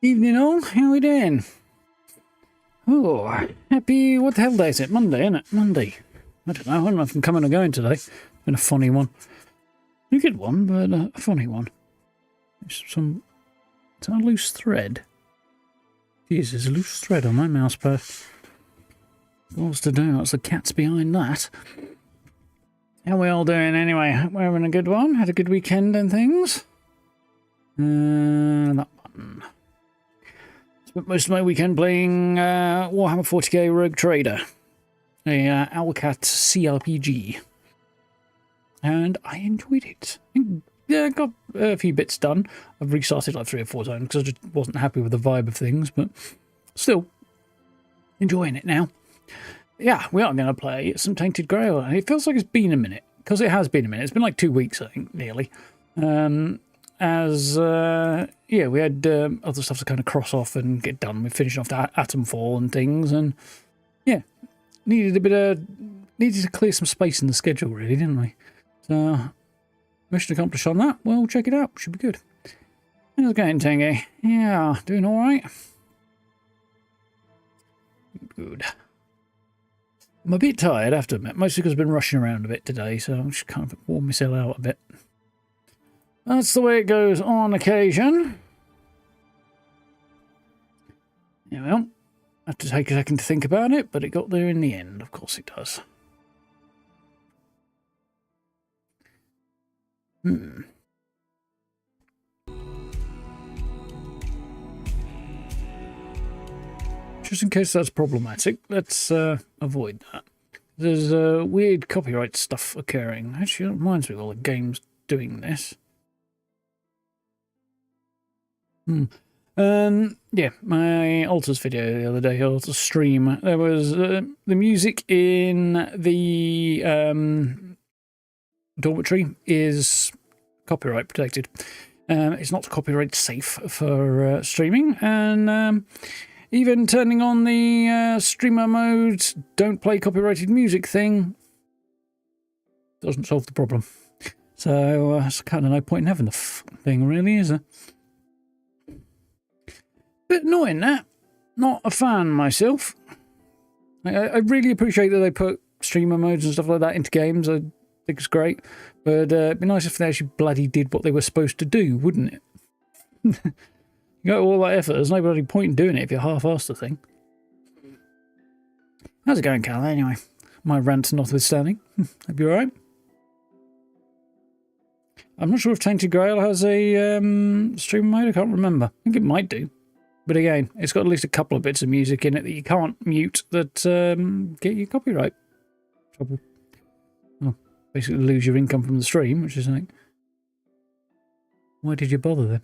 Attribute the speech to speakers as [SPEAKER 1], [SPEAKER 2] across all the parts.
[SPEAKER 1] Evening all, how we doing? Oh, happy, what the hell day is it? Monday, isn't it? Monday. I don't know if I'm coming or going today. It's been a funny one. A good one, but a funny one. It's a loose thread. Jeez, there's a loose thread on my mouse pad. What's to do? What's the cat's behind that? How we all doing anyway? We're having a good one? Had a good weekend and things? That one. Spent most of my weekend playing Warhammer 40k Rogue Trader, a Owlcat CRPG, and I enjoyed it. Yeah, I got a few bits done. I've restarted like 3 or 4 times because I just wasn't happy with the vibe of things, but still enjoying it now. Yeah, we are going to play some Tainted Grail, and it feels like it's been a minute, because it has been a minute. It's been like 2 weeks, I think, nearly. Yeah, we had other stuff to kind of cross off and get done. We're finishing off the Atomfall and things, and yeah, needed to clear some space in the schedule, really, didn't we? So, mission accomplished on that. Well, check it out. Should be good. How's it going, Tangy? Yeah, doing all right. Good. I'm a bit tired, I have to admit, mostly because I've been rushing around a bit today, so I'm just kind of warm myself out a bit. That's the way it goes on occasion. Yeah, well, I have to take a second to think about it, but it got there in the end. Of course it does. Just in case that's problematic, let's avoid that. There's weird copyright stuff occurring. Actually, it reminds me of all the games doing this. Yeah, my Altars video the other day, Altars stream, there was the music in the dormitory is copyright protected. It's not copyright safe for streaming, and even turning on the streamer mode, don't play copyrighted music thing doesn't solve the problem. So it's kind of no point in having the thing, really, is there? Bit annoying, that. Not a fan myself. I really appreciate that they put streamer modes and stuff like that into games. I think it's great. But it'd be nice if they actually bloody did what they were supposed to do, wouldn't it? You got all that effort. There's no bloody point in doing it if you half-assed the thing. How's it going, Cal? Anyway, my rant notwithstanding. Hope you're alright. I'm not sure if Tainted Grail has a streamer mode. I can't remember. I think it might do. But again, it's got at least a couple of bits of music in it that you can't mute that get you copyright trouble. Well, basically lose your income from the stream, which is like, why did you bother then?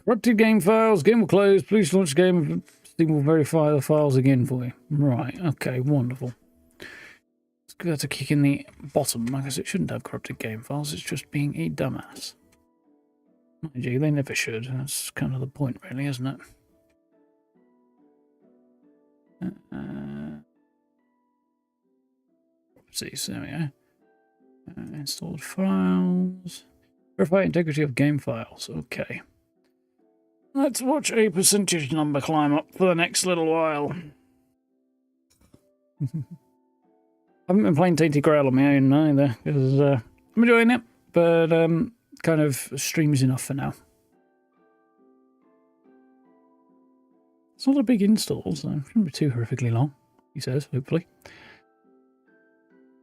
[SPEAKER 1] Corrupted game files. Game will close. Please launch game. Steam will verify the files again for you. Right. Okay. Wonderful. Let's give that a kick in the bottom. I guess it shouldn't have corrupted game files. It's just being a dumbass. Mind you, they never should. That's kind of the point, really, isn't it? See, so there we go. Installed files. Verify integrity of game files. Okay. Let's watch a percentage number climb up for the next little while. I haven't been playing Tainted Grail on my own either, because I'm enjoying it, but kind of streams enough for now. It's not a big install, so it shouldn't be too horrifically long, he says, hopefully.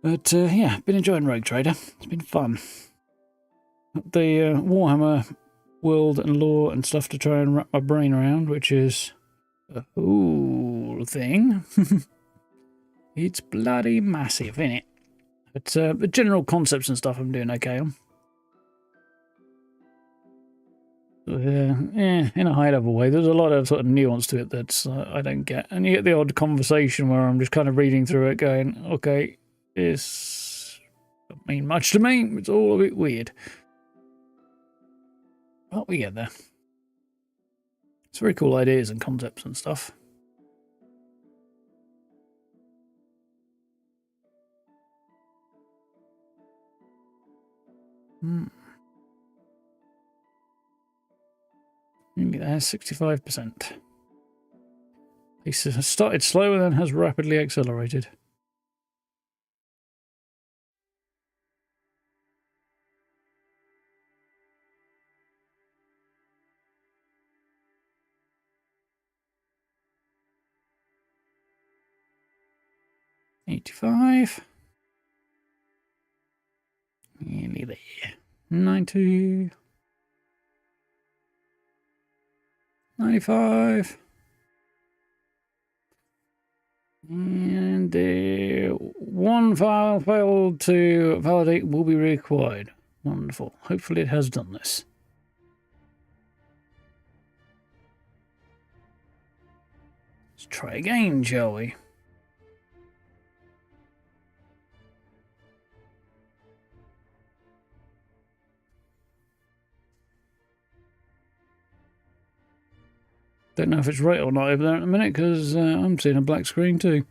[SPEAKER 1] But yeah, been enjoying Rogue Trader. It's been fun. The Warhammer world and lore and stuff to try and wrap my brain around, which is a whole thing. It's bloody massive, isn't it? But the general concepts and stuff I'm doing okay on. Yeah, in a high-level way. There's a lot of sort of nuance to it that I don't get. And you get the odd conversation where I'm just kind of reading through it going, okay, this doesn't mean much to me. It's all a bit weird. But we get there. It's very cool ideas and concepts and stuff. Maybe there's 65%. Pace has started slow and then has rapidly accelerated. $85. Nearly there. 90. 95. And one file failed to validate will be required. Wonderful. Hopefully it has done this. Let's try again, shall we? Don't know if it's right or not over there in a minute, because I'm seeing a black screen too.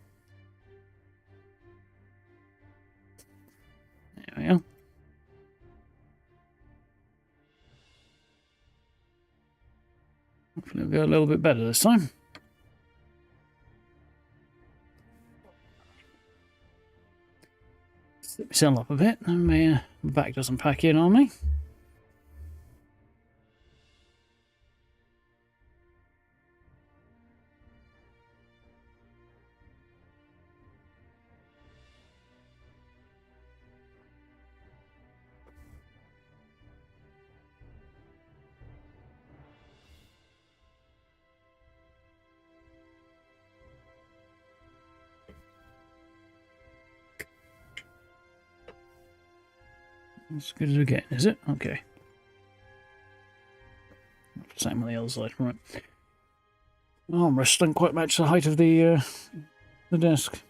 [SPEAKER 1] There we are. Hopefully it'll go a little bit better this time. Set myself up a bit, and my back doesn't pack in on me. As good as we get, is it? Okay. Same on the other side, right? Armrests don't quite match the height of the desk.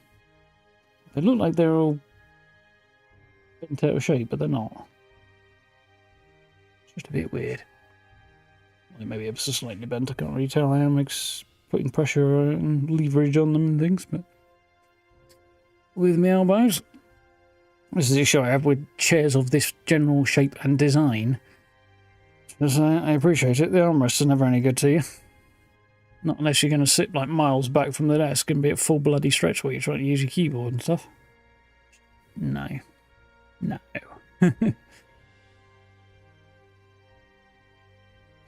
[SPEAKER 1] They look like they're all bent out of shape, but they're not. It's just a bit weird. Well, maybe ever so slightly bent. I can't really tell how it makes putting pressure and leverage on them and things, but with my elbows. This is the issue I have with chairs of this general shape and design. Because I appreciate it, the armrests are never any good to you. Not unless you're going to sit like miles back from the desk and be at full bloody stretch while you're trying to use your keyboard and stuff. No. No.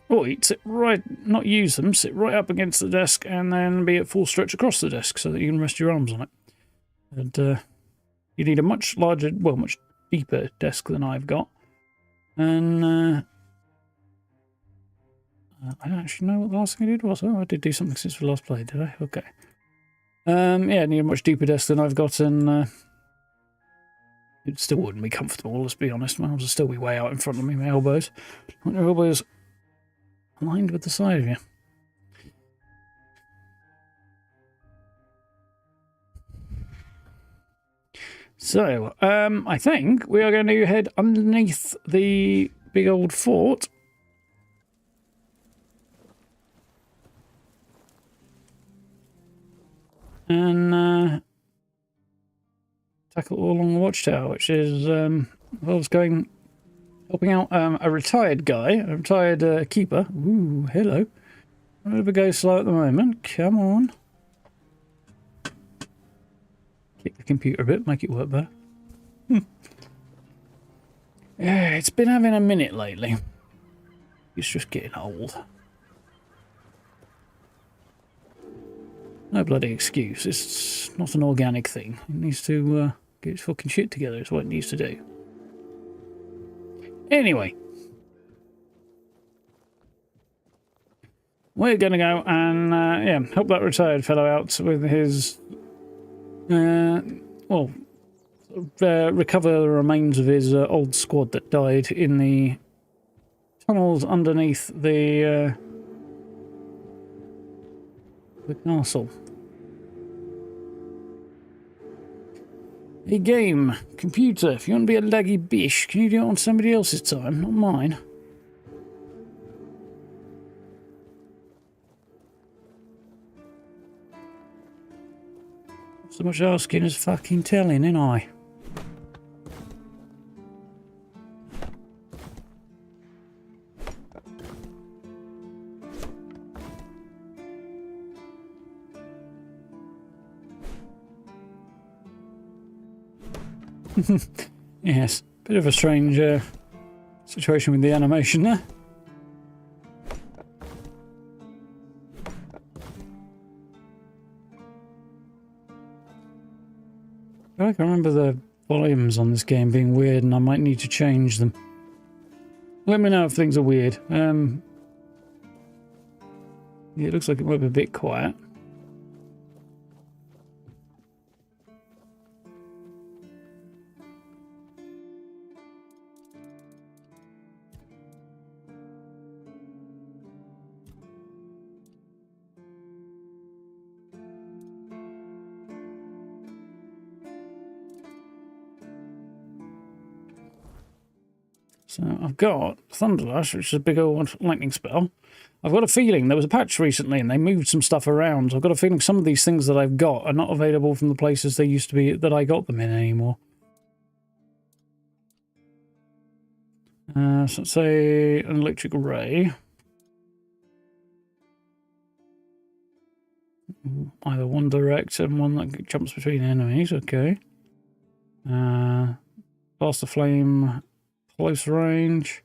[SPEAKER 1] Or you'd sit right, not use them, sit right up against the desk and then be at full stretch across the desk so that you can rest your arms on it. And, you need a much larger, well, much deeper desk than I've got. And I don't actually know what the last thing I did was. Oh, I did do something since we last played, did I? Okay. Yeah, I need a much deeper desk than I've got, and it still wouldn't be comfortable, let's be honest. My arms would still be way out in front of me, my elbows. I want your elbows aligned with the side of you. So, I think we are going to head underneath the big old fort. And tackle all along the watchtower, which is, well, it's going, helping out a retired guy, a retired keeper. Ooh, hello. A bit of a go slow at the moment. Come on. Kick the computer a bit, make it work better. Yeah, it's been having a minute lately. It's just getting old. No bloody excuse. It's not an organic thing. It needs to get its fucking shit together. It's what it needs to do. Anyway. We're going to go and yeah, help that retired fellow out with his... well, recover the remains of his old squad that died in the tunnels underneath the castle. Hey game, computer, if you want to be a laggy bish, can you do it on somebody else's time, not mine? So much asking as fucking telling, ain't I? Yes, bit of a strange situation with the animation there. I can remember the volumes on this game being weird and I might need to change them. Let me know if things are weird. Yeah, it looks like it might be a bit quiet. So I've got Thunderlash, which is a big old lightning spell. I've got a feeling there was a patch recently and they moved some stuff around. So I've got a feeling some of these things that I've got are not available from the places they used to be that I got them in anymore. So let's say an electric ray. Either one direct and one that jumps between enemies. Okay. Blast the flame, close range.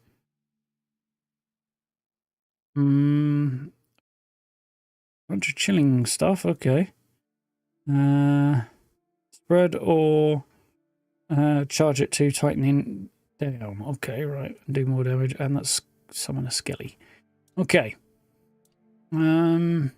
[SPEAKER 1] Bunch of chilling stuff. Okay. Spread or charge it to tightening down. Okay, right. Do more damage, and that's summon a skelly. Okay. We're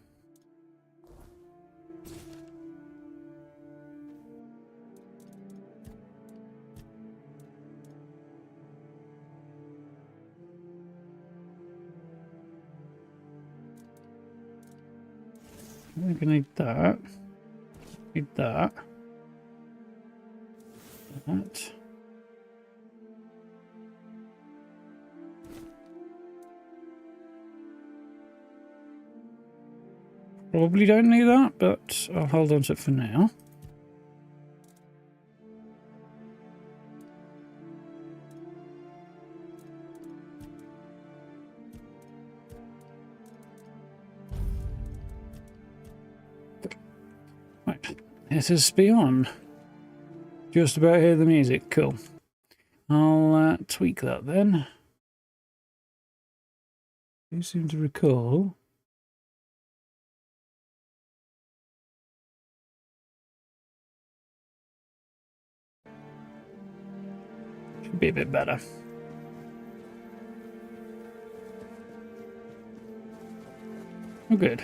[SPEAKER 1] gonna need that. Need that. That. Probably don't need that, but I'll hold on to it for now. Right, it is beyond. Just about hear the music. Cool. I'll tweak that then. You seem to recall. Should be a bit better. Oh, good.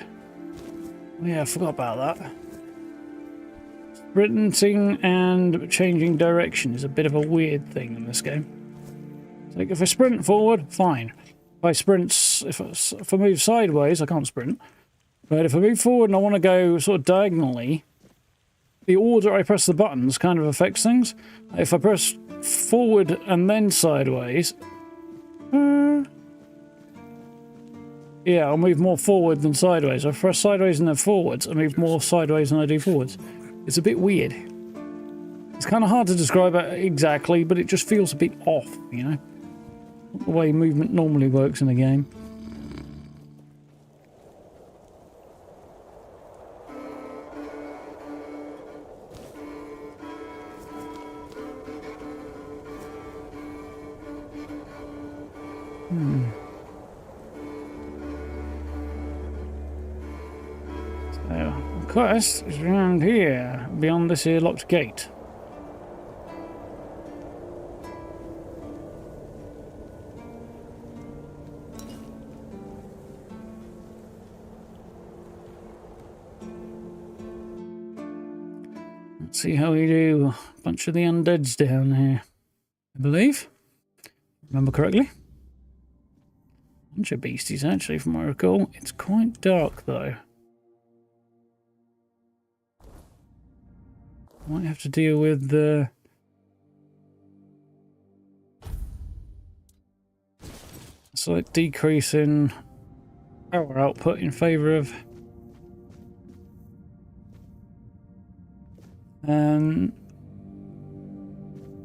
[SPEAKER 1] Oh, yeah, I forgot about that. Sprinting and changing direction is a bit of a weird thing in this game. Like if I sprint forward, fine. If I sprint, if I move sideways, I can't sprint. But if I move forward and I want to go sort of diagonally, the order I press the buttons kind of affects things. If I press forward and then sideways, yeah, I'll move more forward than sideways. If I press sideways and then forwards, I move more sideways than I do forwards. It's a bit weird. It's kind of hard to describe it exactly, but it just feels a bit off, you know? Not the way movement normally works in a game. So, the quest is around here, beyond this here locked gate. Let's see how we do. A bunch of the undeads down here, I believe. Remember correctly? Bunch of beasties, actually, from what I recall. It's quite dark, though. Might have to deal with the... slight decrease in power output in favour of...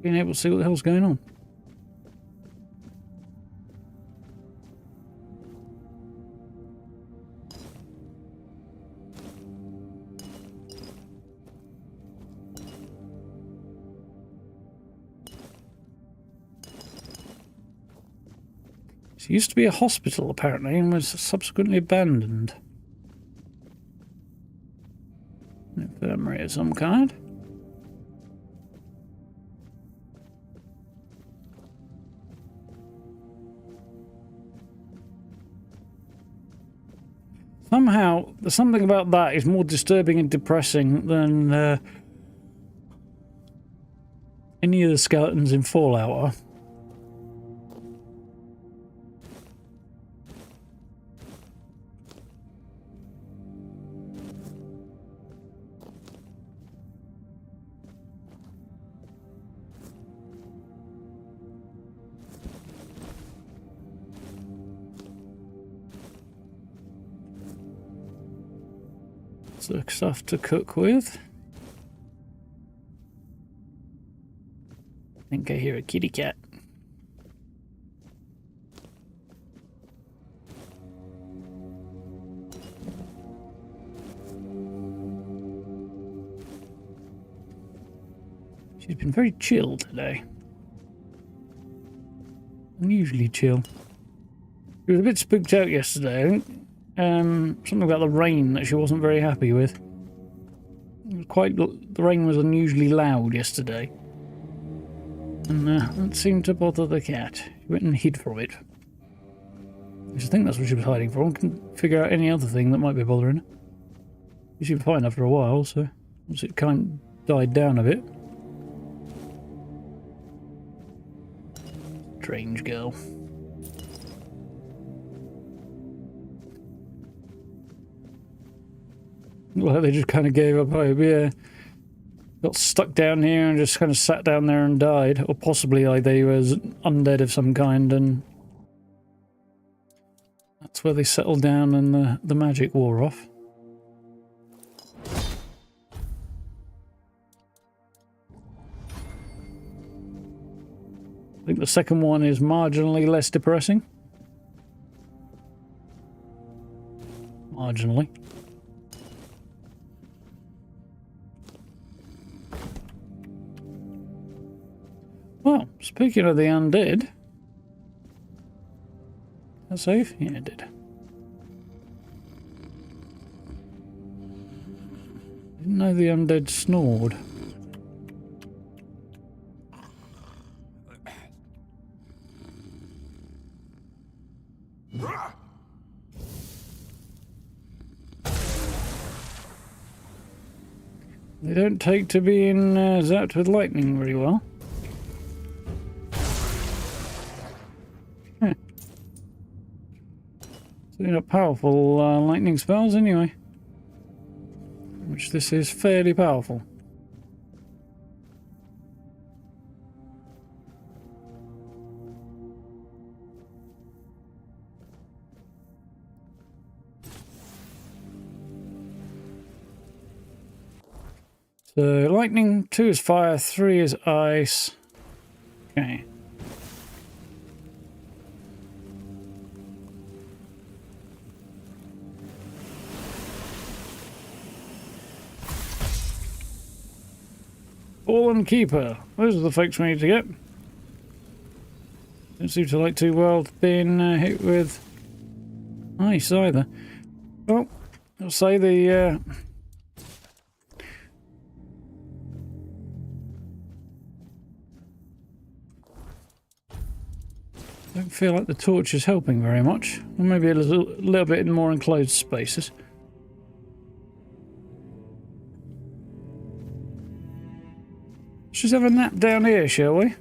[SPEAKER 1] being able to see what the hell's going on. It used to be a hospital, apparently, and was subsequently abandoned. Infirmary of some kind. Somehow, something about that is more disturbing and depressing than any of the skeletons in Fallout are. Stuff to cook with. I think I hear a kitty cat. She's been very chill today. Unusually chill. She was a bit spooked out yesterday, I think. Something about the rain that she wasn't very happy with. The rain was unusually loud yesterday. And that seemed to bother the cat. She went and hid from it. I think that's what she was hiding from. I couldn't figure out any other thing that might be bothering her. She was fine after a while, so once it kind of died down a bit. Strange girl. Well, they just kind of gave up hope, yeah. Got stuck down here and just kind of sat down there and died. Or possibly like they was undead of some kind, and that's where they settled down and the magic wore off. I think the second one is marginally less depressing. Marginally. Well, speaking of the undead... That safe? Yeah, it did. Didn't know the undead snored. They don't take to being zapped with lightning very well. So they're not powerful lightning spells anyway. Which this is fairly powerful. So lightning, 2 is fire, 3 is ice. Okay. Fallen Keeper. Those are the folks we need to get. Don't seem to like too well being hit with ice either. Well, I'll say the don't feel like the torch is helping very much. Or maybe a little bit in more enclosed spaces. Let's just have a nap down here, shall we?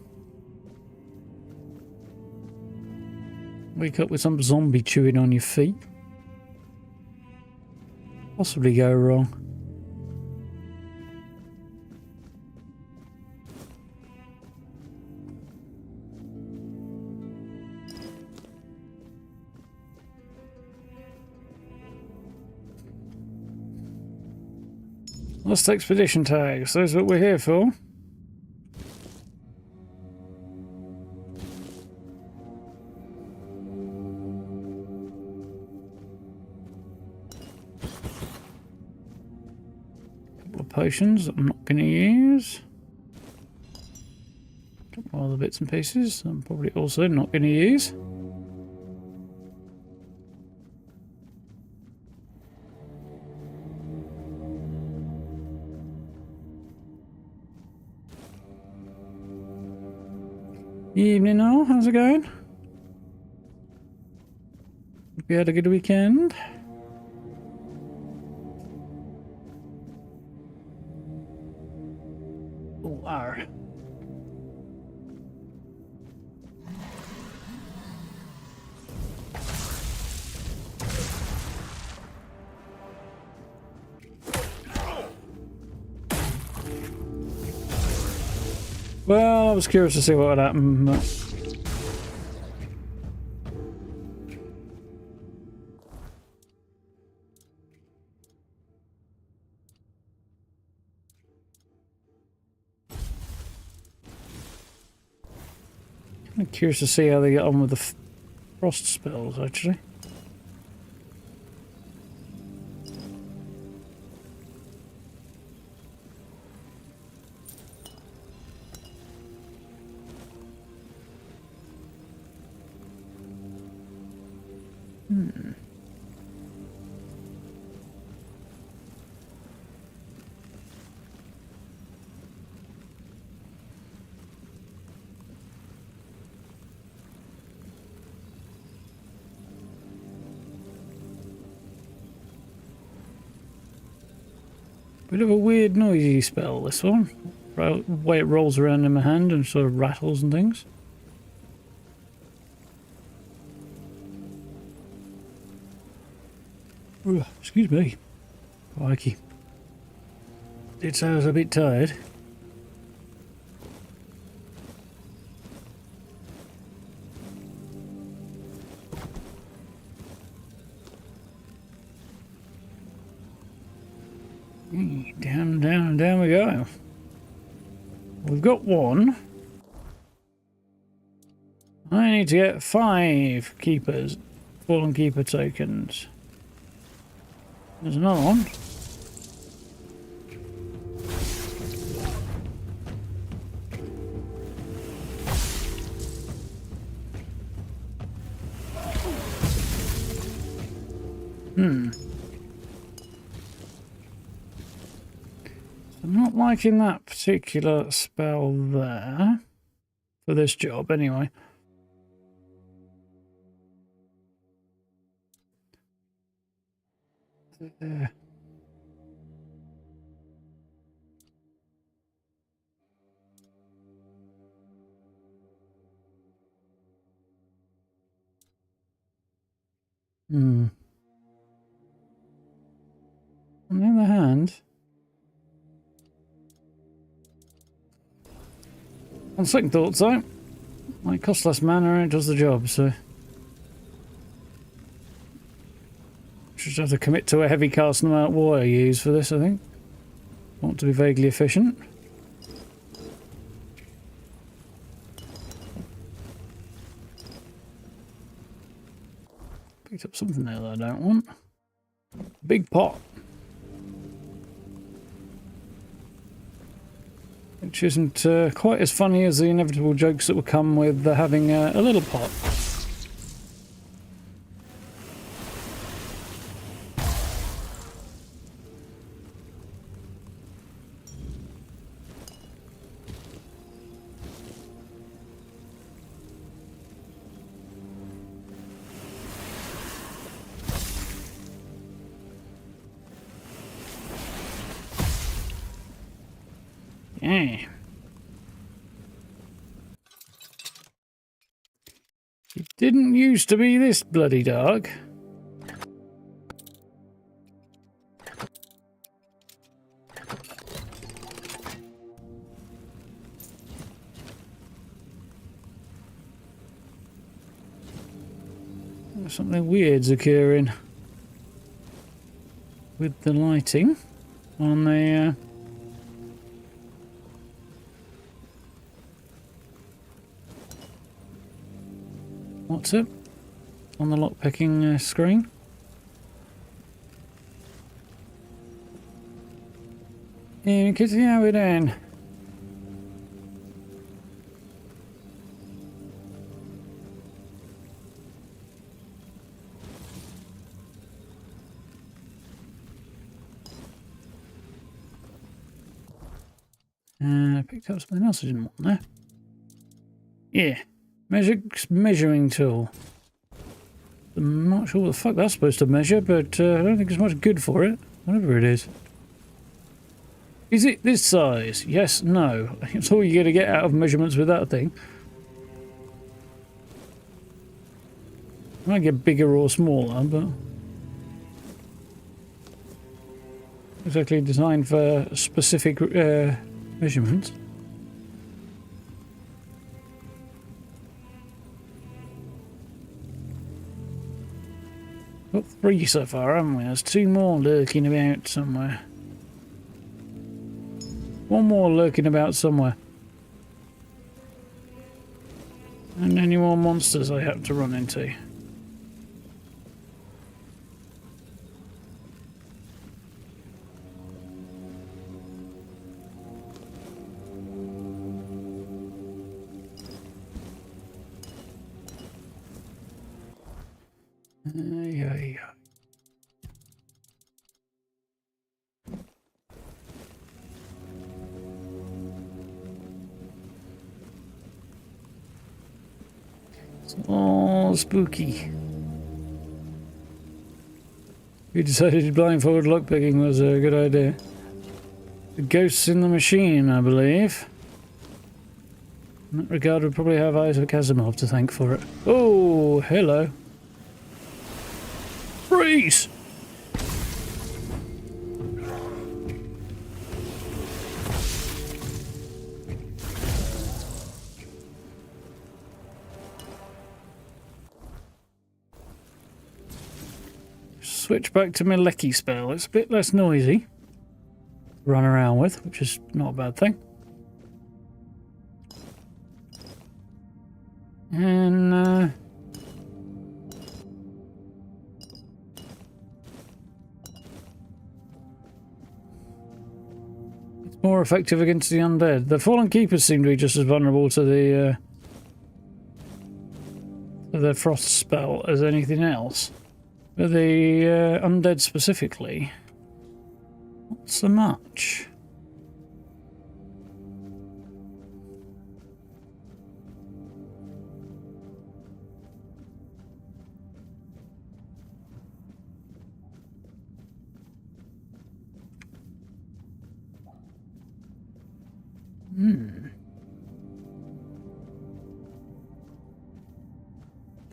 [SPEAKER 1] Wake up with some zombie chewing on your feet. Possibly go wrong. Lost expedition tags, those are what we're here for. Couple of potions I'm not going to use. Couple of other bits and pieces I'm probably also not going to use. Evening all, how's it going? Hope you had a good weekend. Oh, arr. Well, I was curious to see what would happen, but... I'm curious to see how they get on with the frost spells, actually. Bit of a weird noisy spell, this one. The way it rolls around in my hand and sort of rattles and things. Ugh, excuse me. Crikey. Did say I was a bit tired. Down, down, down we go. We've got one. I need to get 5 keepers, fallen keeper tokens. There's another one. I'm not liking that particular spell there. For this job, anyway. There. On the other hand, on second thoughts though, might cost less mana and it does the job, so just have to commit to a heavy cast no matter what I use for this, I think. Want to be vaguely efficient. Picked up something there that I don't want. Big pot. Which isn't quite as funny as the inevitable jokes that will come with having a little pot. Yeah. It didn't used to be this bloody dark. Something weird's occurring with the lighting on the what's it? On the lockpicking screen. Yeah, kids, how we doing? I picked up something else I didn't want there. Yeah. Measuring tool. I'm not sure what the fuck that's supposed to measure, but I don't think it's much good for it. Whatever it is. Is it this size? Yes, no. It's all you're going to get out of measurements with that thing. Might get bigger or smaller, but exactly designed for specific measurements. Got 3 so far, haven't we? There's 2 more lurking about somewhere. 1 more lurking about somewhere. And any more monsters I have to run into. Yeah. It's all spooky. We decided blindfold lockpicking was a good idea. The ghosts in the machine, I believe. In that regard, we'd probably have Isaac Asimov to thank for it. Oh, hello. Freeze! Switch back to my Lecky spell. It's a bit less noisy to run around with, which is not a bad thing. And it's more effective against the undead. The Fallen Keepers seem to be just as vulnerable to the frost spell as anything else. But the undead specifically, not so much.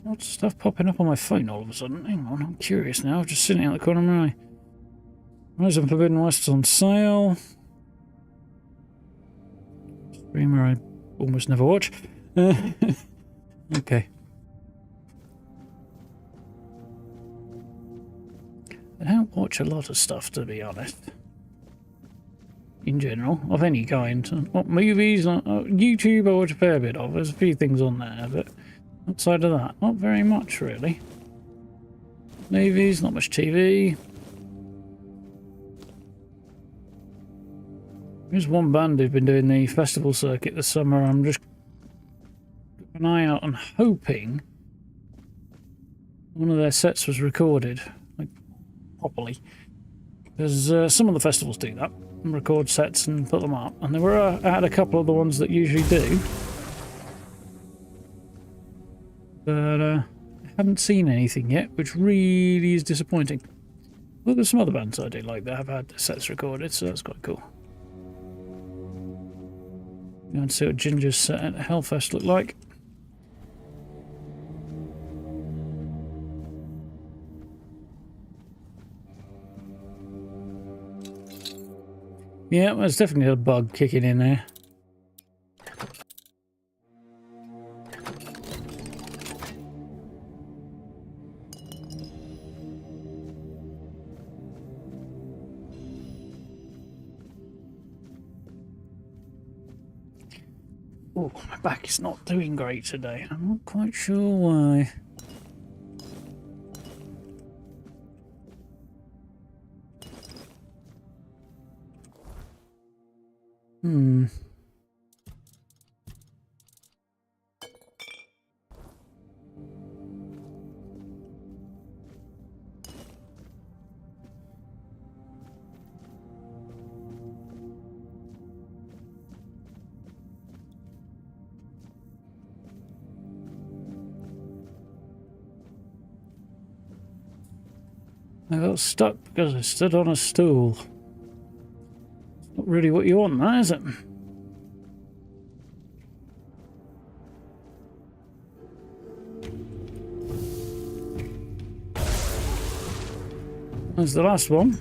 [SPEAKER 1] Lots of stuff popping up on my phone all of a sudden. Hang on, I'm curious now. I'm just sitting out the corner of my eye. Rise of Forbidden West on sale. Streamer I almost never watch. Okay. I don't watch a lot of stuff, to be honest. In general, of any kind. What movies? YouTube I watch a fair bit of. There's a few things on there, but outside of that, not very much really. Movies, not much TV. There's one band who've been doing the festival circuit this summer. I'm just keeping an eye out and hoping one of their sets was recorded, like, properly. Because some of the festivals do that, and record sets and put them up. And there were I had a couple of the ones that usually do. But I haven't seen anything yet, which really is disappointing. Well, there's some other bands I do like that have had their sets recorded, so that's quite cool. Go and see what Ginger's set at Hellfest looked like. Yeah, there's definitely a bug kicking in there. Oh, my back is not doing great today. I'm not quite sure why. I got stuck because I stood on a stool. It's not really what you want, that, is it? There's the last one.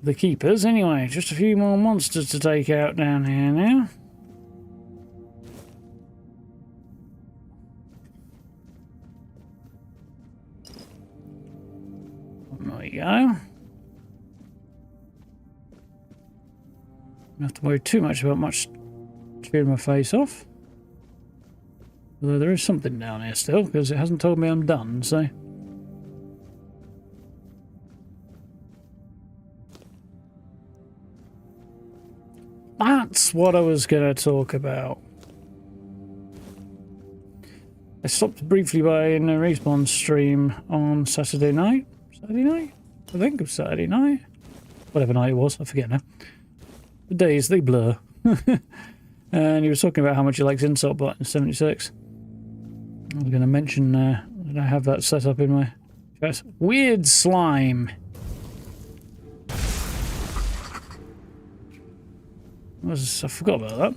[SPEAKER 1] The keepers, anyway. Just a few more monsters to take out down here now. There we go. Don't have to worry too much about chewing my face off. Although there is something down here still, because it hasn't told me I'm done, so... That's what I was going to talk about. I stopped briefly by in a respawn stream on Saturday night. Saturday night? I think it was Saturday night. Whatever night it was, I forget now. The days, they blur. And he was talking about how much he likes Insult Button 76. I was going to mention that I have that set up in my chest. Weird slime. I forgot about that.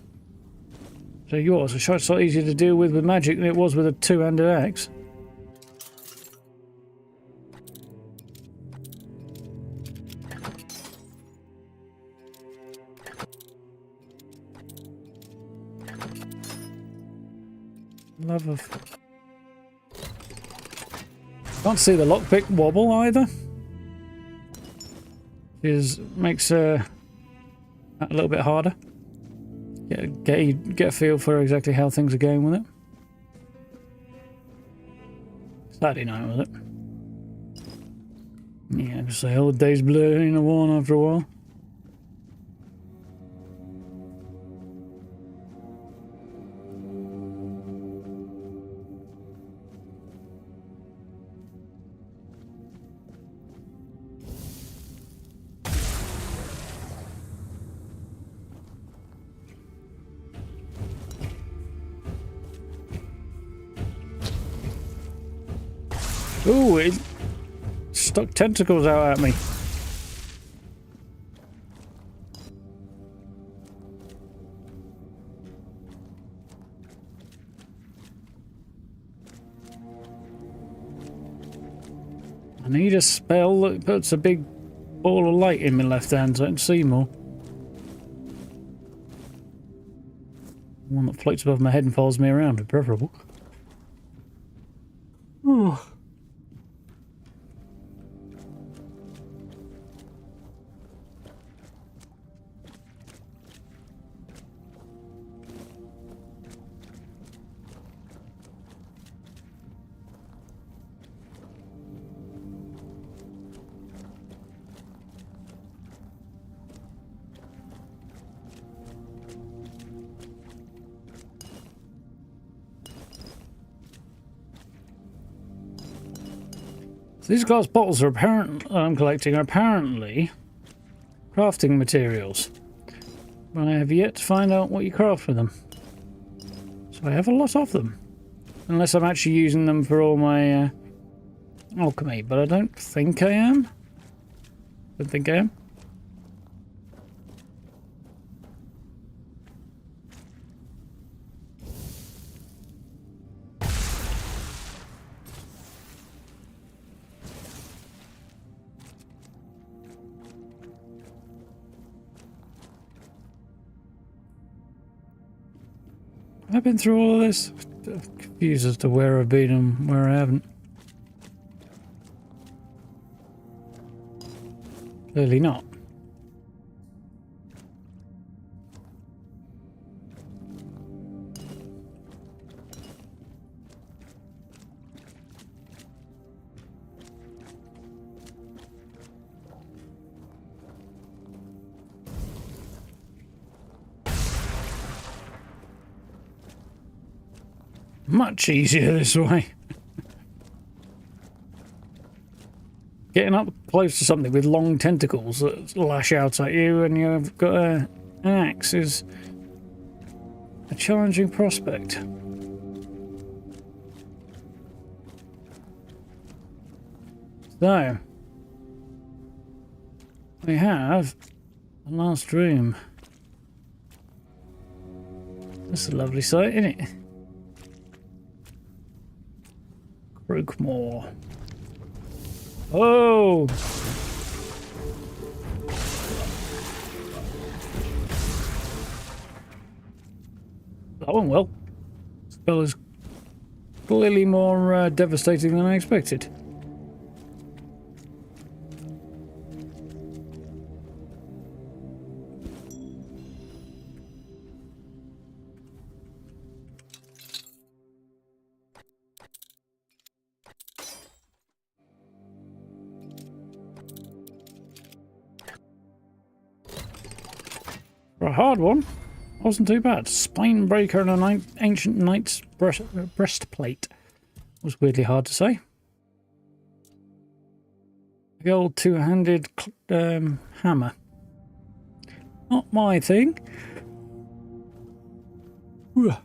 [SPEAKER 1] So yours, a shot's a lot easier to deal with magic than it was with a two-handed axe. Love of... Can't see the lockpick wobble either. Makes that a little bit harder. Get a feel for exactly how things are going with it. Saturday night, was it? Yeah, just say all the days blur into one after a while. Ooh, it stuck tentacles out at me. I need a spell that puts a big ball of light in my left hand so I can see more. One that floats above my head and follows me around, if preferable. Ooh. These glass bottles are I'm collecting are apparently crafting materials. But I have yet to find out what you craft with them. So I have a lot of them. Unless I'm actually using them for all my alchemy, but I don't think I am. Don't think I am. I've been through all of this. I'm confused as to where I've been and where I haven't. Clearly not. Much easier this way. Getting up close to something with long tentacles that lash out at you and you've got an axe is a challenging prospect. So, we have the last room. That's a lovely sight, isn't it? Croakmore. Oh! That went well. Spell is clearly more devastating than I expected. For a hard one, wasn't too bad. Spine breaker and an ancient knight's breastplate was weirdly hard to say. The old two-handed hammer. Not my thing. I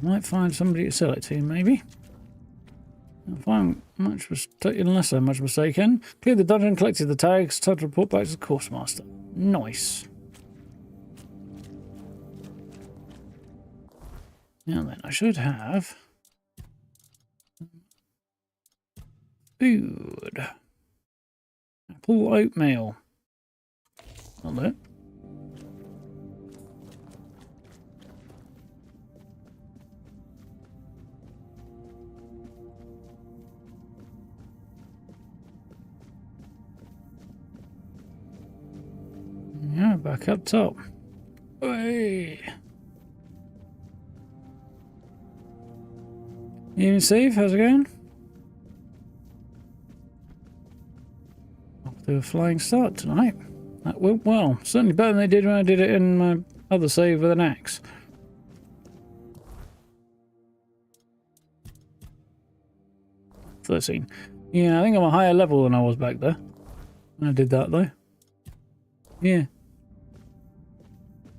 [SPEAKER 1] might find somebody to sell it to, maybe. If I'm unless I'm much mistaken. Cleared the dungeon, collected the tags, time to report back to the course master. Nice. Now then, I should have food. Apple oatmeal. Not it. Yeah, back up top. Hey. Even safe, how's it going? Off to a flying start tonight. That went well. Certainly better than they did when I did it in my other save with an axe. "13. Yeah, I think I'm a higher level than I was back there when I did that though. Yeah.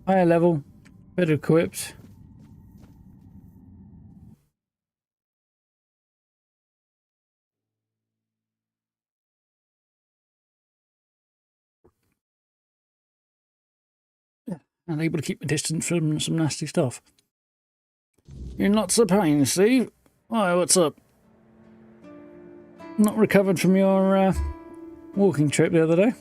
[SPEAKER 1] Higher level, better equipped. And able to keep a distance from some nasty stuff. You're not so pain, Steve. Why, what's up? Not recovered from your walking trip the other day?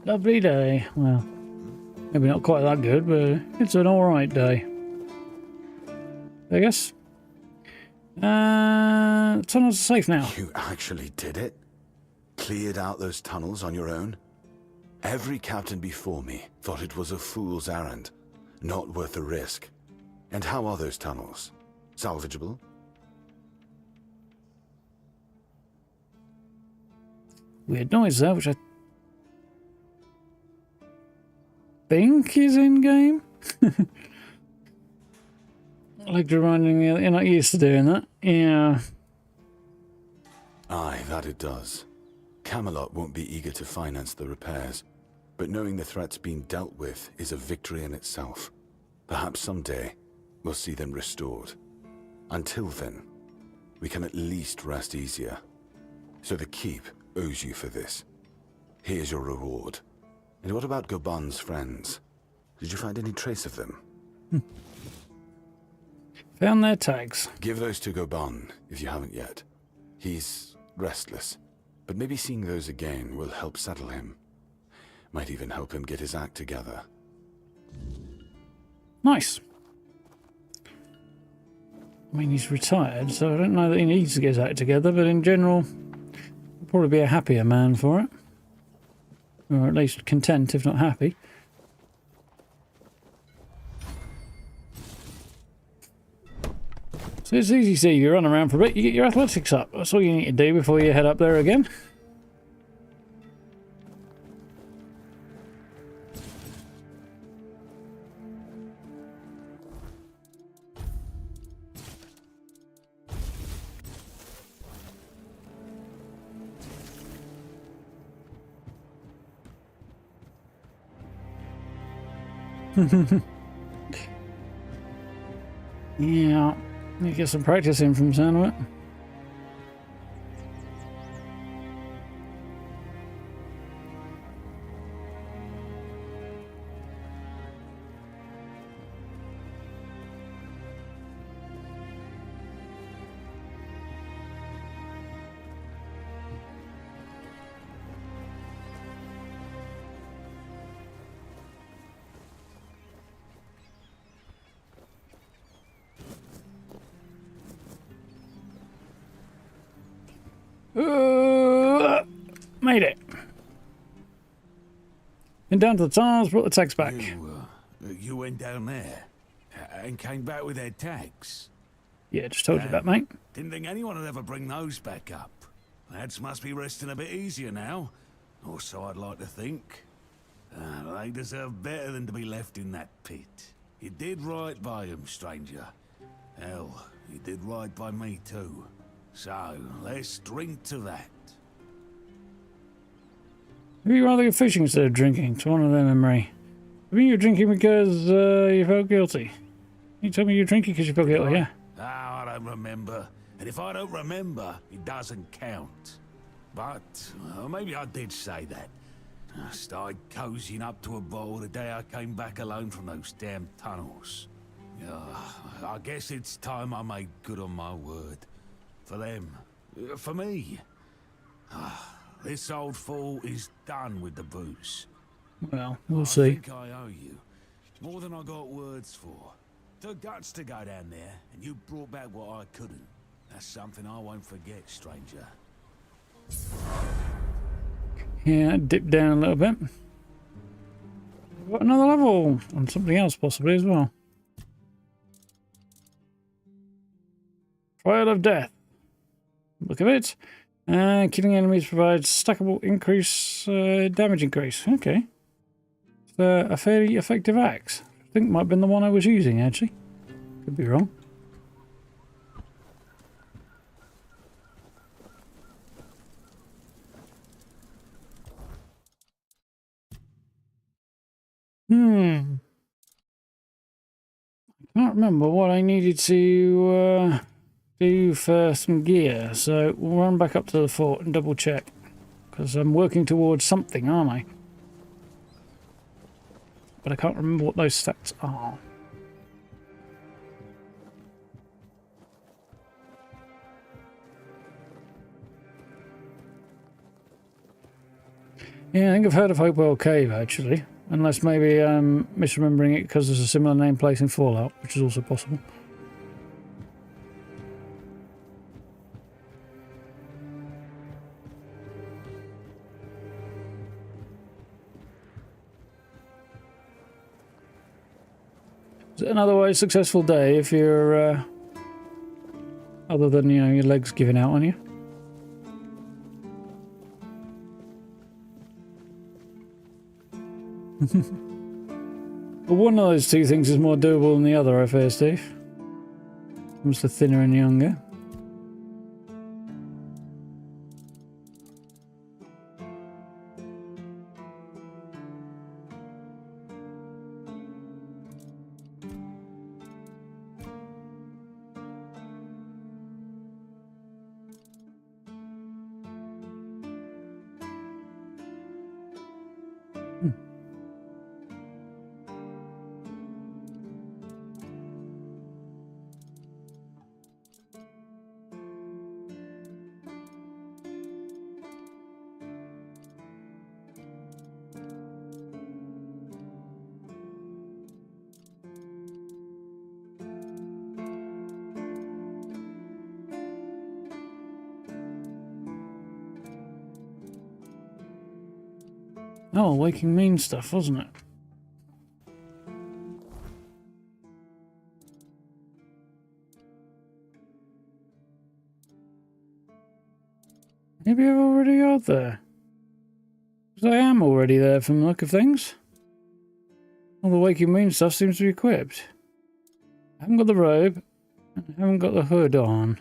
[SPEAKER 1] Lovely day. Well, maybe not quite that good, but it's an alright day, I guess. Tunnels are safe now.
[SPEAKER 2] You actually did it? Cleared out those tunnels on your own? Every captain before me thought it was a fool's errand, not worth the risk. And how are those tunnels? Salvageable?
[SPEAKER 1] Weird noise there, which I think is in game. Like reminding me that you're not used to doing that. Yeah.
[SPEAKER 2] Aye, that it does. Kamelot won't be eager to finance the repairs, but knowing the threat's being dealt with is a victory in itself. Perhaps someday we'll see them restored. Until then, we can at least rest easier. So the keep owes you for this. Here's your reward. And what about Goban's friends? Did you find any trace of them?
[SPEAKER 1] Found their tags.
[SPEAKER 2] Give those to Goban, if you haven't yet. He's restless, But maybe seeing those again will help settle him. Might even help him get his act together.
[SPEAKER 1] Nice. I mean, he's retired, so I don't know that he needs to get his act together, but in general, he'll probably be a happier man for it. Or at least content, if not happy. So it's easy to see. You run around for a bit, you get your athletics up. That's all you need to do before you head up there again. Yeah, you get some practice in from the sound of it. Made it. Been down to the tunnels, brought the tags back.
[SPEAKER 3] You went down there and came back with their tags.
[SPEAKER 1] Yeah, just told you that, mate.
[SPEAKER 3] Didn't think anyone would ever bring those back up. Lads must be resting a bit easier now, or so I'd like to think. They deserve better than to be left in that pit. You did right by them, stranger. Hell, you did right by me too. So, let's drink to that.
[SPEAKER 1] Maybe you'd rather go fishing instead of drinking. To honour their memory. I mean, you're drinking because you felt guilty. You told me you're drinking because you felt guilty, yeah.
[SPEAKER 3] Oh, I don't remember. And if I don't remember, it doesn't count. But maybe I did say that. I started cozying up to a bottle the day I came back alone from those damn tunnels. I guess it's time I made good on my word. For them. For me. This old fool is done with the booze.
[SPEAKER 1] Well, we'll see.
[SPEAKER 3] I think I owe you. More than I got words for. Took guts to go down there, and you brought back what I couldn't. That's something I won't forget, stranger.
[SPEAKER 1] Yeah, dip down a little bit. Got another level on something else possibly as well. Trial of Death. Look at it. Killing enemies provides stackable increase, damage increase. Okay. It's a fairly effective axe. I think it might have been the one I was using actually. Could be wrong. I can't remember what I needed to do for some gear, so we'll run back up to the fort and double check. Because I'm working towards something, aren't I? But I can't remember what those stats are. Yeah, I think I've heard of Hopewell Cave actually. Unless maybe I'm misremembering it because there's a similar name place in Fallout, which is also possible. It's an otherwise successful day if you're, other than, you know, your legs giving out on you. But one of those two things is more doable than the other, I fear, Steve. Comes to thinner and younger. Oh, waking mean stuff, wasn't it? Maybe I've already got there. Because I am already there from the look of things. All the waking mean stuff seems to be equipped. I haven't got the robe. I haven't got the hood on.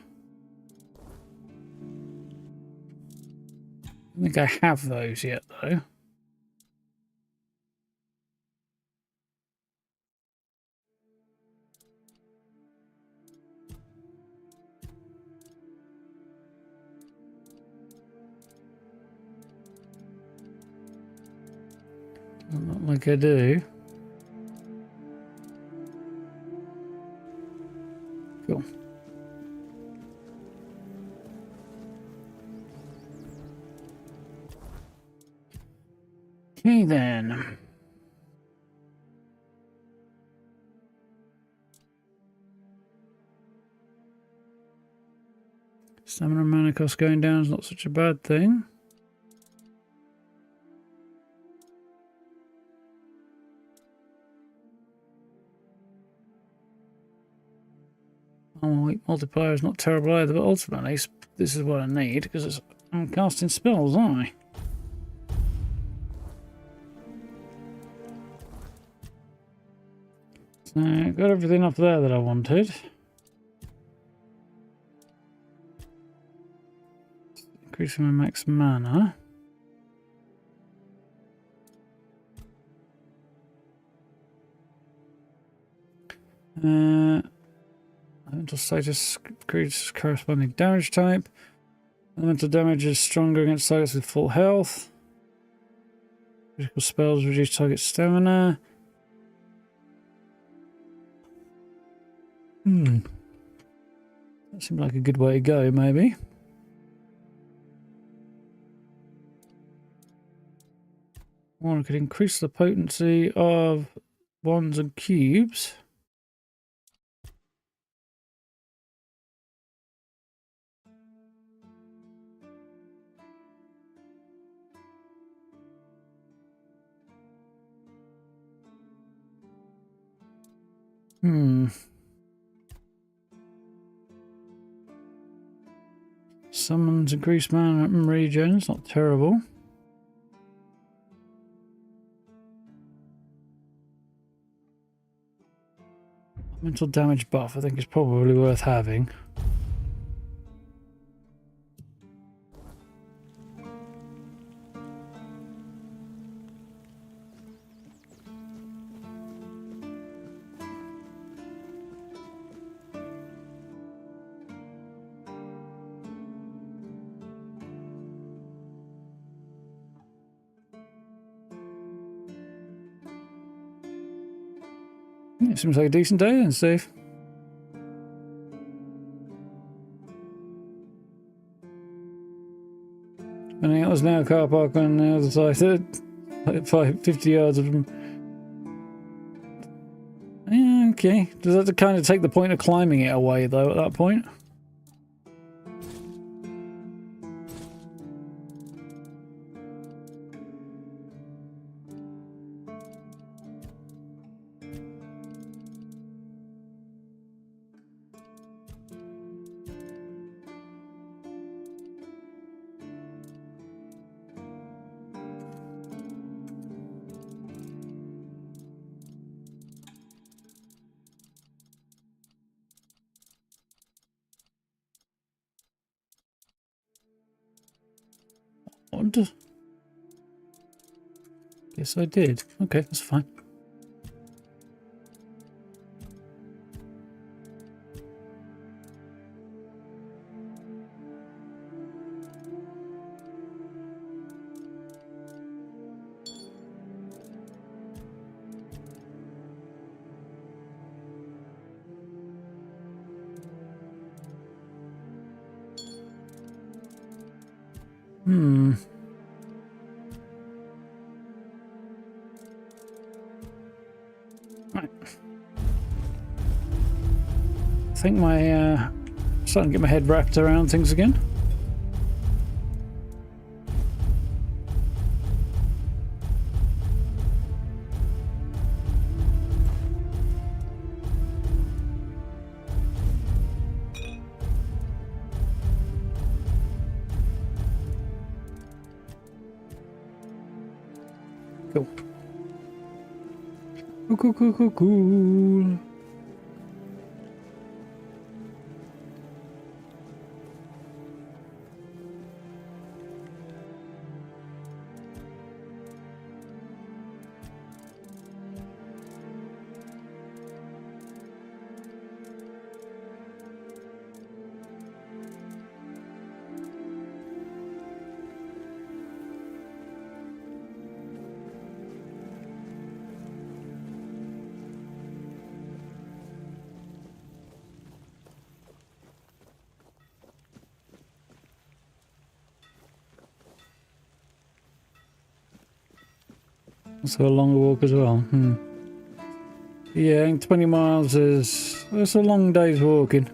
[SPEAKER 1] I don't think I have those yet, though. Not like I do. Cool. Okay then. Stamina and mana cost going down is not such a bad thing. Oh, weak multiplier is not terrible either, but ultimately this is what I need because I'm casting spells, aren't I? So got everything up there that I wanted. Increasing my max mana. Elemental status creates corresponding damage type. Elemental damage is stronger against targets with full health. Critical spells reduce target stamina. That seems like a good way to go, maybe. Or I could increase the potency of wands and cubes. Summons increased mana and regen, it's not terrible. Mental damage buff I think is probably worth having. Yeah, seems like a decent day then, Steve. I think that was now a car park on the other side, like 50 yards from. Yeah, okay. Does that kind of take the point of climbing it away, though, at that point? What? Yes, I did. Okay, that's fine. Right. I think my starting to get my head wrapped around things again. Cool. Cool, cool, cool, cool, cool. So a longer walk as well. Yeah, I think 20 miles is... That's a long day's walking.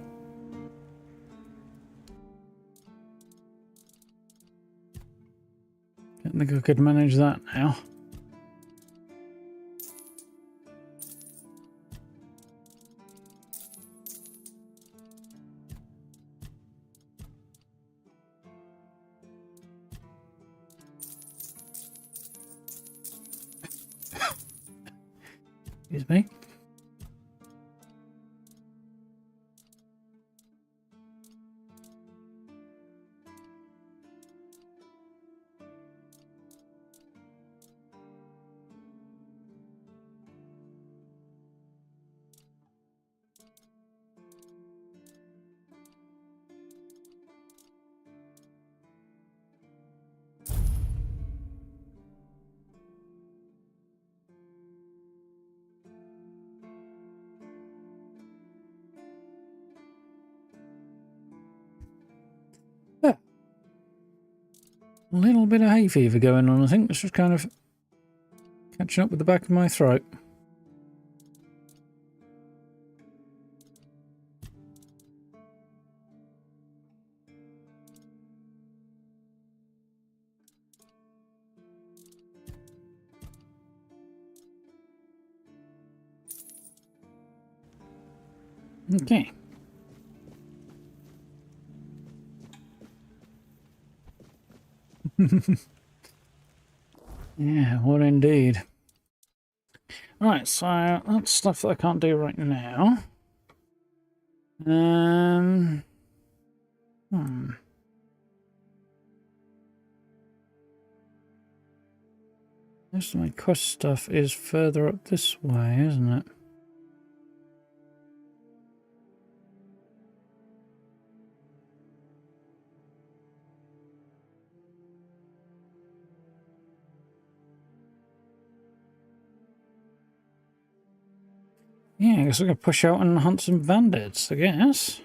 [SPEAKER 1] Don't think I could manage that now. Excuse me. A little bit of hay fever going on, I think. It's just kind of catching up with the back of my throat. Okay. Yeah, what indeed. Right, so that's stuff that I can't do right now. Most of my quest stuff is further up this way, isn't it? Yeah, I guess I'm going to push out and hunt some bandits, I guess.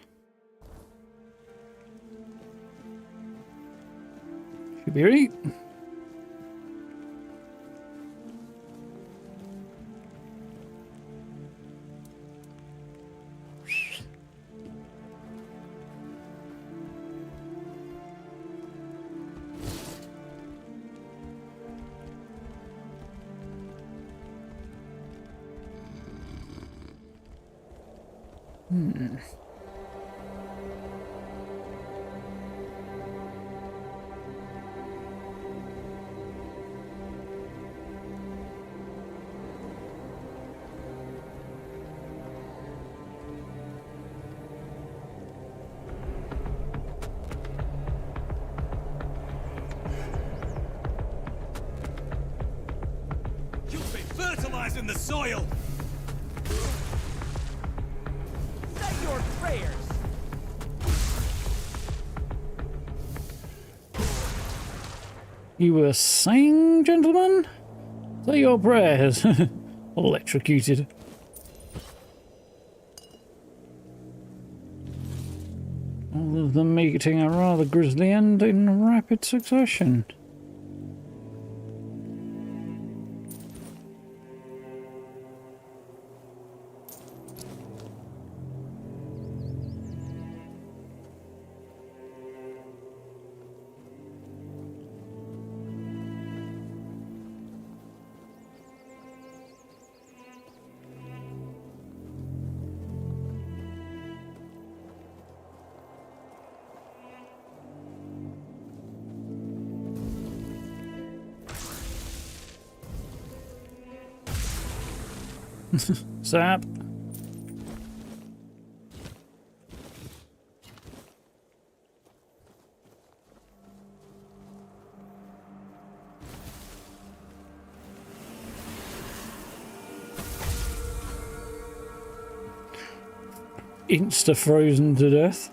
[SPEAKER 1] Should be right.
[SPEAKER 4] You've been fertilizing the soil! Say your prayers!
[SPEAKER 1] You were saying, gentlemen? Say your prayers. Electrocuted. All of them meeting a rather grisly end in rapid succession. Zap. Insta-frozen to death.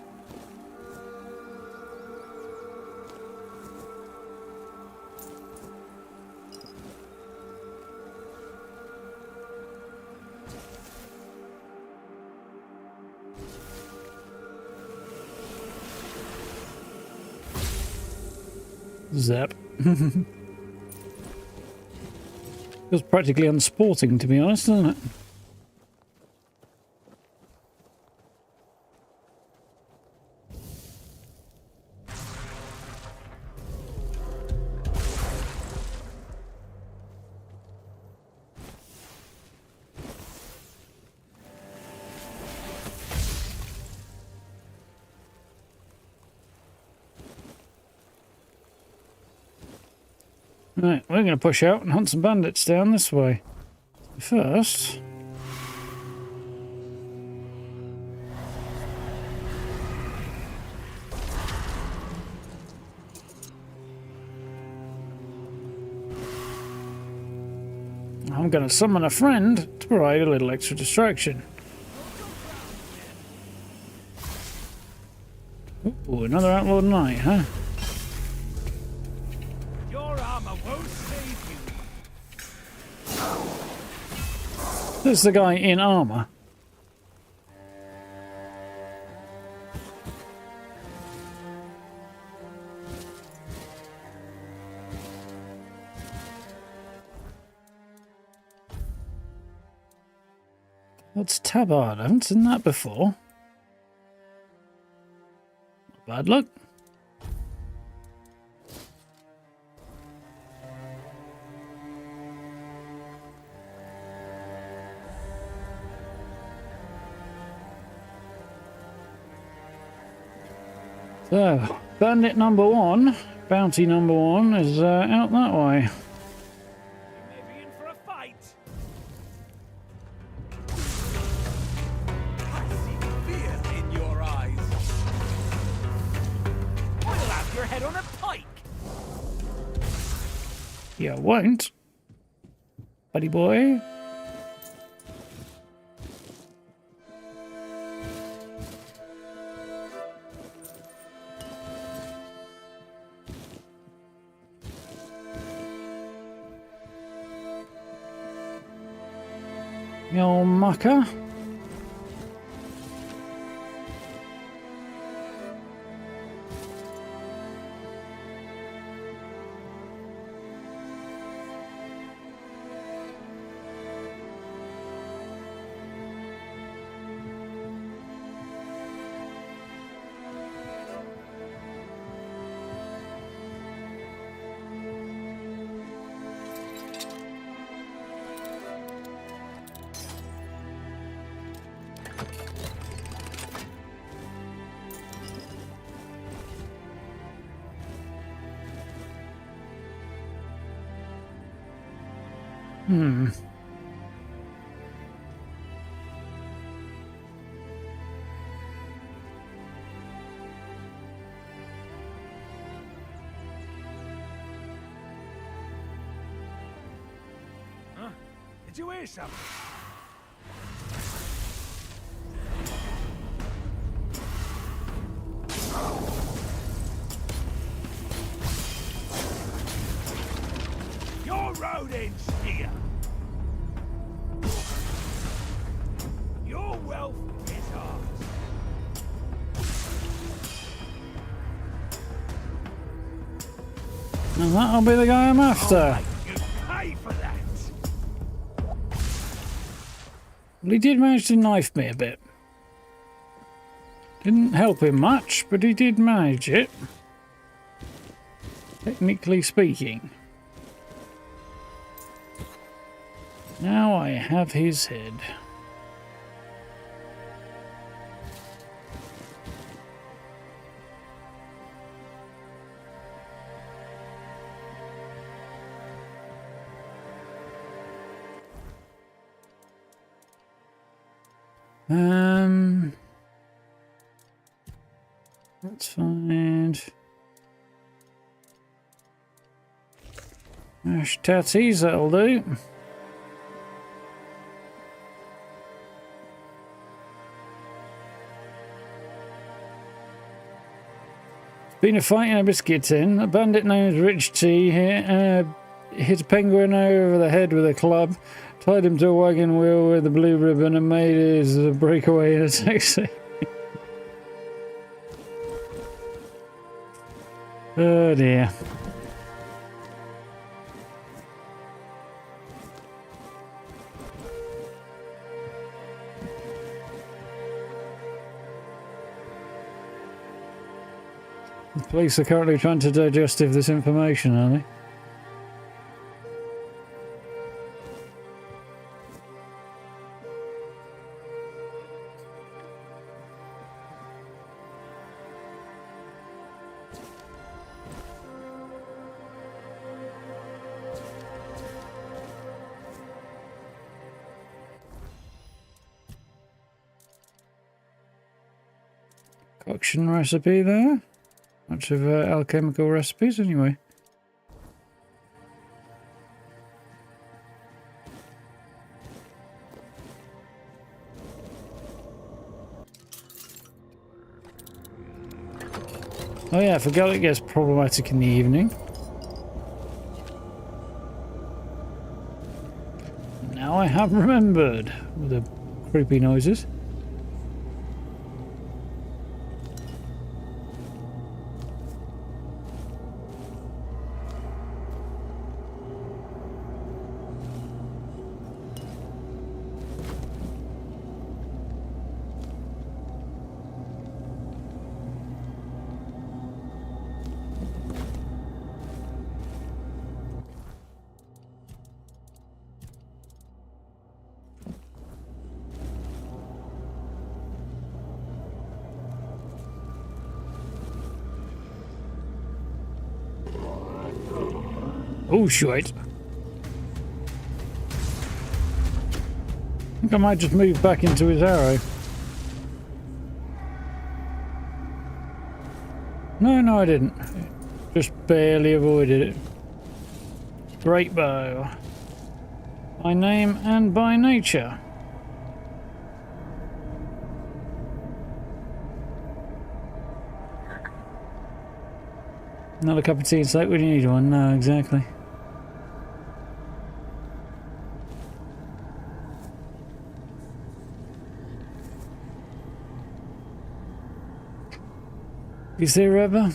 [SPEAKER 1] Zap. Feels practically unsporting, to be honest, doesn't it? Right, we're going to push out and hunt some bandits down this way. First... I'm going to summon a friend to provide a little extra distraction. Ooh, another outlawed knight, huh? There's the guy in armor. What's tabard? I haven't seen that before. Not bad luck. So, bandit number one, bounty number one is out that way.
[SPEAKER 4] Maybe in for a fight. I see fear in your eyes. I'll have your head on a pike.
[SPEAKER 1] You won't, buddy boy. You old mucker.
[SPEAKER 4] Huh? Did you hear something? Your road ends here. Your wealth is ours.
[SPEAKER 1] And that'll be the guy I'm after.
[SPEAKER 4] You pay for that.
[SPEAKER 1] Well, he did manage to knife me a bit. Didn't help him much, but he did manage it. Technically speaking. Now I have his head. Let's find mash tatties, that'll do. Been a fight in a biscuit tin. A bandit named Rich T here hit a penguin over the head with a club, tied him to a wagon wheel with a blue ribbon, and made his breakaway in a taxi. Oh dear. The police are currently trying to digest this information, are they? Concoction recipe there. Much of alchemical recipes anyway. Oh yeah, I forgot it gets problematic in the evening. Now I have remembered with the creepy noises. Oh shit. I think I might just move back into his arrow. No I didn't. Just barely avoided it. Great bow. By name and by nature. Not a cup of tea, it's like when you need one. No, exactly. Is there ever?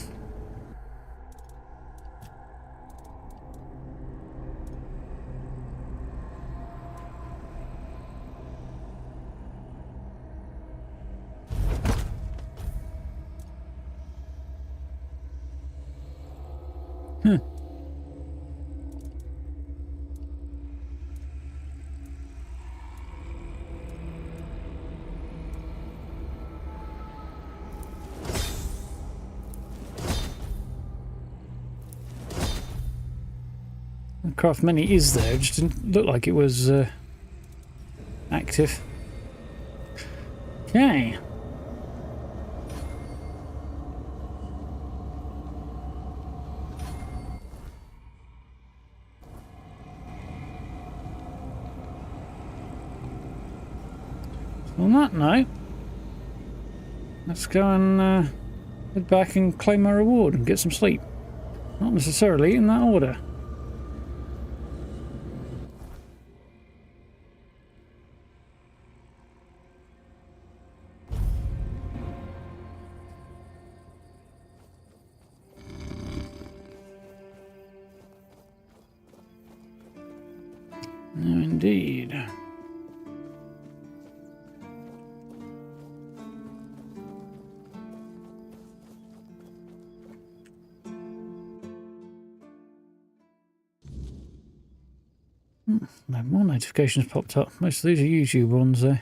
[SPEAKER 1] Craft menu is there, it just didn't look like it was active. Okay. On that note, let's go and head back and claim our reward and get some sleep. Not necessarily in that order. No, indeed. No more notifications popped up. Most of these are YouTube ones, though.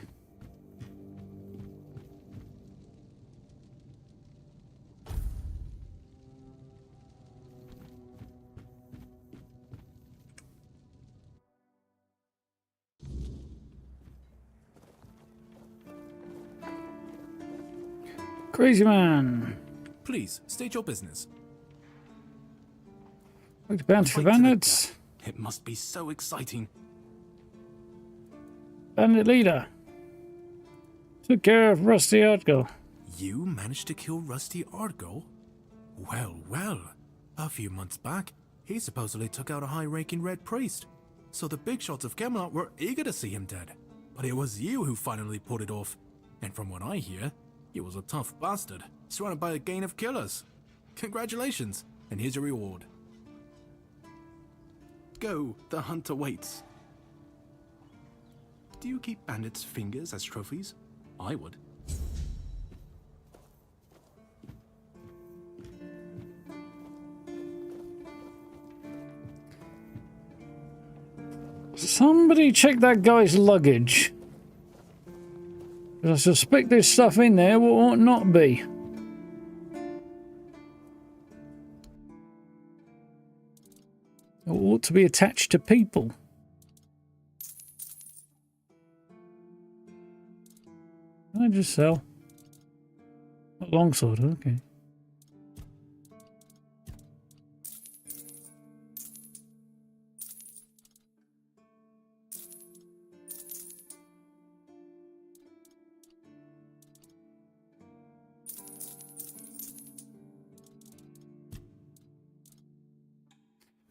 [SPEAKER 1] Crazy man.
[SPEAKER 5] Please, state your business.
[SPEAKER 1] Like bounty for
[SPEAKER 5] Fight to the
[SPEAKER 1] bandits.
[SPEAKER 5] death. It must be so exciting.
[SPEAKER 1] Bandit leader. Took care of Rusty Article.
[SPEAKER 5] You managed to kill Rusty Argo? Well, well. A few months back, he supposedly took out a high-ranking red priest. So the big shots of Kamelot were eager to see him dead. But it was you who finally pulled it off. And from what I hear, he was a tough bastard, surrounded by a gang of killers. Congratulations, and here's your reward. Go, the hunter waits. Do you keep bandits' fingers as trophies? I would.
[SPEAKER 1] Somebody check that guy's luggage. I suspect there's stuff in there what ought not be. It ought to be attached to people. Can I just sell? A longsword, okay.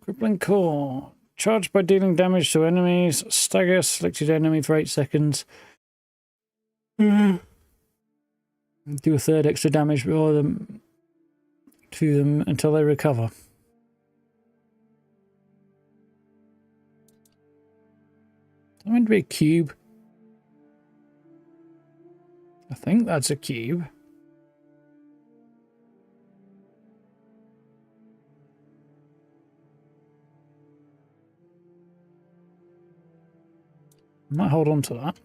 [SPEAKER 1] Crippling core. Charged by dealing damage to enemies. Stagger selected enemy for 8 seconds. Do a third extra damage before them to them until they recover. That meant to be a cube. I think that's a cube. Might hold on to that.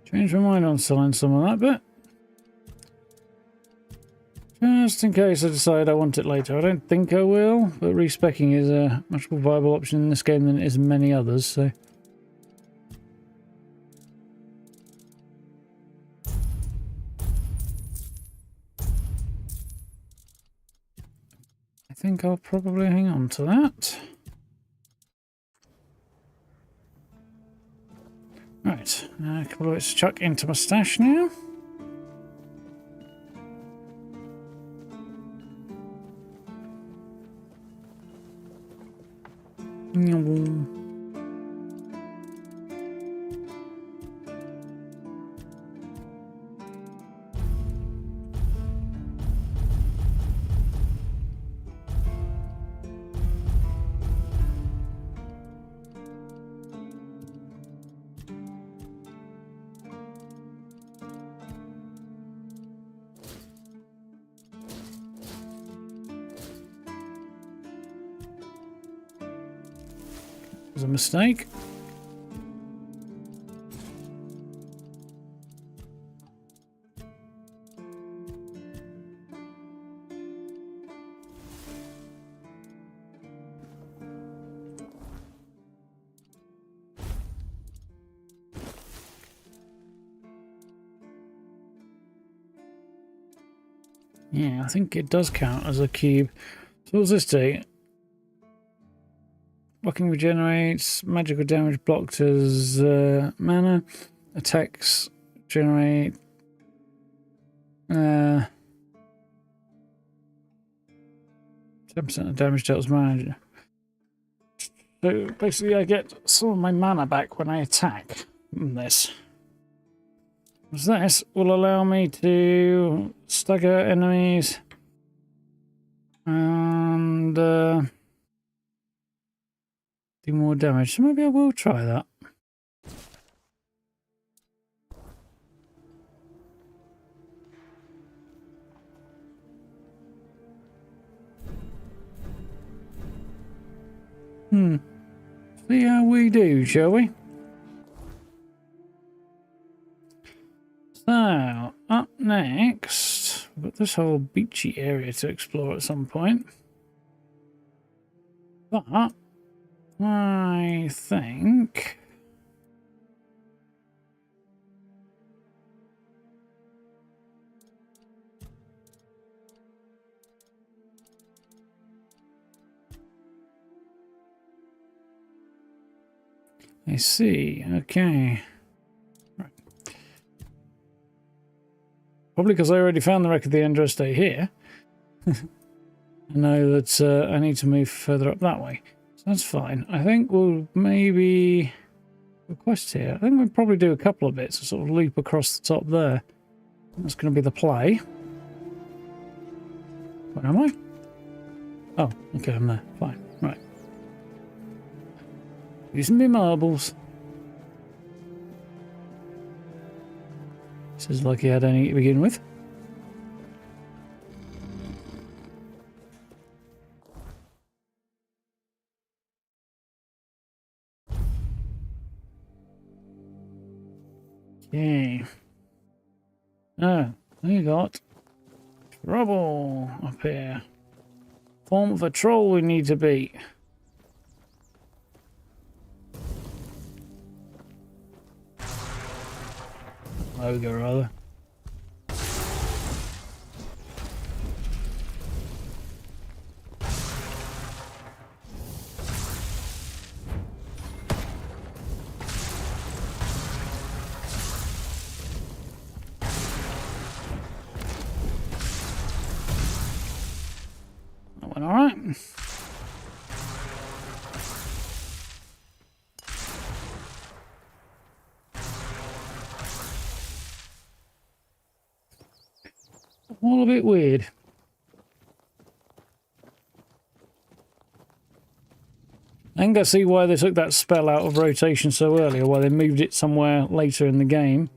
[SPEAKER 1] Change my mind on selling some of that bit. Just in case I decide I want it later. I don't think I will, but respecking is a much more viable option in this game than it is in many others, so. I think I'll probably hang on to that. Right, a couple of bits to chuck into my stash now. Was a mistake. Yeah, I think it does count as a cube. So what's this do? Blocking regenerates, magical damage blocked as mana, attacks generate 10% of damage dealt as mana. So basically I get some of my mana back when I attack from this. This will allow me to stagger enemies and do more damage. So maybe I will try that. See how we do, shall we? So, up next, we've got this whole beachy area to explore at some point. But, I think... I see, okay. Right. Probably because I already found the wreck of the Androste here. I know that I need to move further up that way. So that's fine. I think we'll maybe... Quest here. I think we'll probably do a couple of bits to sort of loop across the top there. That's going to be the play. Where am I? Oh, okay, I'm there. Fine. Right. Using my marbles. This is like he had any to begin with. Okay. Oh, we got trouble up here. Form of a troll we need to beat. Ogre, rather. That went all right. All a bit weird. I think I see why they took that spell out of rotation so early, or why they moved it somewhere later in the game.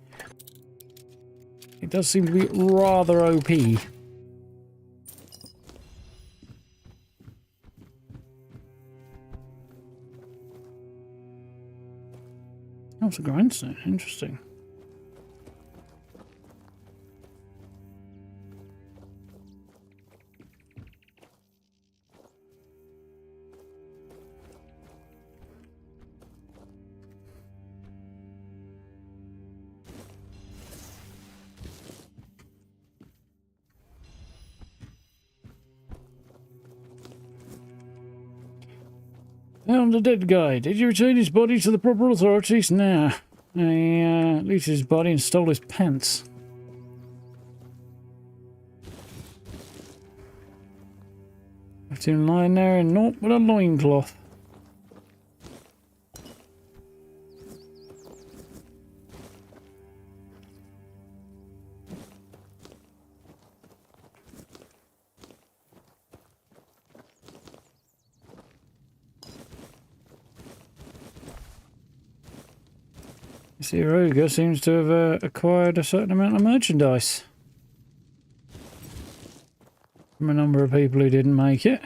[SPEAKER 1] It does seem to be rather OP. Oh, it's a grindstone. Interesting. Found a dead guy. Did you return his body to the proper authorities? Nah. I looted his body and stole his pants. Left him lying there in naught but a loincloth. This here ogre seems to have acquired a certain amount of merchandise from a number of people who didn't make it.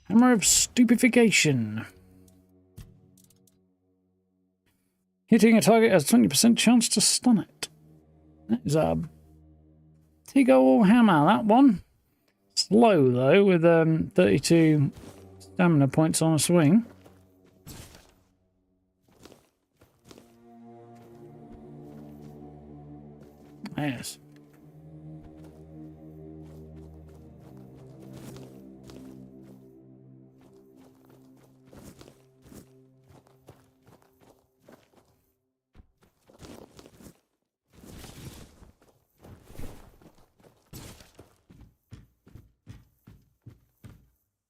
[SPEAKER 1] Hammer of Stupefaction. Hitting a target has a 20% chance to stun it. That is a big old hammer, that one. Slow, though, with 32 stamina points on a swing. Yes.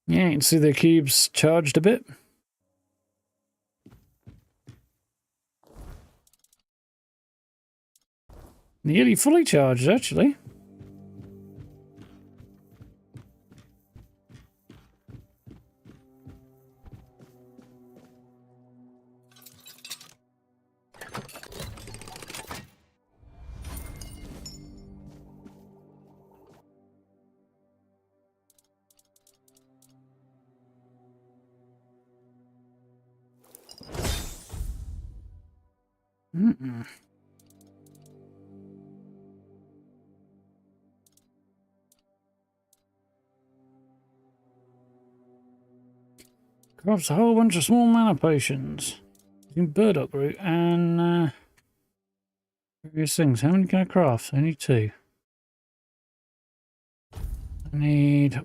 [SPEAKER 1] Yeah, you can see the cubes charged a bit. Nearly fully charged, actually. Mm-mm. Crafts a whole bunch of small mana potions. Using burdock root and various things. How many can I craft? I need 2. I need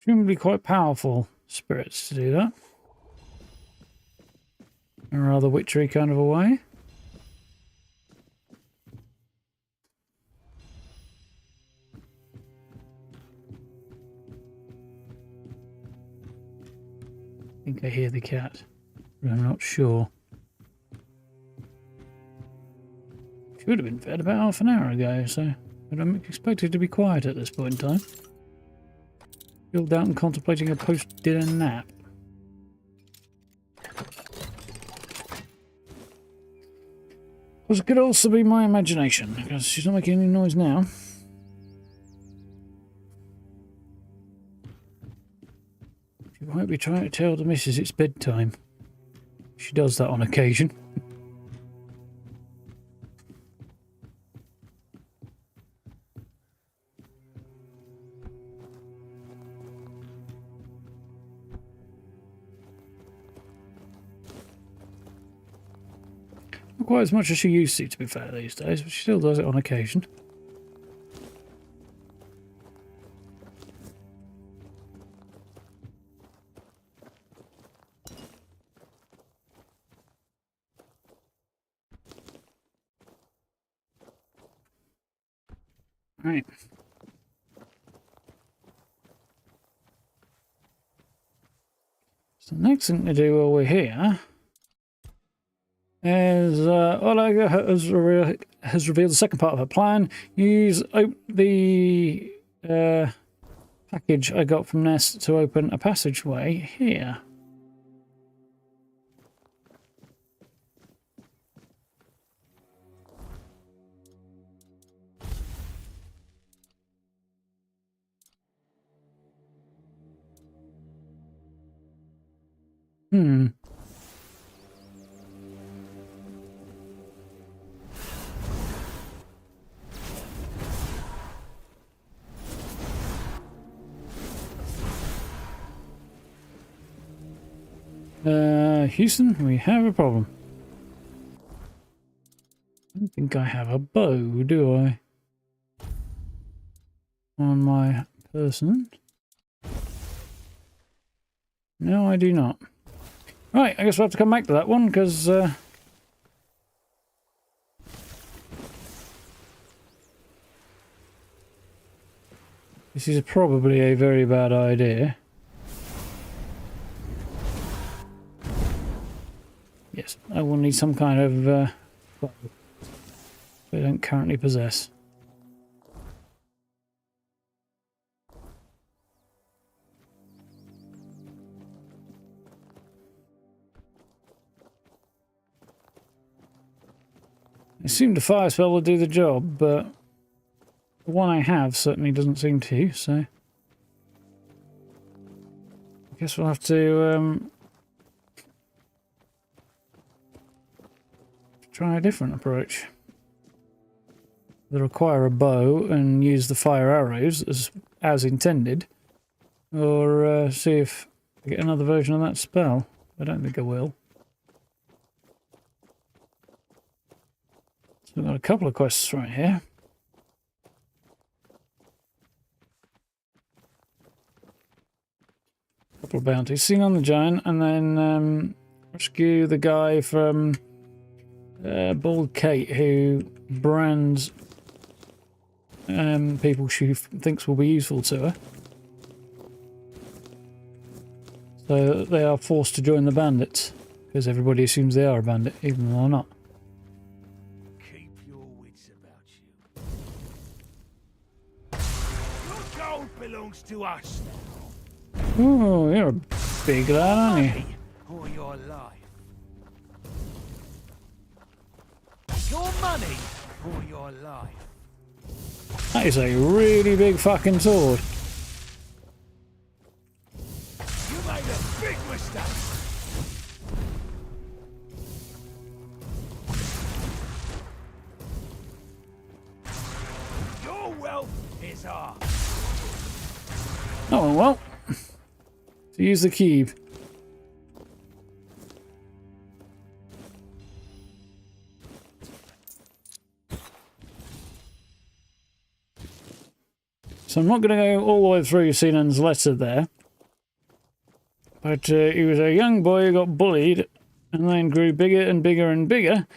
[SPEAKER 1] presumably quite powerful spirits to do that. In a rather witchery kind of a way. I think I hear the cat, but I'm not sure. Should have been fed about half an hour ago, so I don't expect it to be quiet at this point in time. Chilled out and contemplating a post-dinner nap. Because it could also be my imagination, because she's not making any noise now. She might be trying to tell the missus it's bedtime. She does that on occasion. Not quite as much as she used to be fair, these days, but she still does it on occasion. Right. So the next thing to do while we're here is Ola has revealed the second part of her plan. Use the package I got from Nest to open a passageway here. Houston, we have a problem. I don't think I have a bow, do I? On my person? No, I do not. Right, I guess we'll have to come back to that one, because this is probably a very bad idea. Yes, I will need some kind of bow I don't currently possess. It seemed a fire spell will do the job, but the one I have certainly doesn't seem to, so I guess we'll have to try a different approach. Either acquire a bow and use the fire arrows as intended, or see if I get another version of that spell. I don't think I will. So we've got a couple of quests right here. A couple of bounties. Seen on the giant, and then rescue the guy from Bald Kate, who brands people she thinks will be useful to her. So they are forced to join the bandits, because everybody assumes they are a bandit, even though they're not.
[SPEAKER 4] Keep your wits about you. Your gold belongs to us now.
[SPEAKER 1] Oh, you're a big lad, aren't you?
[SPEAKER 4] Money or your life. Your money or your life.
[SPEAKER 1] That is a really big fucking sword.
[SPEAKER 4] You made a big mistake. Your wealth is ours.
[SPEAKER 1] Oh, well. To use the cube. So I'm not going to go all the way through Xion's letter there. But he was a young boy who got bullied and then grew bigger and bigger and bigger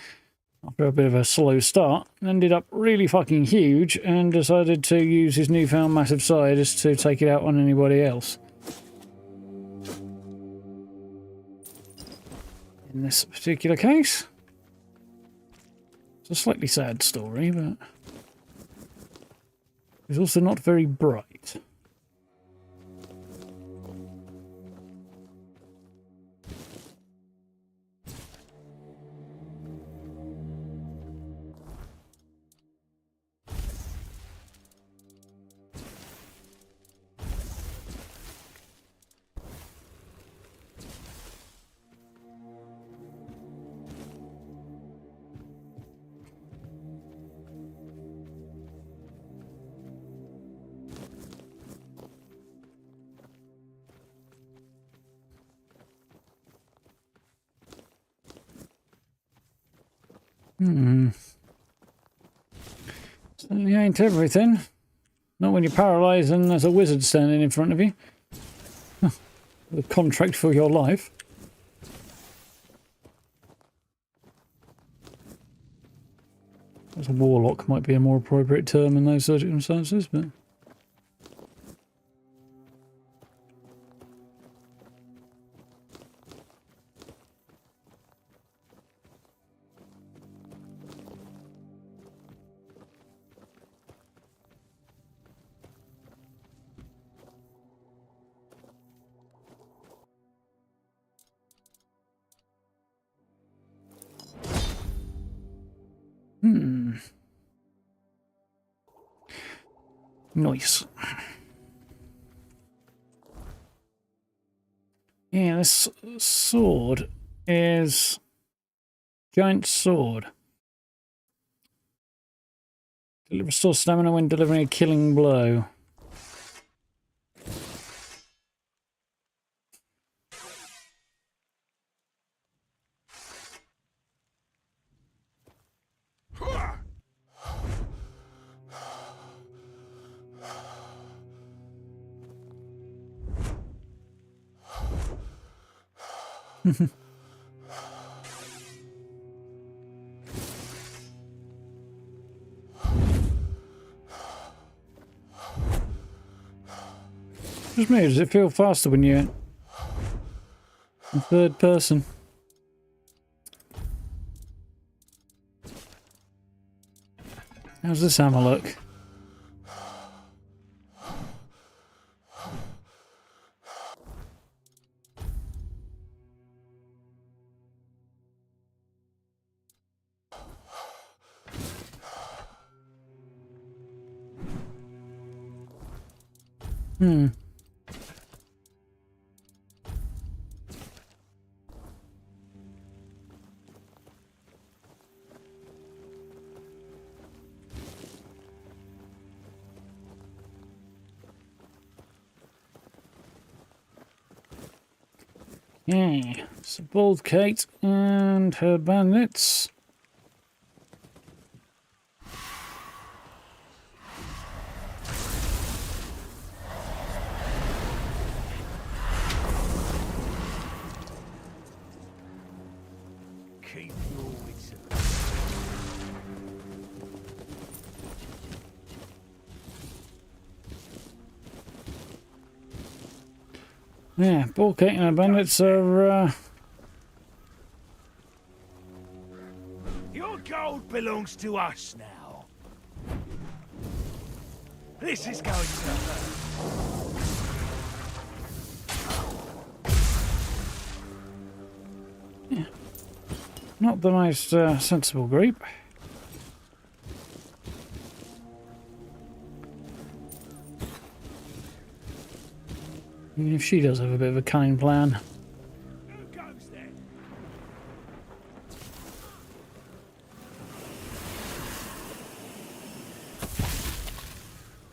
[SPEAKER 1] after a bit of a slow start, and ended up really fucking huge and decided to use his newfound massive size to take it out on anybody else. In this particular case, it's a slightly sad story, but it's also not very bright. Certainly ain't everything. Not when you're paralysed and there's a wizard standing in front of you. The contract for your life. As a warlock might be a more appropriate term in those circumstances, but... Nice. Yeah, this sword is giant sword. Restores stamina when delivering a killing blow. Just me, does it feel faster when you're in third person? How's this hammer look? Yeah, so Bald Kate and her bandits.
[SPEAKER 4] Keep your wits about
[SPEAKER 1] Yeah, Bulkate and the bandits are...
[SPEAKER 4] Your gold belongs to us now. This is going to hurt.
[SPEAKER 1] not the most sensible group. Even if she does have a bit of a cunning plan.
[SPEAKER 4] Who goes there?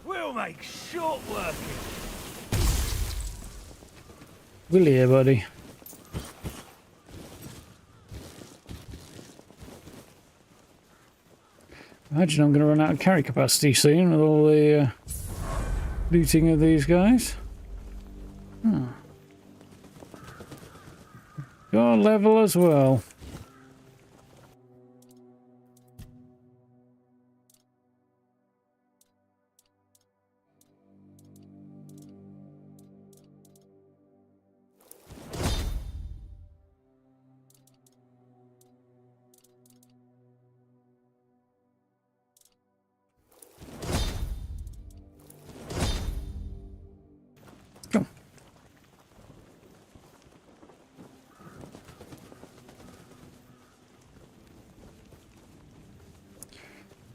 [SPEAKER 4] We'll make short work of it.
[SPEAKER 1] Will you, buddy? Imagine I'm going to run out of carry capacity soon with all the looting of these guys. Hmm. Got a level as well. Come.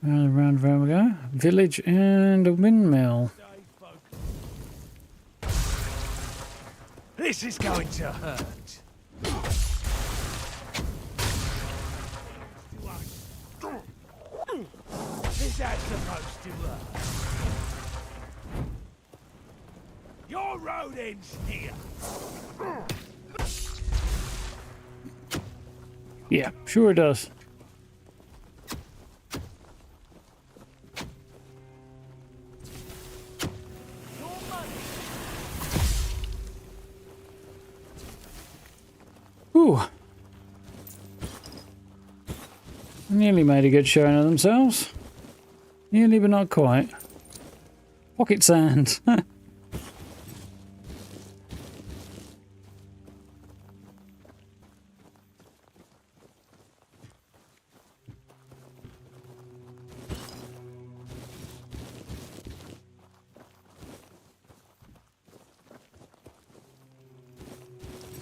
[SPEAKER 1] Round we go. Village and a windmill.
[SPEAKER 4] This is going to hurt. Is that supposed to hurt? Your road ends here.
[SPEAKER 1] Yeah, sure it does. Ooh. Nearly made a good showing of themselves. Nearly, but not quite. Pocket sand.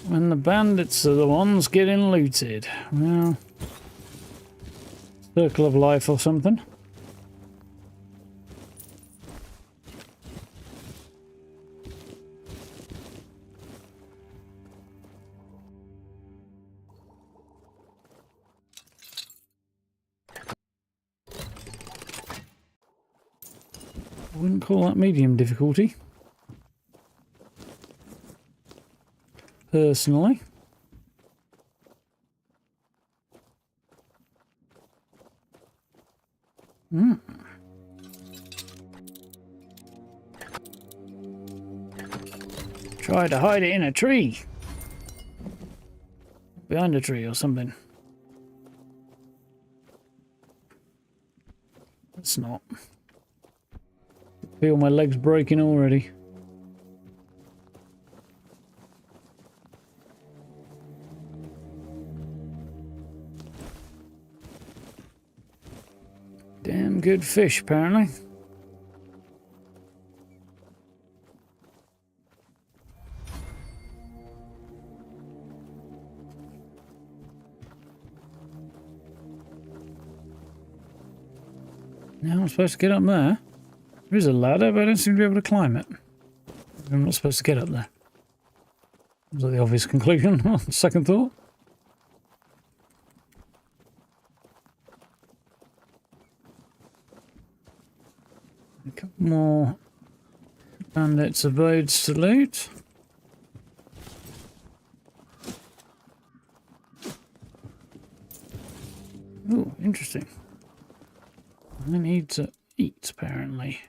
[SPEAKER 1] When the bandits are the ones getting looted. Well, circle of life or something. I wouldn't call that medium difficulty. Personally. Try to hide it in a tree. Behind a tree or something. It's not. I feel my legs breaking already. Damn good fish, apparently. Now I'm supposed to get up there. There is a ladder, but I don't seem to be able to climb it. I'm not supposed to get up there. Was that the obvious conclusion? On second thought. A couple more bandits' abodes to loot. Oh, interesting. I need to eat, apparently.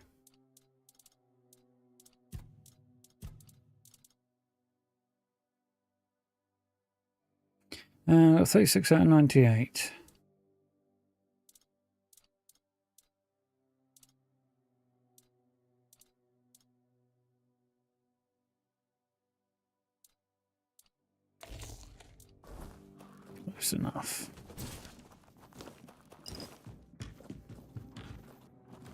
[SPEAKER 1] 36 out of 98. Close enough.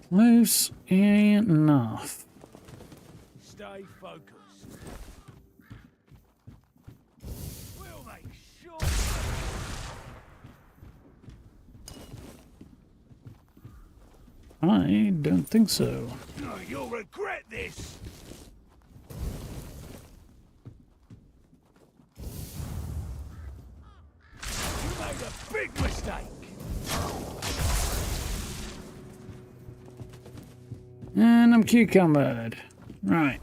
[SPEAKER 1] Close enough.
[SPEAKER 4] Stay focused. We'll make sure.
[SPEAKER 1] I don't think so.
[SPEAKER 4] Oh, you'll regret this. You made a big mistake.
[SPEAKER 1] And I'm cucumbered. Right.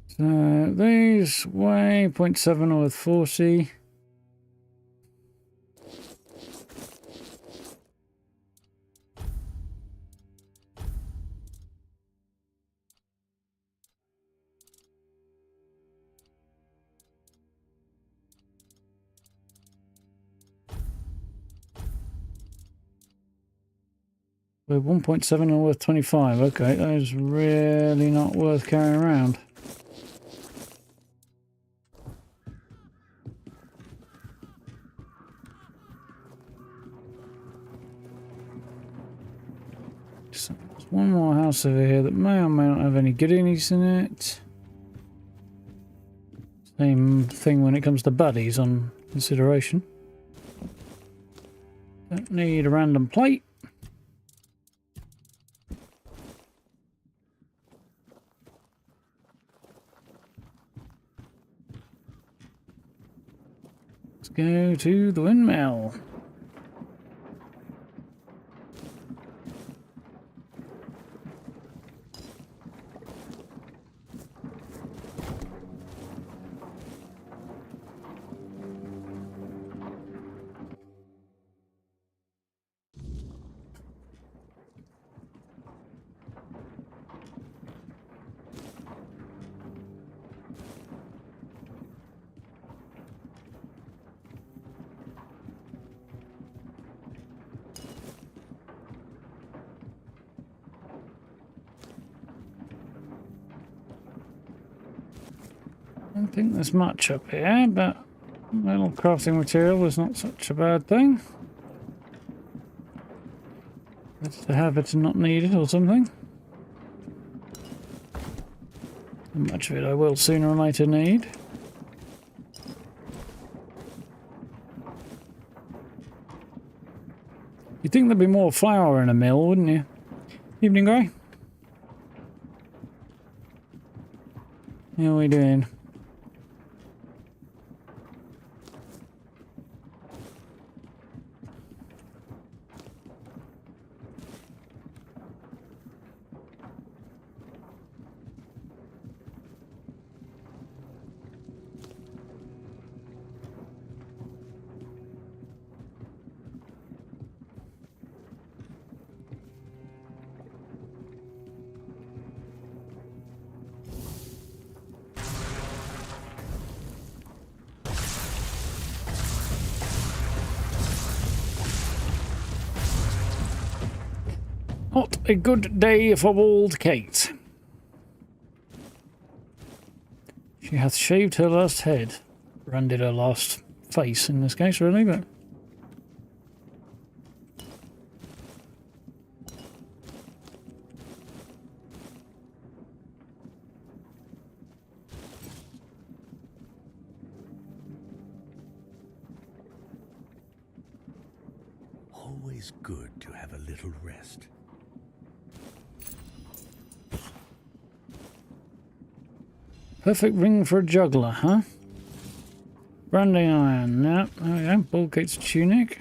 [SPEAKER 1] So these weigh 0.7 with 40. We're 1.7 and worth 25. Okay, that is really not worth carrying around. So there's one more house over here that may or may not have any goodies in it. Same thing when it comes to buddies on consideration. Don't need a random plate. Let's go to the windmill. I don't think there's much up here, but a little crafting material is not such a bad thing. Better to have it and not need it or something. And much of it I will sooner or later need. You'd think there'd be more flour in a mill, wouldn't you? Evening, Grey. How are we doing? Not a good day for old Kate. She hath shaved her last head. Branded her last face in this case, really, but...
[SPEAKER 6] Always good to have a little rest.
[SPEAKER 1] Perfect ring for a juggler, huh? Branding iron, yep, there we go. Bulkate's tunic.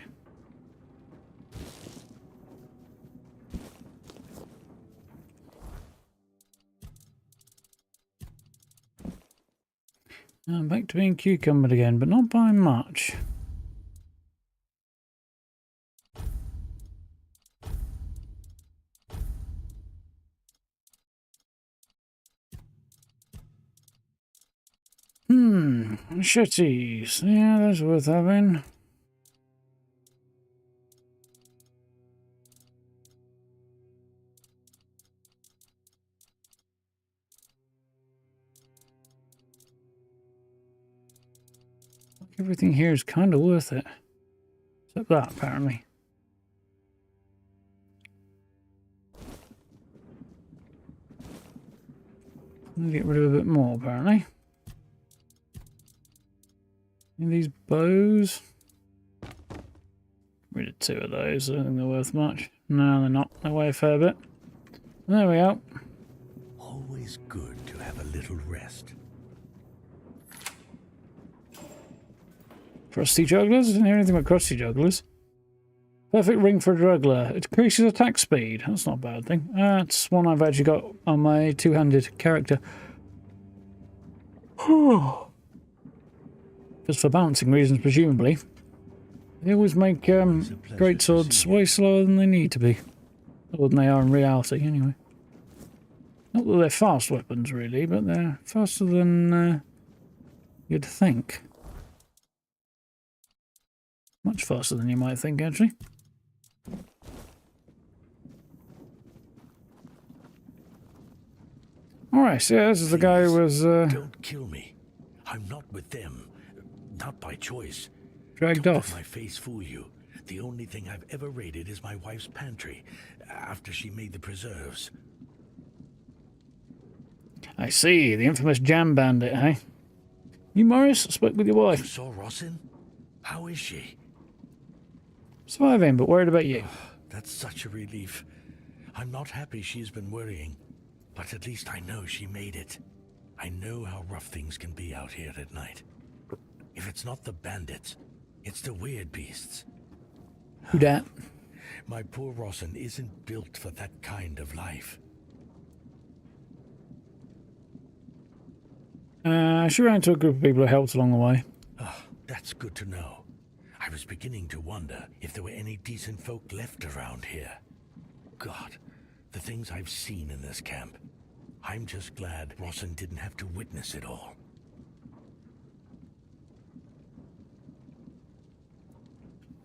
[SPEAKER 1] I'm back to being cucumbered again, but not by much. Machetes. Yeah, that's worth having. Everything here is kind of worth it. Except that, apparently. I'll get rid of a bit more, apparently. And these bows. Rid of 2 of those. I don't think they're worth much. No, they're not. They weigh a fair bit. There we go.
[SPEAKER 6] Always good to have a little rest.
[SPEAKER 1] Crusty jugglers? I didn't hear anything about crusty jugglers. Perfect ring for a juggler. It increases attack speed. That's not a bad thing. That's one I've actually got on my two-handed character. Just for balancing reasons, presumably. They always make great swords way slower than they need to be. Or than they are in reality, anyway. Not that they're fast weapons, really, but they're faster than you'd think. Much faster than you might think, actually. Alright, so yeah, this is the guy who was
[SPEAKER 6] Don't kill me. I'm not with them. Not by choice.
[SPEAKER 1] dragged
[SPEAKER 6] Don't
[SPEAKER 1] off.
[SPEAKER 6] let my face fool you. The only thing I've ever raided is my wife's pantry, after she made the preserves.
[SPEAKER 1] I see, the infamous jam bandit, eh? You, Morris, spoke with your
[SPEAKER 6] You
[SPEAKER 1] wife.
[SPEAKER 6] saw Rossin? How is she?
[SPEAKER 1] Surviving, but worried about you.
[SPEAKER 6] That's such a relief. I'm not happy she's been worrying, but at least I know she made it. I know how rough things can be out here at night. If it's not the bandits, it's the weird beasts.
[SPEAKER 1] Who dat?
[SPEAKER 6] My poor Rossin isn't built for that kind of life.
[SPEAKER 1] She ran into a group of people who helped along the way.
[SPEAKER 6] Oh, that's good to know. I was beginning to wonder if there were any decent folk left around here. God, the things I've seen in this camp. I'm just glad Rossin didn't have to witness it all.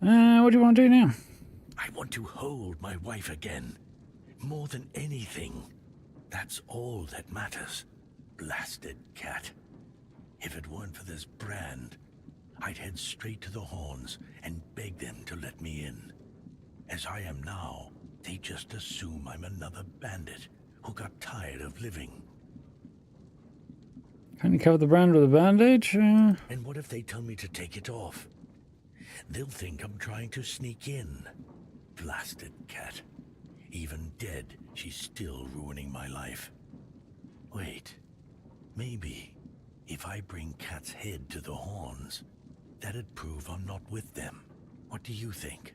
[SPEAKER 1] What do you want to do now?
[SPEAKER 6] I want to hold my wife again. More than anything. That's all that matters. Blasted cat. If it weren't for this brand, I'd head straight to the horns and beg them to let me in. As I am now, they just assume I'm another bandit who got tired of living.
[SPEAKER 1] Can you cover the brand with a bandage?
[SPEAKER 6] And what if they tell me to take it off? They'll think I'm trying to sneak in. Blasted cat. Even dead, she's still ruining my life. Wait. Maybe, if I bring Cat's head to the horns, that'd prove I'm not with them. What do you think?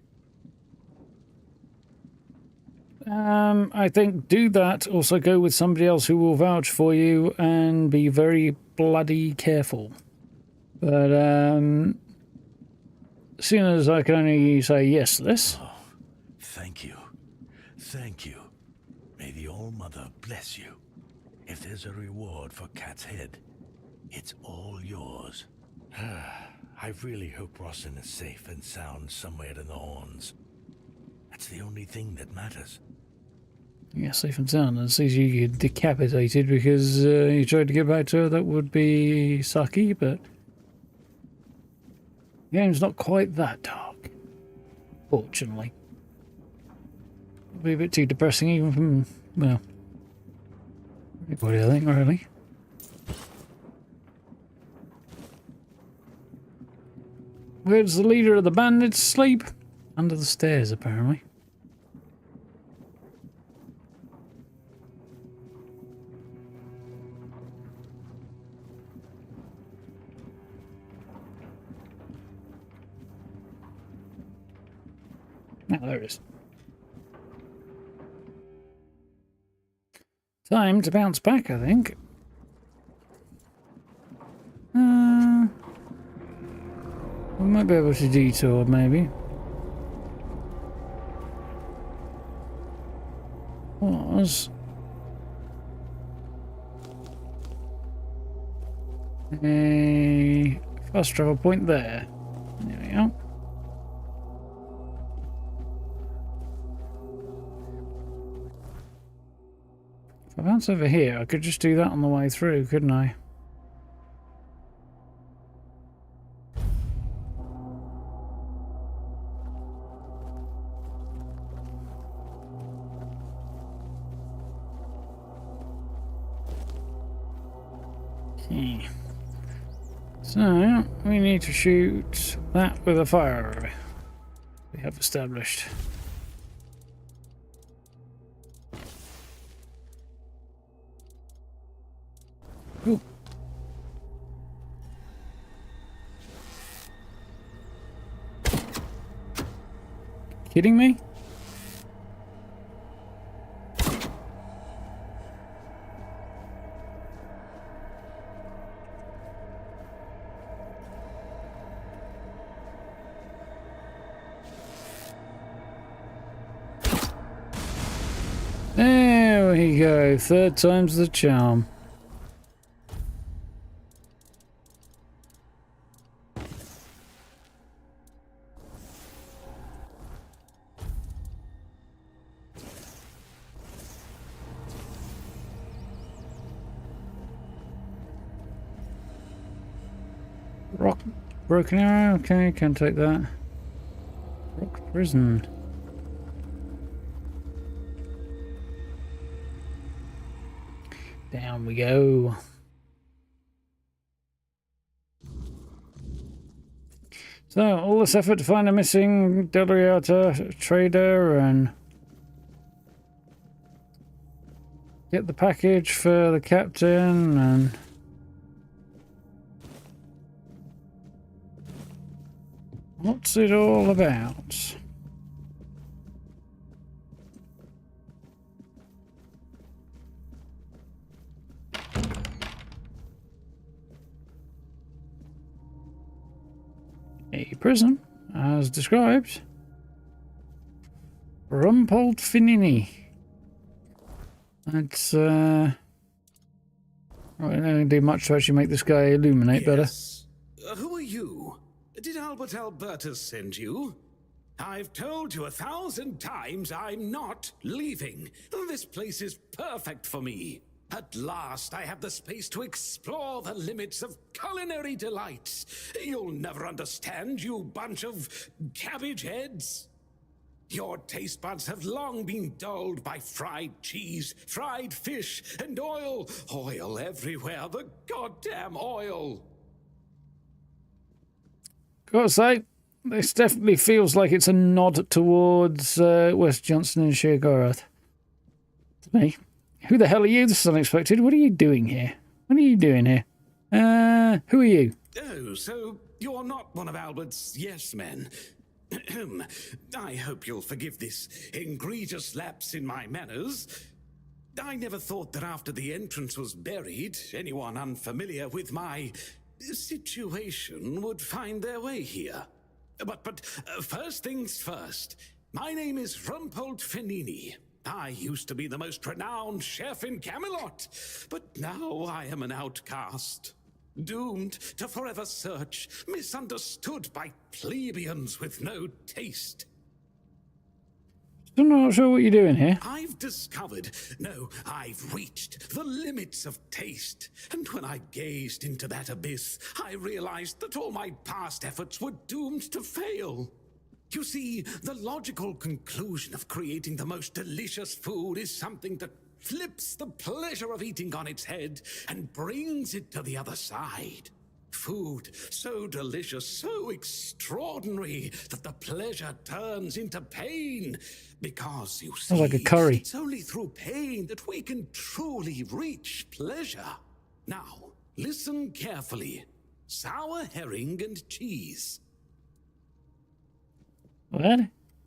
[SPEAKER 1] I think do that. Also go with somebody else who will vouch for you and be very bloody careful. But, seeing as I can only say yes to this.
[SPEAKER 6] Oh, thank you. Thank you. May the All-Mother bless you. If there's a reward for Cat's head, it's all yours. I really hope Rossin is safe and sound somewhere in the horns. That's the only thing that matters.
[SPEAKER 1] Yeah, safe and sound. And sees you get decapitated because you tried to get back to her, that would be sucky, but the game's not quite that dark. Fortunately. It'd be a bit too depressing even from, well, everybody, I think, really. Where does the leader of the bandits sleep? Under the stairs, apparently. Now, there it is. Time to bounce back, I think. We might be able to detour, maybe. Was a fast travel point there. There we go. If I bounce over here, I could just do that on the way through, couldn't I? Okay. So, we need to shoot that with a fire arrow. We have established. Ooh. Kidding me? There we go. Third time's the charm. Rock broken arrow. Okay, can take that. Rock prison. Down we go. So, all this effort to find a missing Delriata trader and get the package for the captain and what's it all about? A prison, as described. Rumpolfinini. That's, right, I don't do much to actually make this guy illuminate better.
[SPEAKER 3] Who are you? Did Albert Albertus send you? I've told you 1,000 times I'm not leaving. This place is perfect for me. At last, I have the space to explore the limits of culinary delights. You'll never understand, you bunch of cabbage heads. Your taste buds have long been dulled by fried cheese, fried fish, and oil. Oil everywhere, the goddamn oil.
[SPEAKER 1] Gotta say, this definitely feels like it's a nod towards West Johnson and Sheergorath. To me. Who the hell are you? This is unexpected. What are you doing here? What are you doing here? Who are you?
[SPEAKER 3] Oh, so you're not one of Albert's yes men. I hope you'll forgive this egregious lapse in my manners. I never thought that after the entrance was buried, anyone unfamiliar with my situation would find their way here. But first things first. My name is Rumpolfinini. I used to be the most renowned chef in Kamelot, but now I am an outcast. Doomed to forever search, misunderstood by plebeians with no taste.
[SPEAKER 1] I'm not sure what you're doing here.
[SPEAKER 3] I've discovered, no, I've reached the limits of taste. And when I gazed into that abyss, I realized that all my past efforts were doomed to fail. You see, the logical conclusion of creating the most delicious food is something that flips the pleasure of eating on its head and brings it to the other side. Food so delicious, so extraordinary, that the pleasure turns into pain. Because, you see,
[SPEAKER 1] like a curry.
[SPEAKER 3] It's only through pain that we can truly reach pleasure. Now, listen carefully. Sour herring and cheese.
[SPEAKER 1] What?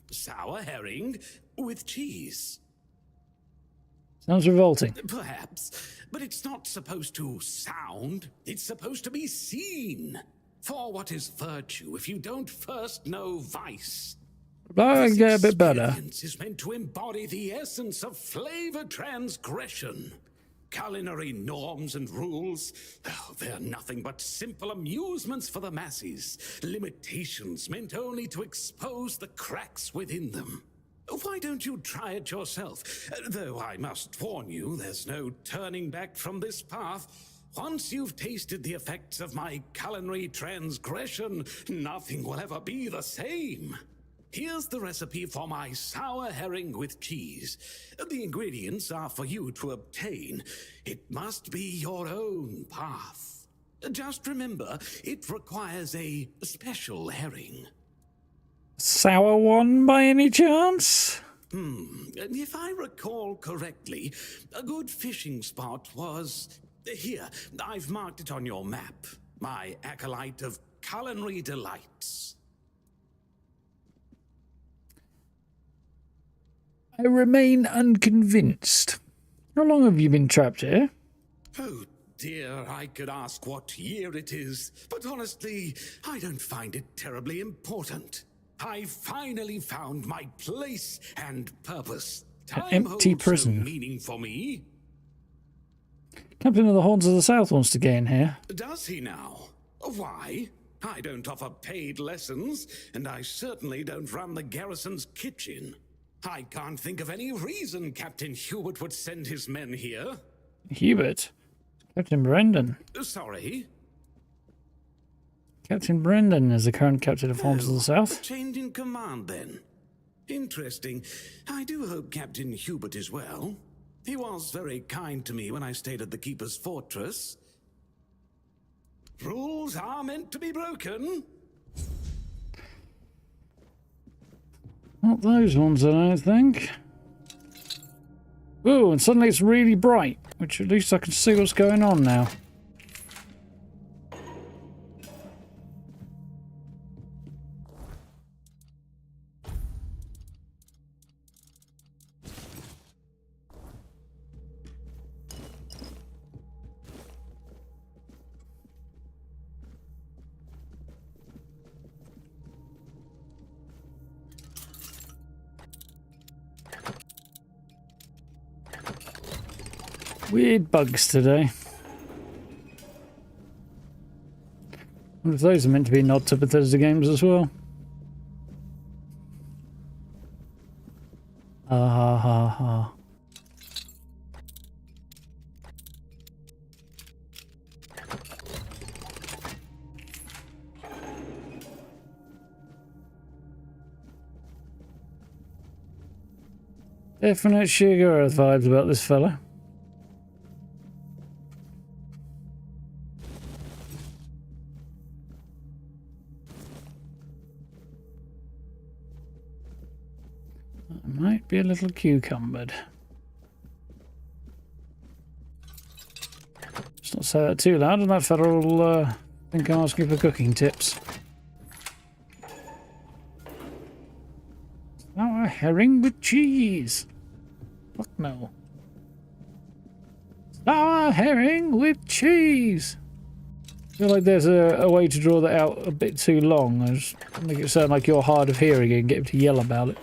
[SPEAKER 3] Sour herring with cheese.
[SPEAKER 1] Sounds revolting.
[SPEAKER 3] Perhaps, but it's not supposed to sound. It's supposed to be seen. For what is virtue if you don't first know vice?
[SPEAKER 1] I can get a bit better.
[SPEAKER 3] This experience is meant to embody the essence of flavor transgression. Culinary norms and rules, they're nothing but simple amusements for the masses. Limitations meant only to expose the cracks within them. Why don't you try it yourself? Though I must warn you, there's no turning back from this path. Once you've tasted the effects of my culinary transgression, nothing will ever be the same. Here's the recipe for my sour herring with cheese. The ingredients are for you to obtain. It must be your own path. Just remember, it requires a special herring.
[SPEAKER 1] Sour one by any chance?
[SPEAKER 3] If I recall correctly, a good fishing spot was... Here, I've marked it on your map. My acolyte of culinary delights.
[SPEAKER 1] I remain unconvinced. How long have you been trapped here?
[SPEAKER 3] Oh dear, I could ask what year it is, but honestly, I don't find it terribly important. I finally found my place and purpose.
[SPEAKER 1] An
[SPEAKER 3] Time
[SPEAKER 1] empty
[SPEAKER 3] holds
[SPEAKER 1] prison.
[SPEAKER 3] no meaning for me.
[SPEAKER 1] Captain of the Horns of the South wants to get in here.
[SPEAKER 3] Does he now? Why? I don't offer paid lessons, and I certainly don't run the garrison's kitchen. I can't think of any reason Captain Hubert would send his men here.
[SPEAKER 1] Hubert? Captain Brendan.
[SPEAKER 3] Sorry?
[SPEAKER 1] Captain Brendan is the current Captain of Horns of the South.
[SPEAKER 3] Change in command, then. Interesting. I do hope Captain Hubert is well. He was very kind to me when I stayed at the Keeper's Fortress. Rules are meant to be broken.
[SPEAKER 1] Not those ones, I don't think. Ooh, and suddenly it's really bright, which at least I can see what's going on now. Weird bugs today. Wonder if those are meant to be nod to Bethesda games as well. Ha ha ha. Definite Sugar Earth vibes about this fella. Might be a little cucumbered. Let's not say that too loud, and that fella will think I'm asking for cooking tips. Sour herring with cheese. Fuck no. Sour herring with cheese. I feel like there's a way to draw that out a bit too long. I just make it sound like you're hard of hearing and get him to yell about it.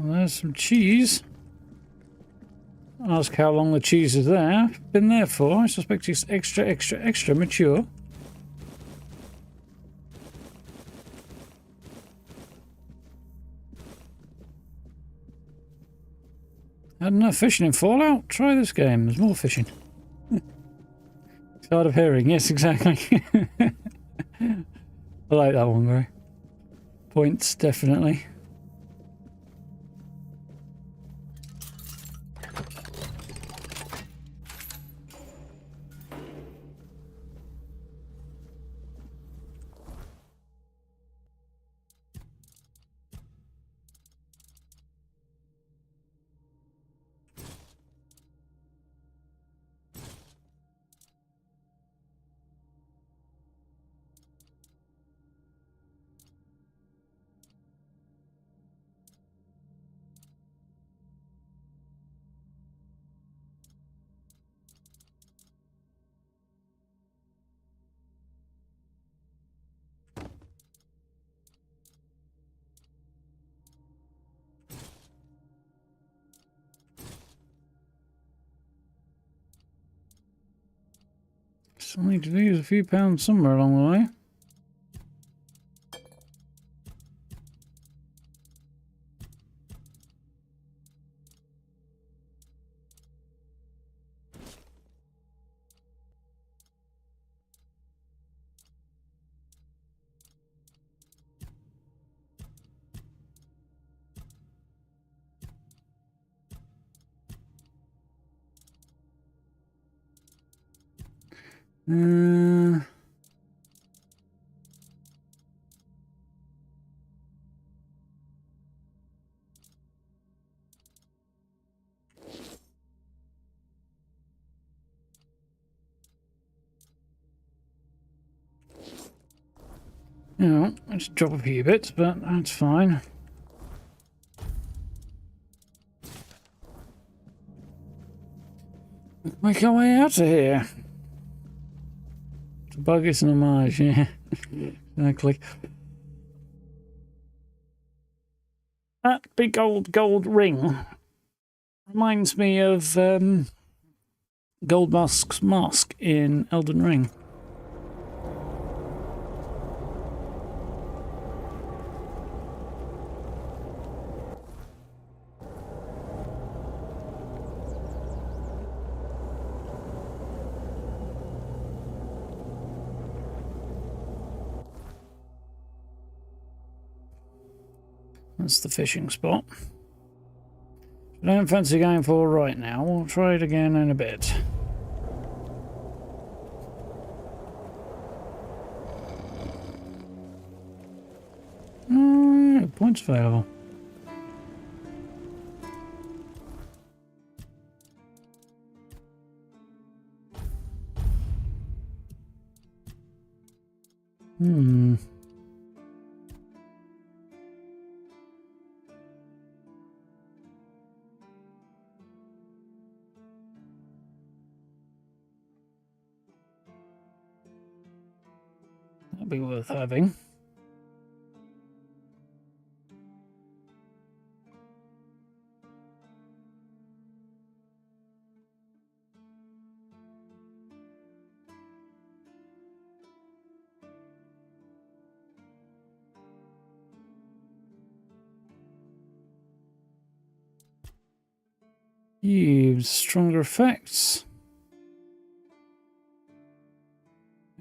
[SPEAKER 1] Well, there's some cheese. Ask how long the cheese is there. Been there for. I suspect it's extra mature. Had enough fishing in Fallout? Try this game. There's more fishing. It's hard of hearing. Yes, exactly. I like that one, Gary. Points, definitely. I'll need to lose a few pounds somewhere along the way. Yeah, let's drop a few bits, but that's fine. Make our way out of here. To Bogus and homage, yeah. Exactly. That big old gold ring reminds me of Goldmask's mask in Elden Ring. That's the fishing spot. I don't fancy going for right now. We'll try it again in a bit. Oh, yeah, points available. That'd be worth having. Use stronger effects.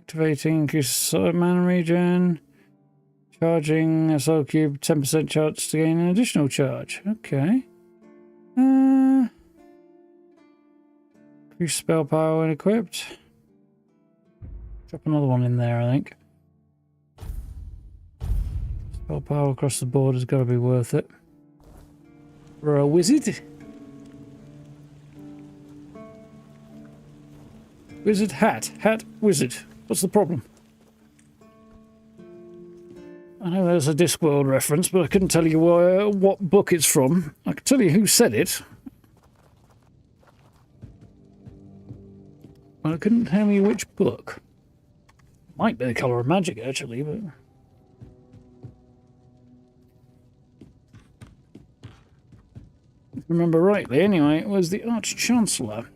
[SPEAKER 1] Activating increases mana regen. Charging a soul cube 10% chance to gain an additional charge. Okay. Increase spell power when equipped. Drop another one in there, I think. Spell power across the board has got to be worth it. For a wizard. Wizard hat. Hat wizard. What's the problem? I know there's a Discworld reference, but I couldn't tell you what book it's from. I can tell you who said it. But I couldn't tell you which book. Might be The Colour of Magic, actually, but... if I remember rightly, anyway, it was the Arch-Chancellor.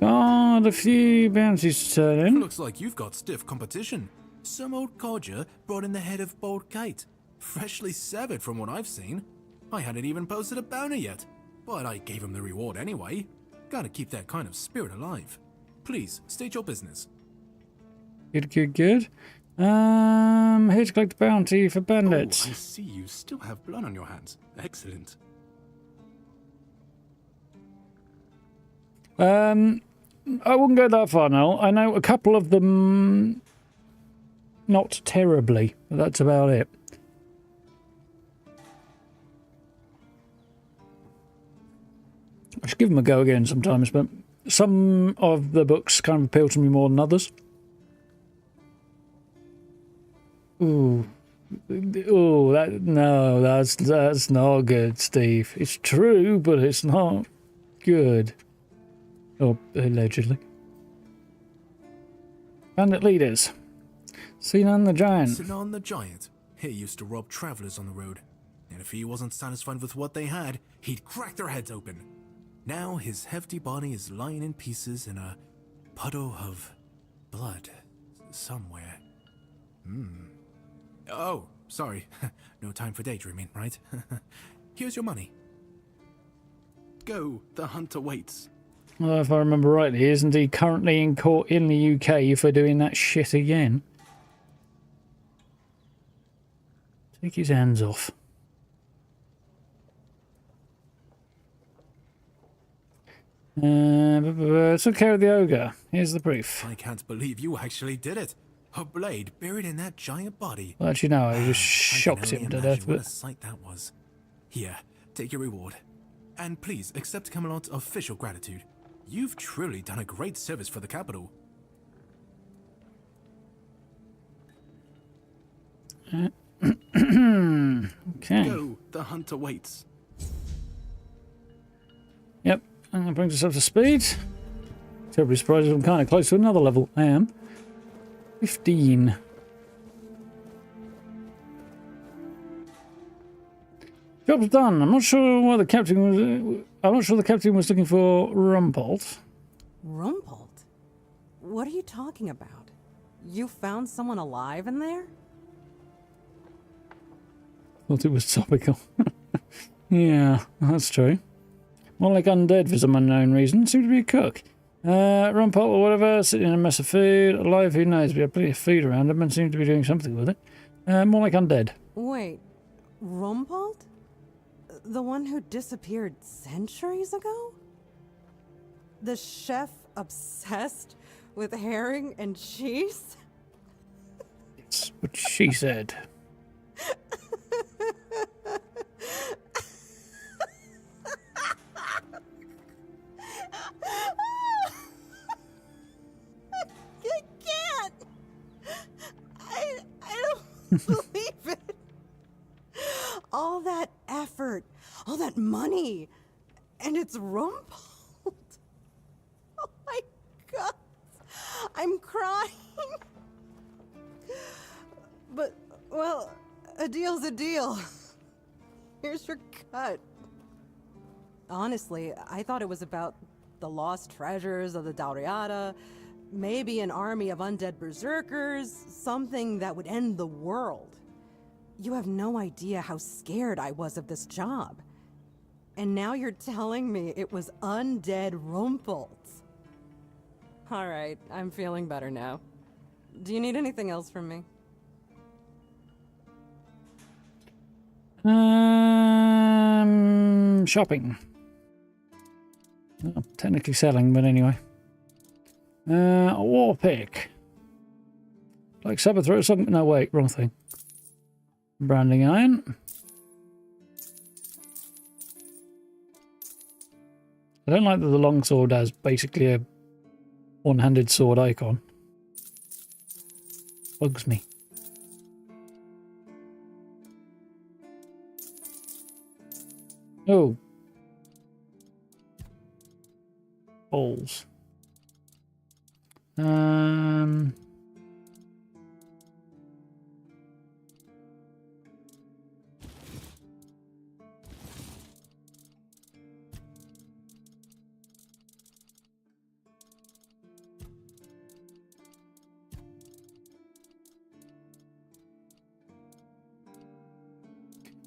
[SPEAKER 1] God, a few bounties to turn in.
[SPEAKER 5] Looks like you've got stiff competition. Some old codger brought in the head of Bold Kite. Freshly severed from what I've seen. I hadn't even posted a bounty yet, but I gave him the reward anyway. Gotta keep that kind of spirit alive. Please, state your business.
[SPEAKER 1] Good, good, good. Here to collect a bounty for bandits.
[SPEAKER 5] Oh, I see you still have blood on your hands. Excellent.
[SPEAKER 1] I wouldn't go that far now. I know a couple of them, not terribly, but that's about it. I should give them a go again sometimes, but some of the books kind of appeal to me more than others. Ooh, Oh, that's not good, Steve. It's true, but it's not good. Or allegedly. Bandit leaders. Xion the Giant.
[SPEAKER 5] Xion the Giant. He used to rob travelers on the road, and if he wasn't satisfied with what they had, he'd crack their heads open. Now his hefty body is lying in pieces in a puddle of blood somewhere. Oh, sorry. No time for daydreaming, right? Here's your money. Go, the hunter waits.
[SPEAKER 1] Well, if I remember rightly, isn't he currently in court in the UK for doing that shit again? Take his hands off. Took care of the ogre. Here's the proof.
[SPEAKER 5] I can't believe you actually did it. A blade buried in that giant body.
[SPEAKER 1] Well, actually, no, I just shocked him to death.
[SPEAKER 5] What a
[SPEAKER 1] But
[SPEAKER 5] sight that was. Here, take your reward. And please accept Kamelot's official gratitude. You've truly done a great service for the capital.
[SPEAKER 1] okay.
[SPEAKER 5] Go, the hunter waits.
[SPEAKER 1] Yep, and that brings us up to speed. Terribly surprised I'm kind of close to another level. I am. 15. Job's done. I'm not sure why the captain was. I'm not sure the captain was looking for Rumbold.
[SPEAKER 7] Rumbold? What are you talking about? You found someone alive in there?
[SPEAKER 1] Thought it was topical. Yeah, that's true. More like undead for some unknown reason. Seemed to be a cook. Rumbold or whatever, sitting in a mess of food. Alive, who knows? We have plenty of food around him and seem to be doing something with it. More like undead.
[SPEAKER 7] Wait, Rumbold? The one who disappeared centuries ago? The chef obsessed with herring and cheese?
[SPEAKER 1] That's what she said.
[SPEAKER 7] I can't! I don't believe it! All that effort, all that money, and it's Rumbold. Oh my god, I'm crying. But, well, a deal's a deal. Here's your cut. Honestly, I thought it was about the lost treasures of the Dauriata, maybe an army of undead berserkers, something that would end the world. You have no idea how scared I was of this job. And now you're telling me it was undead Rumpolds. Alright, I'm feeling better now. Do you need anything else from me?
[SPEAKER 1] Shopping. Well, technically selling, but anyway. A war pick. Like saber throw something. No, wait, wrong thing. Branding iron. I don't like that the longsword has basically a one-handed sword icon. Bugs me. Oh. Balls.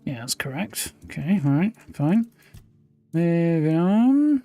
[SPEAKER 1] Yeah, that's correct. Okay, alright, fine. Moving on.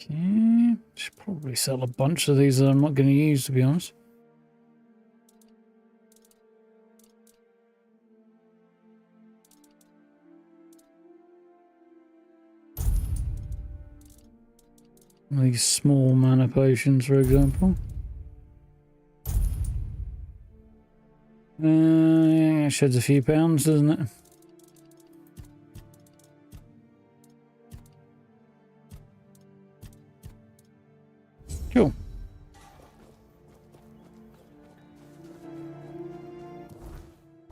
[SPEAKER 1] Okay, should probably Probably sell a bunch of these that I'm not going to use, to be honest. These small mana potions, for example. Yeah, it sheds a few pounds, doesn't it? Cool.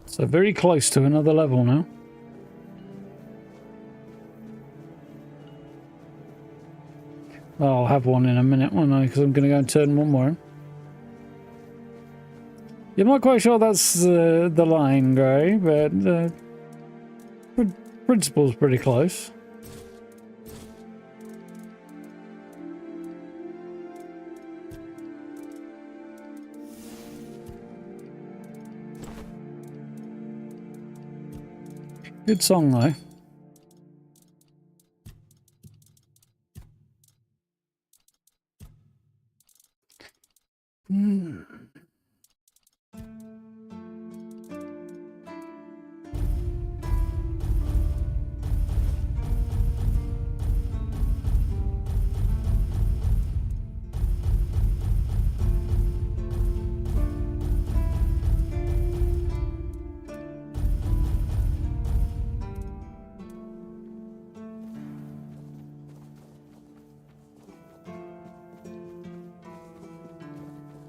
[SPEAKER 1] So very close to another level now. I'll have one in a minute, won't I? Because I'm going to go and turn one more in. I'm not quite sure that's the line, Gray, but principle's pretty close. Good song, though.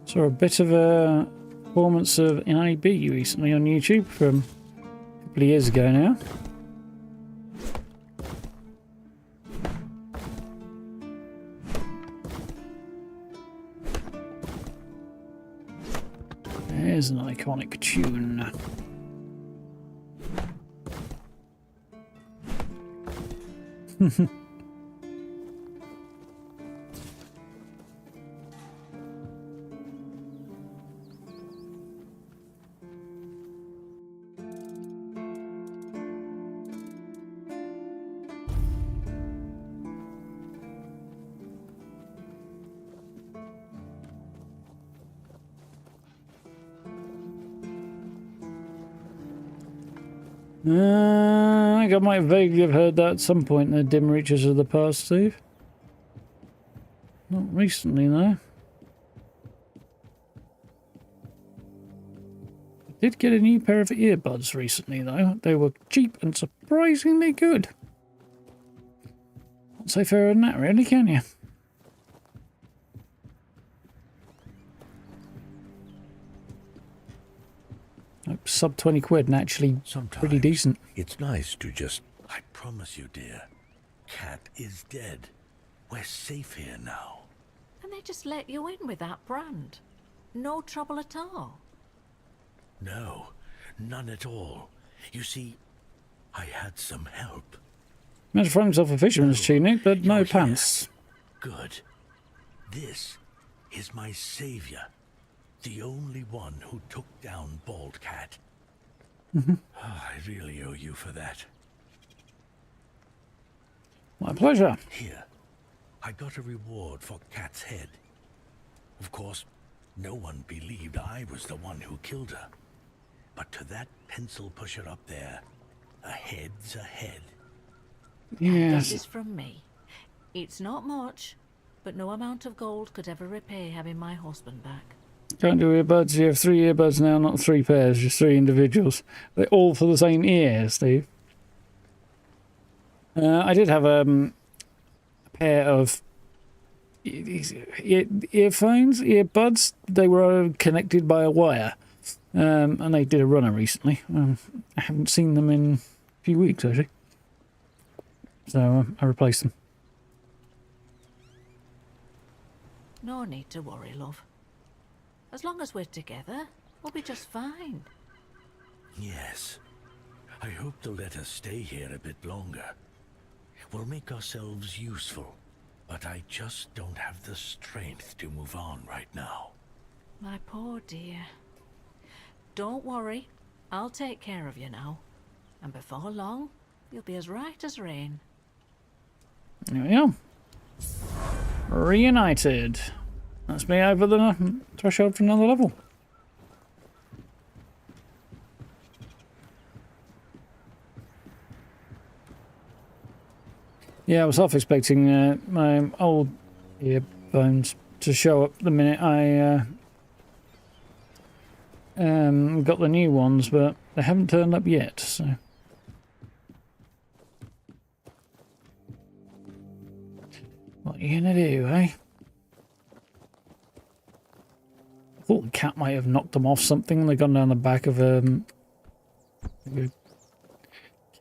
[SPEAKER 1] Saw a bit of a performance of IB recently on YouTube from a couple of years ago now. There's an iconic tune. I think I might vaguely have heard that at some point in the dim reaches of the past, Steve. Not recently, though. I did get a new pair of earbuds recently, though. They were cheap and surprisingly good. Not say fairer than that, really, can you? Sub 20 quid and actually
[SPEAKER 6] Sometimes
[SPEAKER 1] pretty decent.
[SPEAKER 6] It's nice to just... I promise you, dear. Cat is dead. We're safe here now.
[SPEAKER 8] And they just let you in with that brand. No trouble at all.
[SPEAKER 6] No, none at all. You see, I had some help.
[SPEAKER 1] Managed to find himself a fisherman's tunic, but no
[SPEAKER 6] You're
[SPEAKER 1] pants.
[SPEAKER 6] here. Good. This is my savior. The only one who took down Bald Cat. I really owe you for that.
[SPEAKER 1] My pleasure.
[SPEAKER 6] Here, I got a reward for Cat's head. Of course, no one believed I was the one who killed her. But to that pencil pusher up there, a head's a head.
[SPEAKER 8] This is
[SPEAKER 1] Yes.
[SPEAKER 8] from me. It's not much, but no amount of gold could ever repay having my husband back.
[SPEAKER 1] Can't do earbuds. You have 3 earbuds now, not 3 pairs, just 3 individuals. They're all for the same ear, Steve. I did have a pair of earbuds. They were connected by a wire, and they did a runner recently. I haven't seen them in a few weeks, actually. So I replaced them.
[SPEAKER 8] No need to worry, love. As long as we're together, we'll be just fine.
[SPEAKER 6] Yes. I hope they'll let us stay here a bit longer. We'll make ourselves useful, but I just don't have the strength to move on right now.
[SPEAKER 8] My poor dear. Don't worry, I'll take care of you now. And before long, you'll be as right as rain.
[SPEAKER 1] There we go. Reunited. That's me over the threshold for another level. Yeah, I was half expecting my old earphones to show up the minute I got the new ones, but they haven't turned up yet, so... What are you gonna do, eh? I thought the cat might have knocked them off something. They've gone down the back of a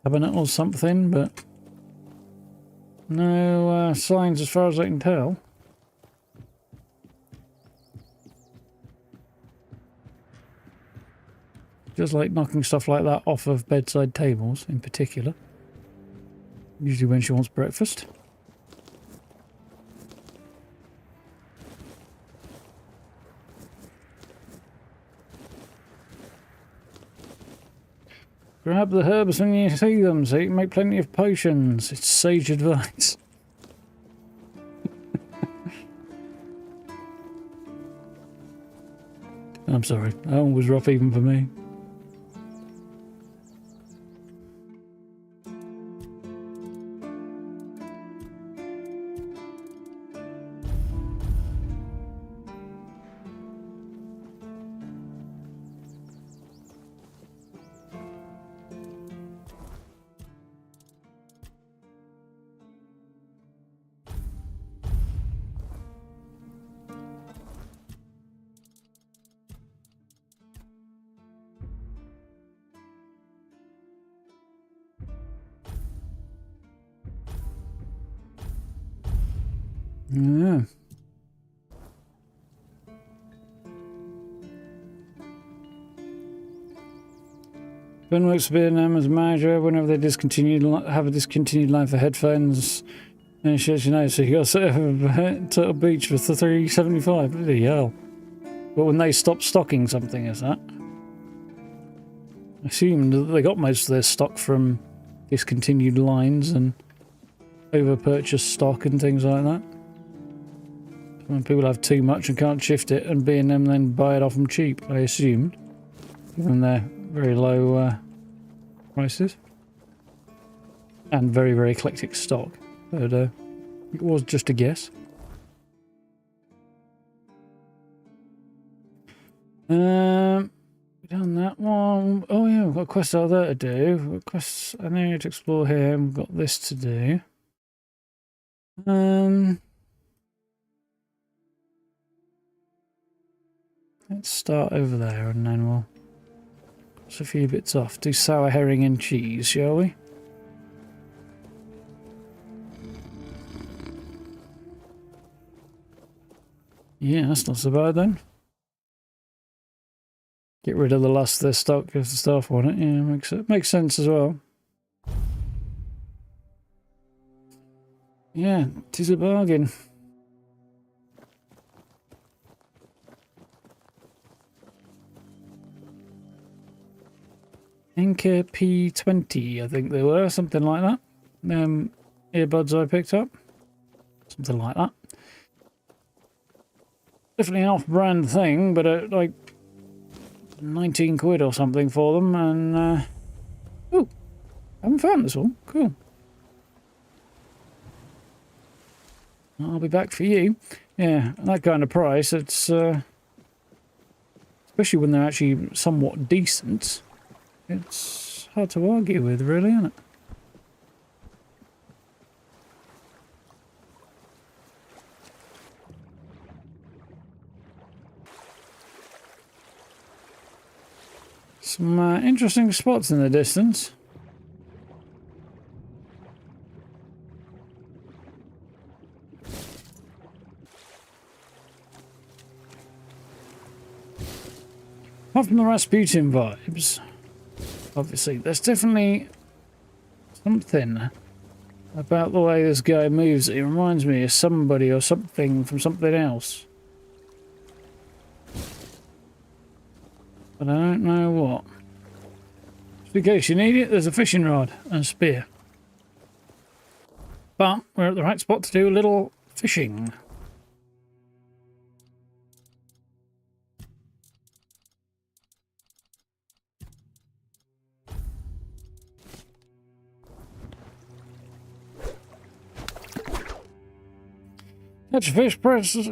[SPEAKER 1] cabinet or something, but no signs as far as I can tell. Just like knocking stuff like that off of bedside tables in particular. Usually when she wants breakfast. Grab the herbs when you see them so you can make plenty of potions. It's sage advice. I'm sorry, that one was rough even for me. Yeah. Ben works for B&M as a manager. Whenever they have a discontinued line for headphones, and she, you know, so you got to set up a Turtle Beach for $3.75. Bloody hell! But when they stop stocking something, is that? I assumed that they got most of their stock from discontinued lines and over-purchased stock and things like that. When people have too much and can't shift it, and B&M then buy it off them cheap, I assumed, given their very low prices and very, very eclectic stock. But it was just a guess. Done that one. Oh yeah, we've got a quest out there to do. We've got quests I need to explore here. We've got this to do. Let's start over there and then we'll cross a few bits off. Do sour herring and cheese, shall we? Yeah, that's not so bad then. Get rid of the last of their stock if the staff want it. Yeah, makes sense as well. Yeah, it is a bargain. Anchor P20, I think they were, something like that. Earbuds I picked up, something like that. Definitely an off-brand thing, but like 19 quid or something for them. And oh, I haven't found this one. Cool. I'll be back for you. Yeah, that kind of price. It's especially when they're actually somewhat decent. It's hard to argue with, really, isn't it? Some interesting spots in the distance. Apart from the Rasputin vibes, obviously, there's definitely something about the way this guy moves. It reminds me of somebody or something from something else. But I don't know what. Just in case you need it, there's a fishing rod and a spear. But we're at the right spot to do a little fishing. Catch a fish,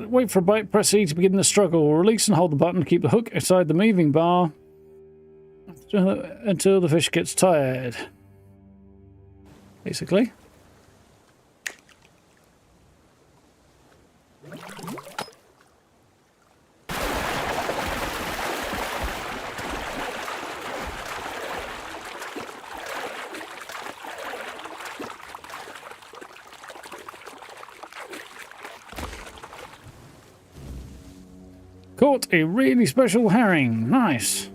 [SPEAKER 1] wait for a bite, press E to begin the struggle. Release and hold the button to keep the hook inside the moving bar until the fish gets tired. Basically. Caught a really special herring. Nice.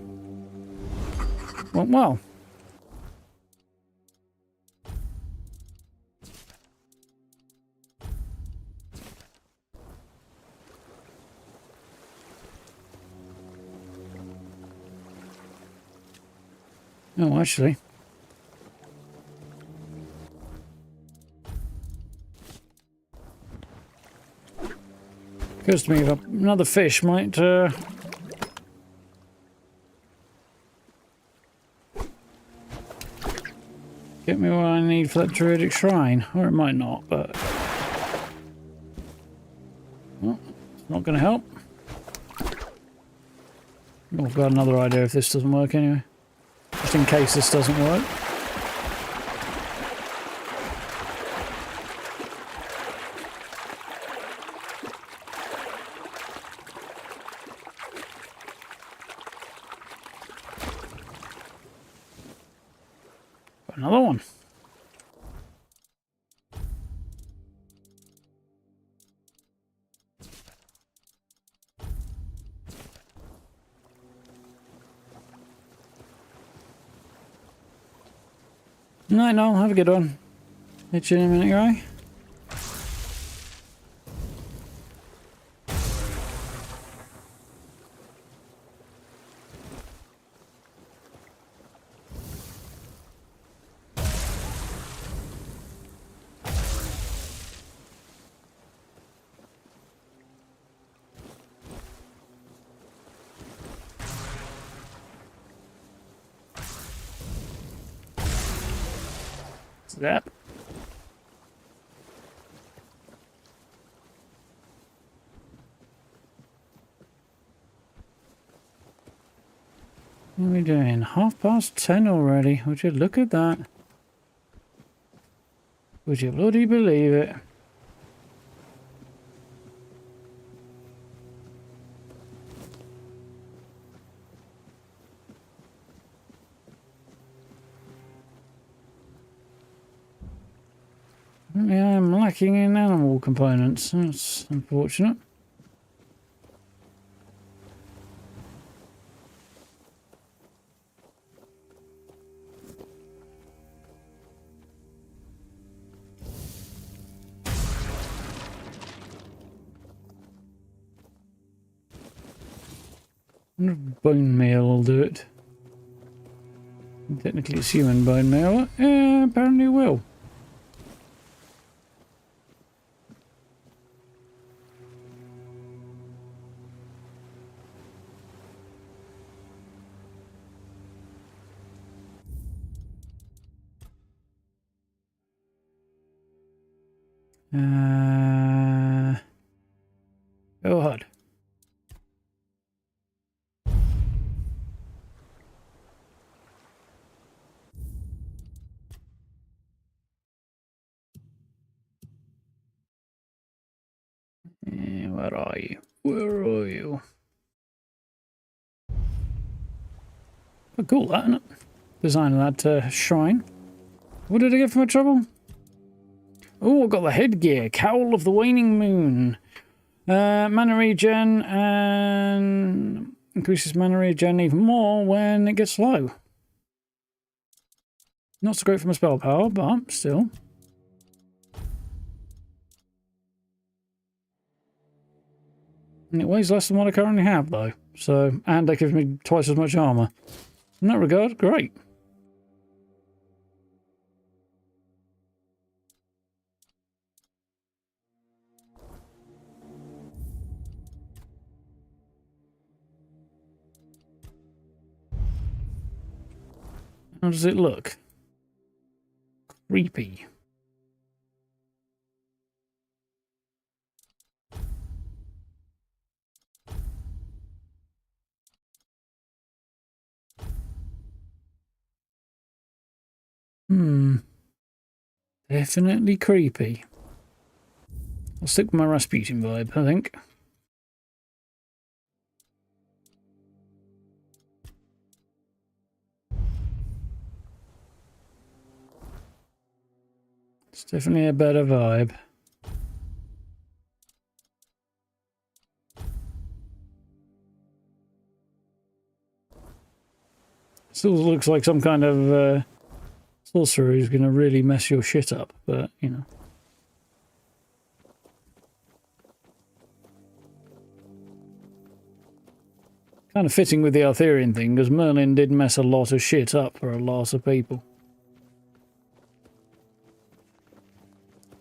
[SPEAKER 1] Went well. Oh, actually. Occurs to me that another fish might get me what I need for that druidic shrine, or it might not, but well, it's not going to help. Oh, I've got another idea if this doesn't work anyway, just in case this doesn't work. Another one. Night, Noel. Have a good one. Hit you in a minute, guy. Zap. What are we doing? 10:30 already. Would you look at that? Would you bloody believe it? Yeah, I'm lacking in animal components. That's unfortunate. I wonder if bone meal will do it. Technically it's human bone meal. Yeah, apparently it will. Go ahead. Where are you? Where are you? Oh, cool, that, isn't it? Design of that shrine. What did I get for my trouble? Oh, I got the headgear. Cowl of the Waning Moon. Mana regen and increases mana regen even more when it gets low. Not so great for my spell power, but still. And it weighs less than what I currently have, though. So, and that gives me twice as much armor. In that regard, great. How does it look? Creepy. Definitely creepy. I'll stick with my Rasputin vibe, I think. It's definitely a better vibe. Still looks like some kind of sorcerer who's going to really mess your shit up, but, you know. Kind of fitting with the Arthurian thing, because Merlin did mess a lot of shit up for a lot of people.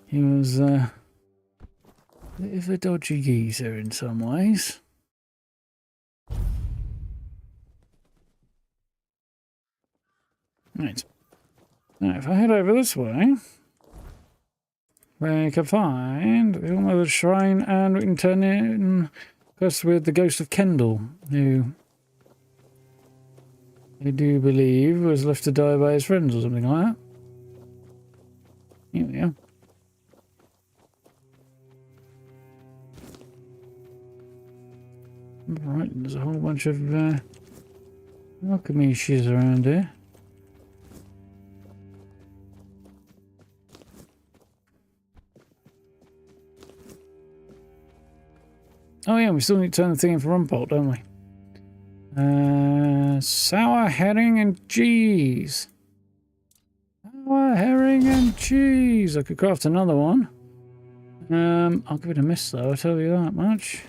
[SPEAKER 1] He was a bit of a dodgy geezer in some ways. Right. Now, if I head over this way, we can find the All-Mother's Shrine, and we can turn in first with the ghost of Kendall, who I do believe was left to die by his friends or something like that. Here we are. Right, there's a whole bunch of alchemy shiz around here. Oh yeah, we still need to turn the thing in for Rumpelt, don't we? Sour herring and cheese. Sour herring and cheese. I could craft another one. I'll give it a miss though, I'll tell you that much.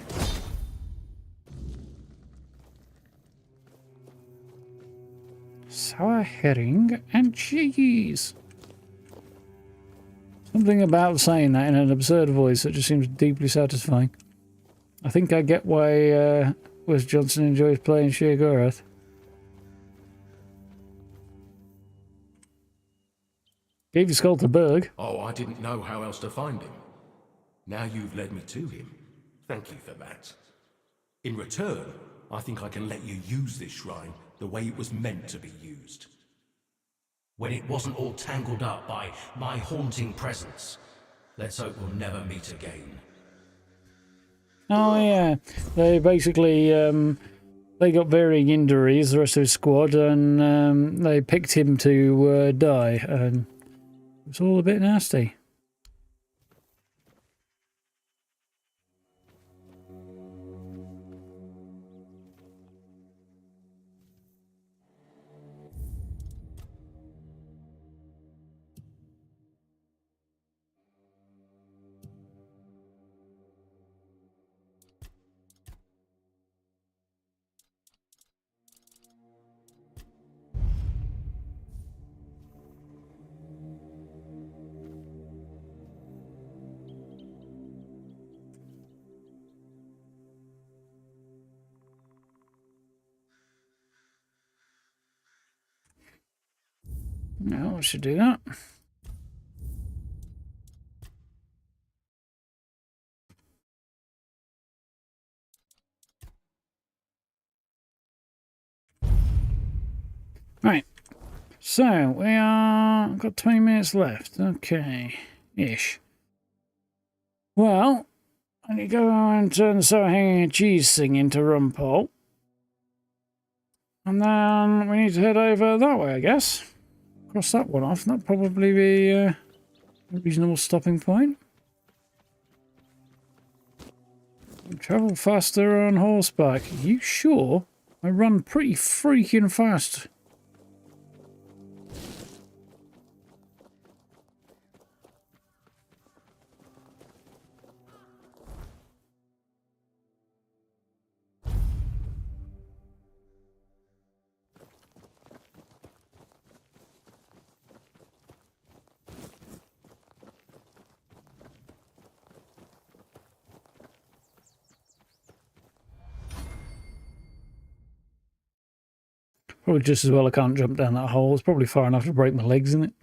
[SPEAKER 1] Sour herring and cheese. Something about saying that in an absurd voice that just seems deeply satisfying. I think I get why Wes Johnson enjoys playing Sheer Gorath. Gave your skull to Berg.
[SPEAKER 9] Oh, I didn't know how else to find him. Now you've led me to him. Thank you for that. In return, I think I can let you use this shrine the way it was meant to be used.
[SPEAKER 10] When it wasn't all tangled up by my haunting presence. Let's hope we'll never meet again.
[SPEAKER 1] Oh yeah, they basically they got varying injuries, the rest of his squad, and they picked him to die, and it was all a bit nasty. Now I should do that. Right, so we are got 20 minutes left. Okay, ish. Well, I need to go and turn the sour hanging and cheese thing into Rumpole. And then we need to head over that way, I guess. Cross that one off. That'd probably be a reasonable stopping point. Travel faster on horseback. Are you sure? I run pretty freaking fast. Probably just as well I can't jump down that hole. It's probably far enough to break my legs, isn't it?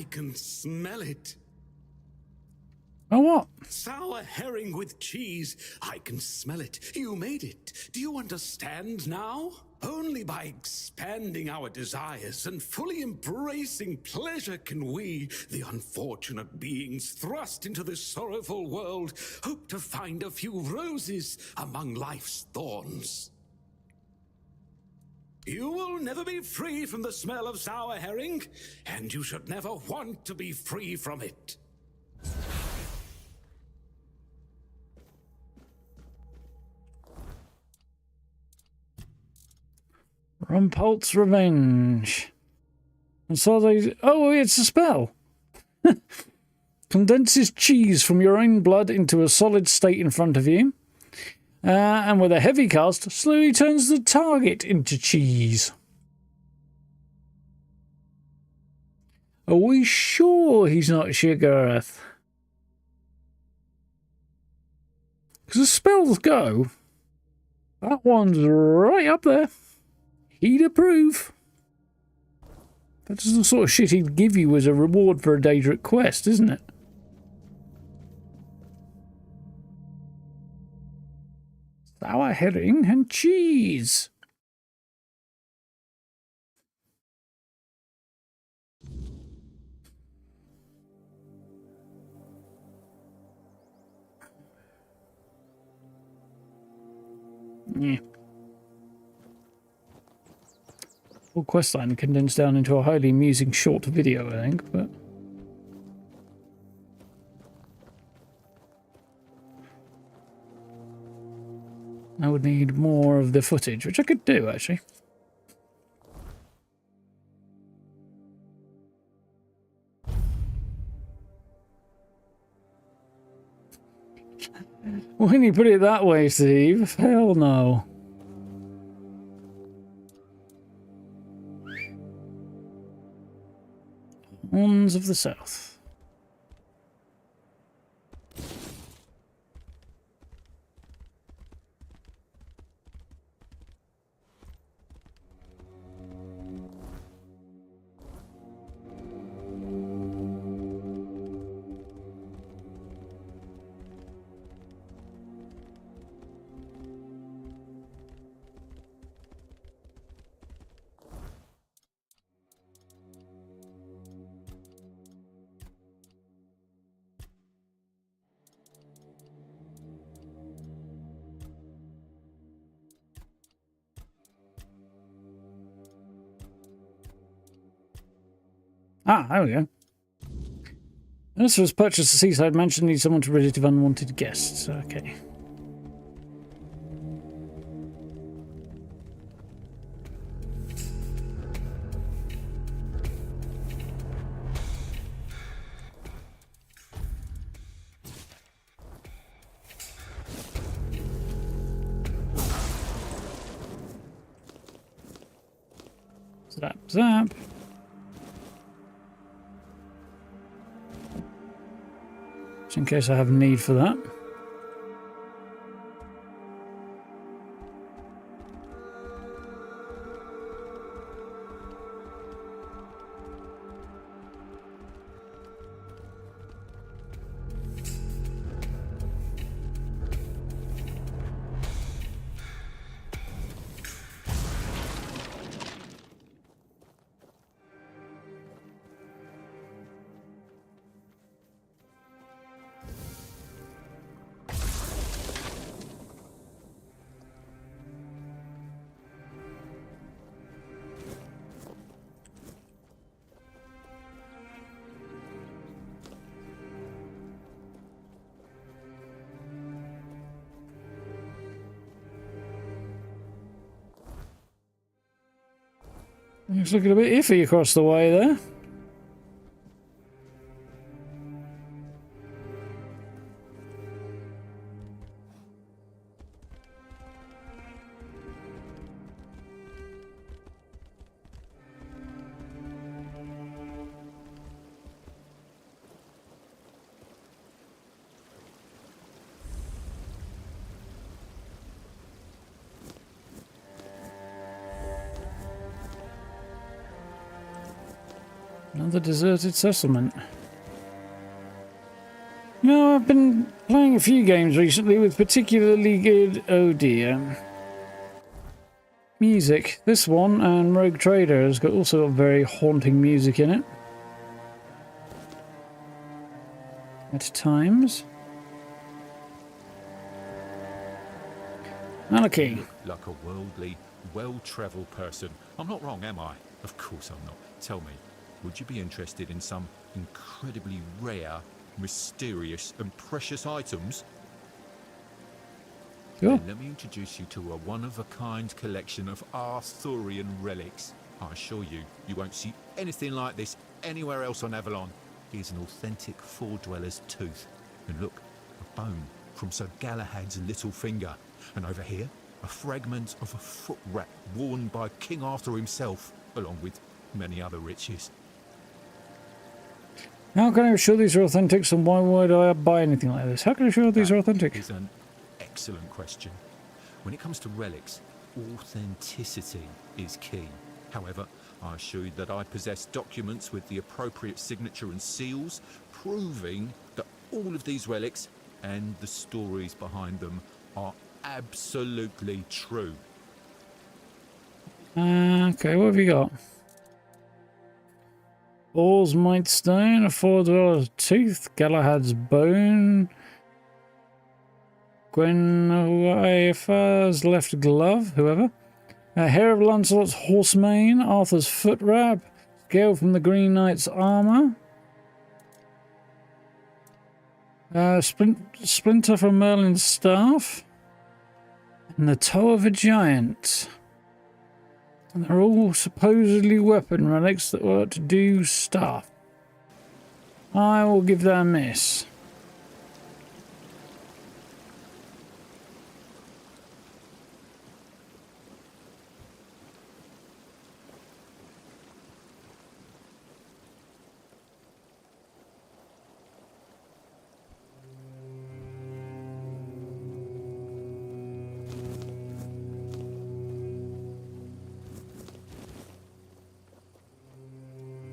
[SPEAKER 11] I can smell it.
[SPEAKER 1] Oh, what?
[SPEAKER 11] Sour herring with cheese. I can smell it. You made it. Do you understand now? Only by expanding our desires and fully embracing pleasure can we, the unfortunate beings thrust into this sorrowful world, hope to find a few roses among life's thorns. You will never be free from the smell of sour herring, and you should never want to be free from it.
[SPEAKER 1] Rumpolt's Revenge. And so they... Oh, it's a spell. Condenses cheese from your own blood into a solid state in front of you. And with a heavy cast, slowly turns the target into cheese. Are we sure he's not Shigarath? Because as spells go, that one's right up there. He'd approve. That's the sort of shit he'd give you as a reward for a Daedric quest, isn't it? Sour herring and cheese. Yeah. Full questline condensed down into a highly amusing short video, I think, but... I would need more of the footage, which I could do, actually. When you put it that way, Steve, hell no. Horns of the South. Ah, there we go. This was purchased a seaside mansion, needs someone to relieve unwanted guests. Okay. Zap, zap. Just in case I have need for that. It's looking a bit iffy across the way there. Another deserted settlement. You know, I've been playing a few games recently with particularly good, oh dear, music. This one and Rogue Trader has got also got very haunting music in it. At times. Malachi.
[SPEAKER 12] Like a worldly, well-travelled person. I'm not wrong, am I? Of course I'm not. Tell me, would you be interested in some incredibly rare, mysterious and precious items?
[SPEAKER 1] Sure.
[SPEAKER 12] Then let me introduce you to a one-of-a-kind collection of Arthurian relics. I assure you, you won't see anything like this anywhere else on Avalon. Here's an authentic Fore-Dwellers tooth. And look, a bone from Sir Galahad's little finger. And over here, a fragment of a foot wrap worn by King Arthur himself, along with many other riches.
[SPEAKER 1] How can I assure these are authentic, and why would I buy anything like this? How can I assure these are authentic?
[SPEAKER 12] That is an excellent question. When it comes to relics, authenticity is key. However, I assure you that I possess documents with the appropriate signature and seals, proving that all of these relics and the stories behind them are absolutely true.
[SPEAKER 1] Okay, what have you got? Ball's Might Stone, a Fore-Dweller's tooth, Galahad's bone, Guinevere's left glove, whoever. Hair of Lancelot's horse mane, Arthur's foot wrap, scale from the Green Knight's armour. Splinter from Merlin's staff. And the toe of a giant. And they're all supposedly weapon relics that were to do stuff. I will give that a miss.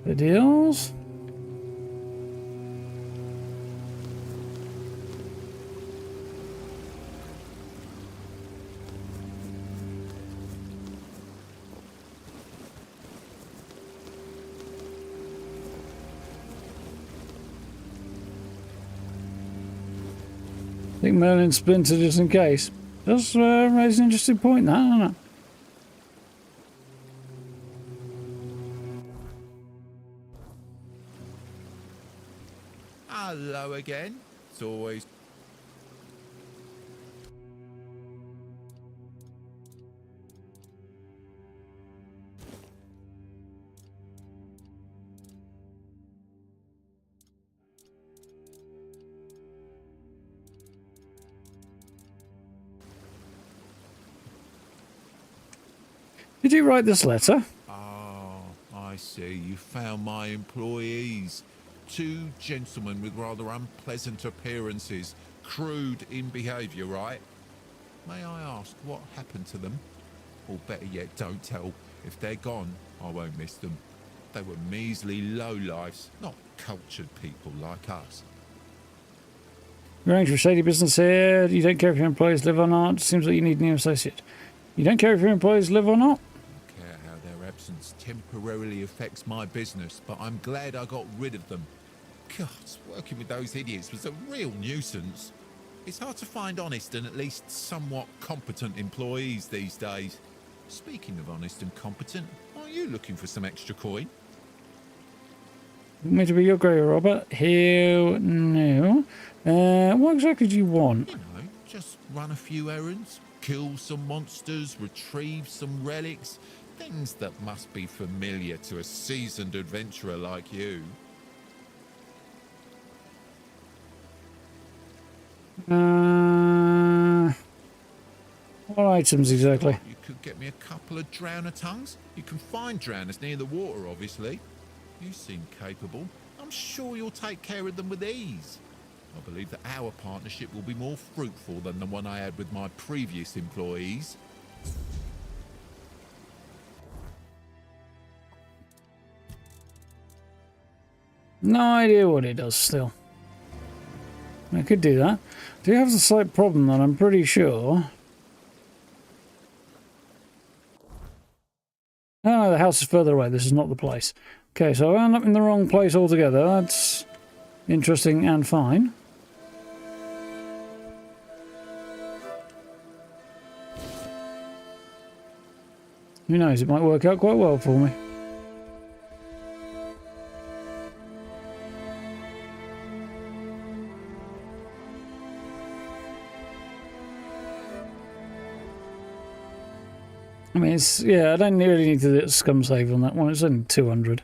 [SPEAKER 1] The deals. I think Merlin splintered just in case. Does raise an interesting point, that, doesn't it?
[SPEAKER 13] Hello again. It's always...
[SPEAKER 1] Did you write this letter?
[SPEAKER 13] Oh, I see. You found my employees. Two gentlemen with rather unpleasant appearances, crude in behaviour, right? May I ask what happened to them? Or better yet, don't tell. If they're gone, I won't miss them. They were measly lowlifes, not cultured people like us.
[SPEAKER 1] You're arranged for shady business here. You don't care if your employees live or not. Seems like you need a new associate. You don't care if your employees live or not?
[SPEAKER 13] I don't care how their absence temporarily affects my business, but I'm glad I got rid of them. God, working with those idiots was a real nuisance. It's hard to find honest and at least somewhat competent employees these days. Speaking of honest and competent, are you looking for some extra coin?
[SPEAKER 1] Want me to be your grey, Robert? Hell no. What exactly do you want?
[SPEAKER 13] You know, just run a few errands, kill some monsters, retrieve some relics. Things that must be familiar to a seasoned adventurer like you.
[SPEAKER 1] What items exactly?
[SPEAKER 13] You could get me a couple of drowner tongues. You can find drowners near the water, obviously. You seem capable. I'm sure you'll take care of them with ease. I believe that our partnership will be more fruitful than the one I had with my previous employees.
[SPEAKER 1] No idea what it does still. I could do that. Do you have the slight problem that I'm pretty sure... Oh, no, the house is further away. This is not the place. Okay, so I end up in the wrong place altogether. That's interesting and fine. Who knows? It might work out quite well for me. I mean, it's, yeah, I don't really need to do a scum save on that one. It's only 200.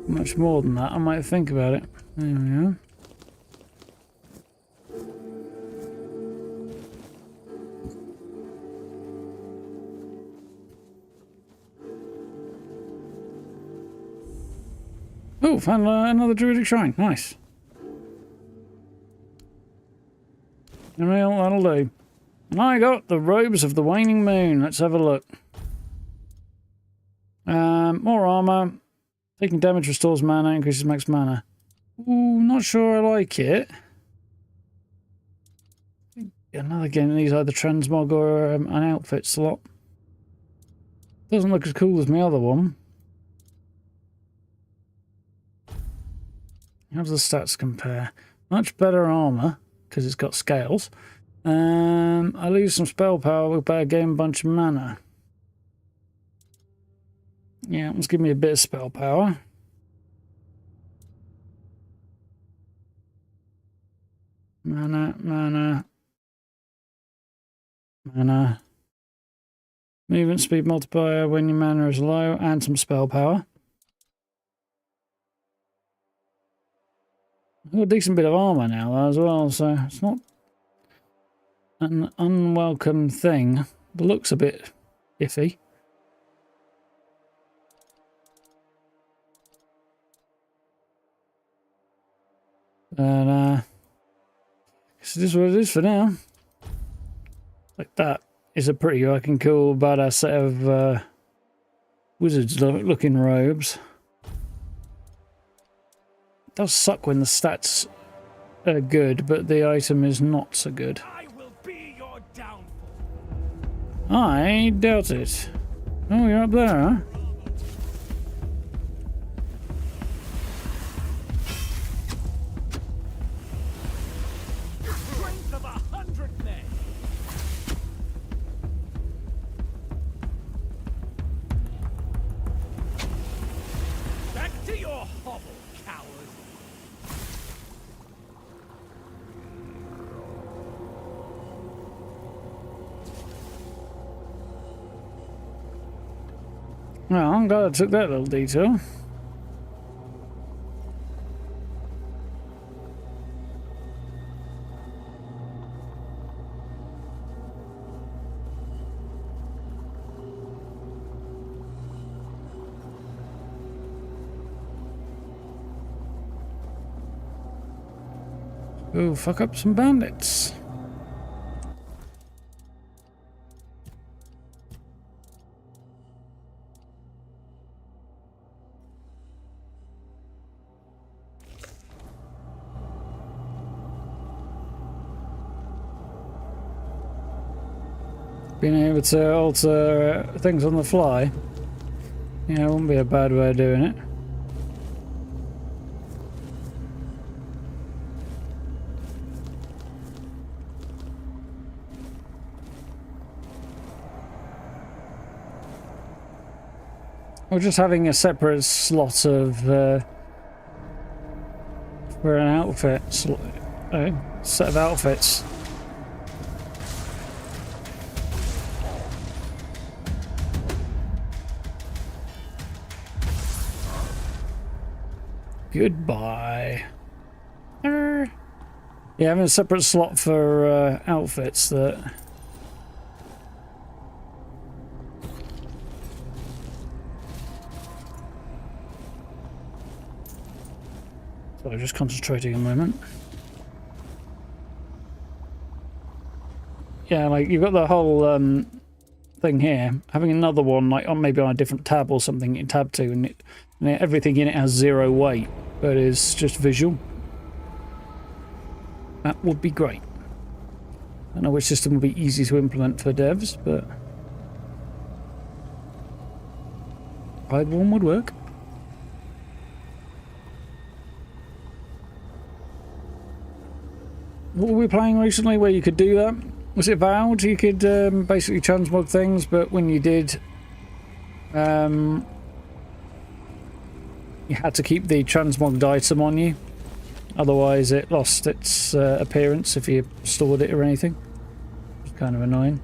[SPEAKER 1] Much more than that, I might think about it. There we are. Oh, found another druidic shrine. Nice. That'll do. And I got the robes of the waning moon. Let's have a look. More armor. Taking damage restores mana, increases max mana. Ooh, not sure I like it. Another game that needs either transmog or an outfit slot. Doesn't look as cool as my other one. How does the stats compare? Much better armor, because it's got scales. I lose some spell power, but I gain a bunch of mana. Yeah, let's give me a bit of spell power. Mana, mana. Mana. Movement speed multiplier when your mana is low, and some spell power. I've got a decent bit of armor now though, as well, so it's not an unwelcome thing. The look's a bit iffy. But guess it is what it is for now. Like that is a pretty fucking cool badass set of wizards looking robes. It does suck when the stats are good, but the item is not so good.
[SPEAKER 4] I will be your downfall.
[SPEAKER 1] I doubt it. Oh, you're up there, huh?
[SPEAKER 4] Strength of 100 men. Back to your hovel, coward.
[SPEAKER 1] Well, I'm glad I took that little detour. Ooh, fuck up some bandits. Being able to alter things on the fly, yeah, it wouldn't be a bad way of doing it. Or just having a separate slot of for an outfit, set of outfits. Goodbye. Yeah, having a separate slot for outfits that... So just concentrating a moment. Yeah, like you've got the whole thing here. Having another one, like on maybe on a different tab or something, you tab to, and everything in it has 0 weight, but it's just visual. That would be great. I don't know which system would be easy to implement for devs, but either one would work. What were we playing recently where you could do that? Was it Vowed? You could basically transmog things, but when you did, you had to keep the transmogged item on you. Otherwise it lost its appearance if you stored it or anything. It's kind of annoying.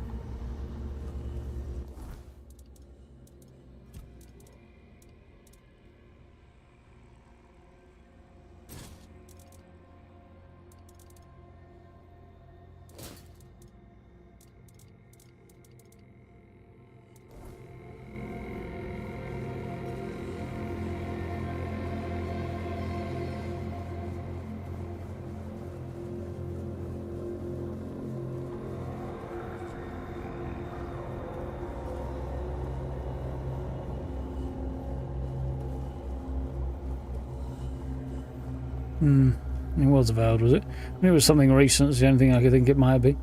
[SPEAKER 1] It was Avowed, was it? I mean, it was something recent. It's the only thing I could think it might be.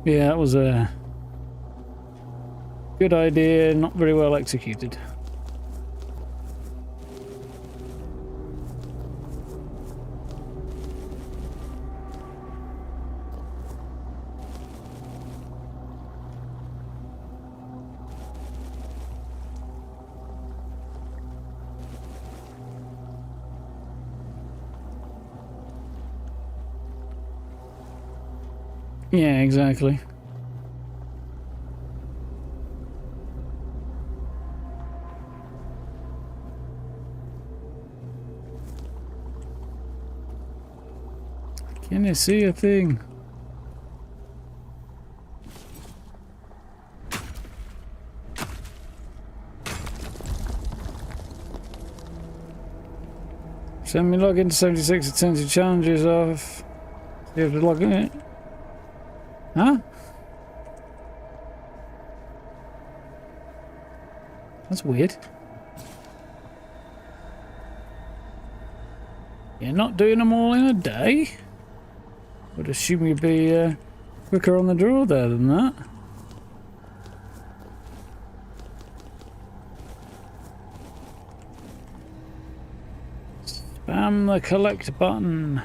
[SPEAKER 1] Yeah, that was a good idea, not very well executed. Yeah, exactly. Can you see a thing? Send me log into 76 attempted challenges off. You have to log in it. Huh? That's weird. You're not doing them all in a day? Would assume you'd be quicker on the draw there than that. Spam the collect button.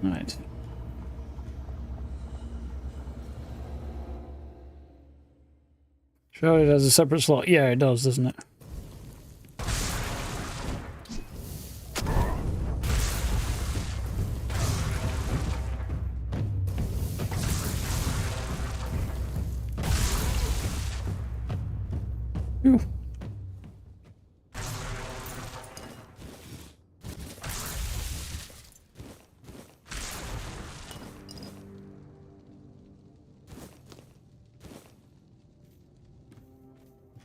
[SPEAKER 1] Right. Sure, it has a separate slot. Yeah, it does, doesn't it? Ooh.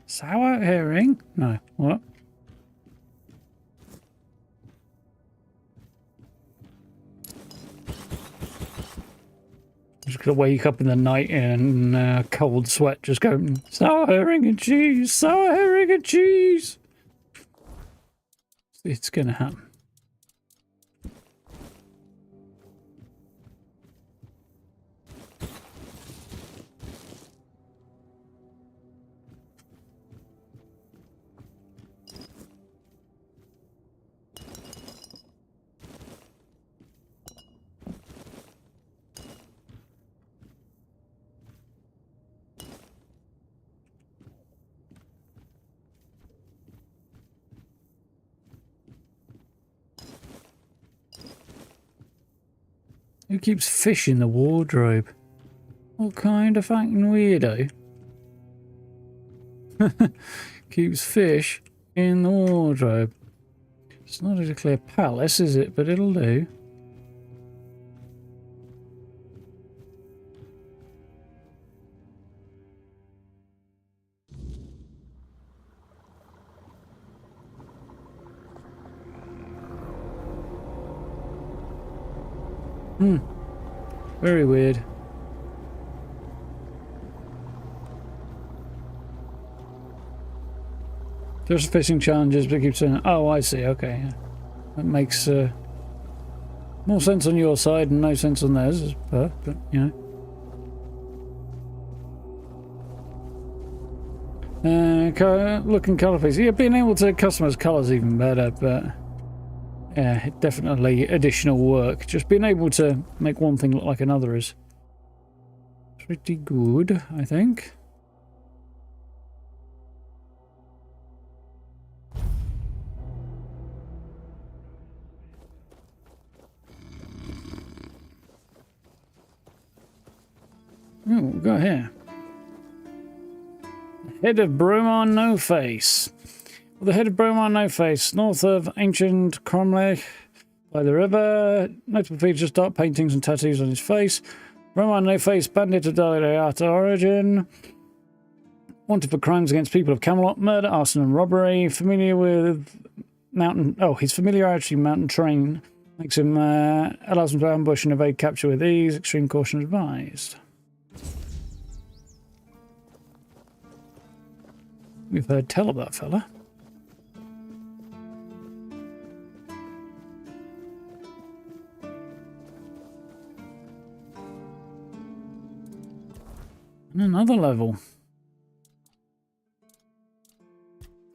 [SPEAKER 1] Sour herring? No. What? Just gonna wake up in the night in cold sweat, just going, sour herring and cheese, sour herring and cheese. It's gonna happen. Who keeps fish in the wardrobe? What kind of fucking weirdo? Keeps fish in the wardrobe. It's not exactly a palace, is it? But it'll do. Very weird. Just fishing challenges, but keep saying, oh, I see, okay. Yeah. That makes more sense on your side and no sense on theirs, but you know. Looking colour piece. Yeah, being able to customize colours even better, but yeah, definitely additional work. Just being able to make one thing look like another is pretty good, I think. Oh, what we got here? Head of Bromar No Face. Well, the head of Bromar No Face, north of ancient Cromlech, by the river. Notable features: dark paintings and tattoos on his face. Bromar No Face, bandit of Darth origin. Wanted for crimes against people of Kamelot, murder, arson, and robbery. Familiar with mountain. Oh, his familiarity with mountain terrain makes him allows him to ambush and evade capture with ease. Extreme caution advised. We've heard tell of that fella. And another level.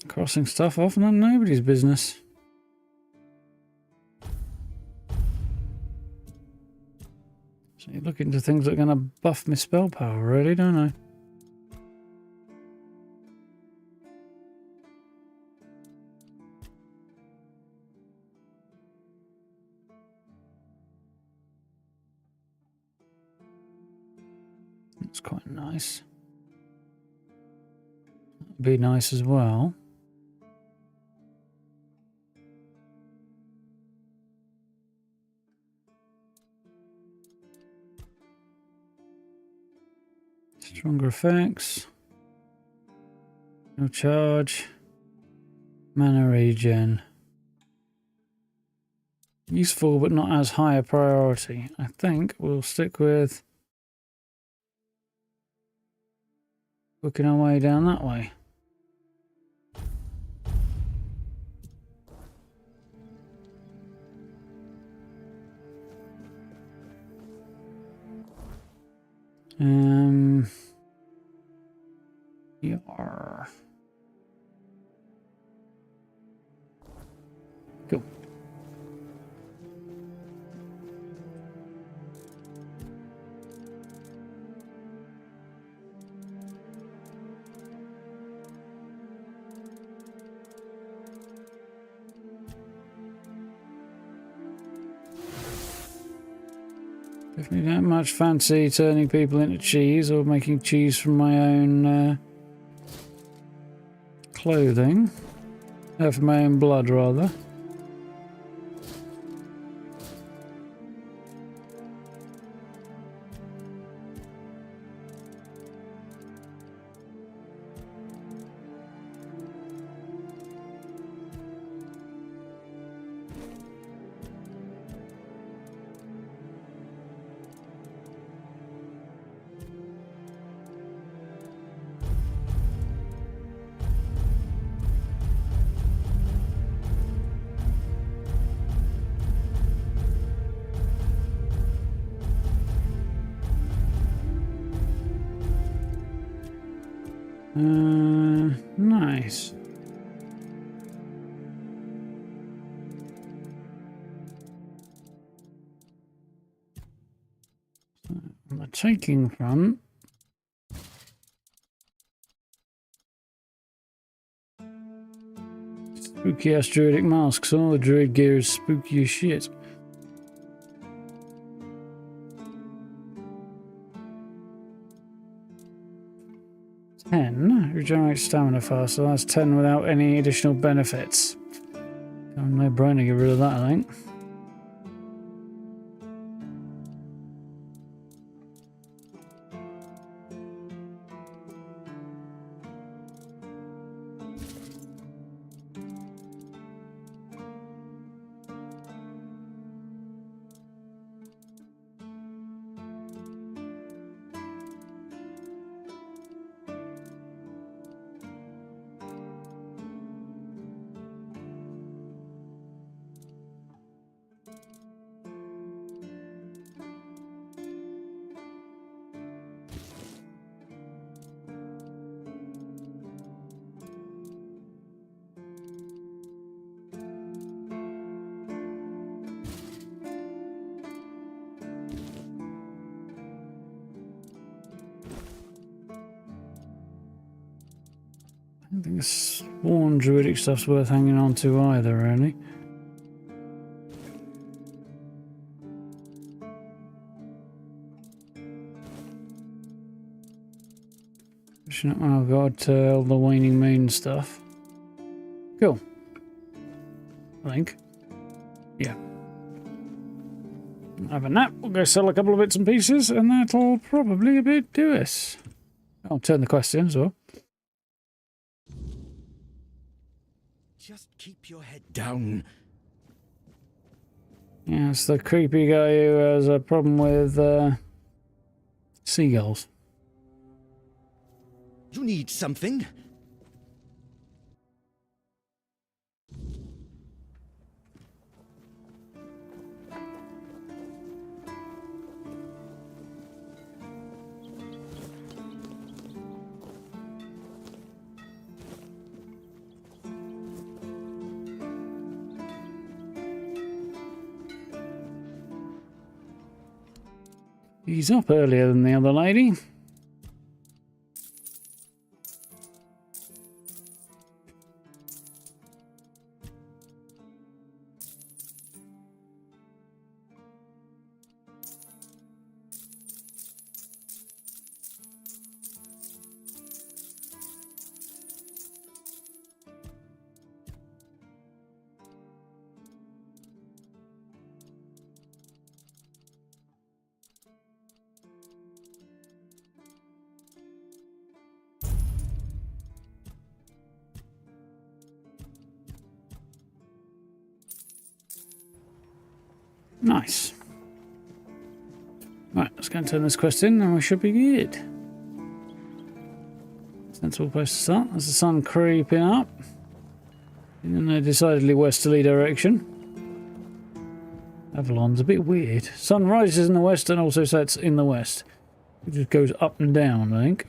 [SPEAKER 1] Crossing stuff off, none nobody's business. So you look into things that are going to buff my spell power, really, don't I? That's quite nice. That'd be nice as well. Stronger effects. No charge. Mana regen. Useful but not as high a priority. I think we'll stick with working our way down that way. Yeah. Cool. Definitely don't much fancy turning people into cheese or making cheese from my own clothing. From my own blood, rather. Nice. On the taking front, spooky ass druidic masks. All the druid gear is spooky as shit. Regenerate stamina faster. That's 10 without any additional benefits. No brainer, get rid of that, I think. I don't think the Spawn Druidic stuff's worth hanging on to either, really. Oh god, all the Waning Moon stuff. Cool. I think. Yeah. Have a nap, we'll go sell a couple of bits and pieces, and that'll probably about do us. I'll turn the quest in as well.
[SPEAKER 6] Just keep your head down.
[SPEAKER 1] Yeah, it's the creepy guy who has a problem with seagulls.
[SPEAKER 6] You need something?
[SPEAKER 1] He's up earlier than the other lady. Nice. Right, let's go and turn this quest in and we should be good. Sensible place to start. There's the sun creeping up in a decidedly westerly direction. Avalon's a bit weird. Sun rises in the west and also sets in the west. It just goes up and down, I think.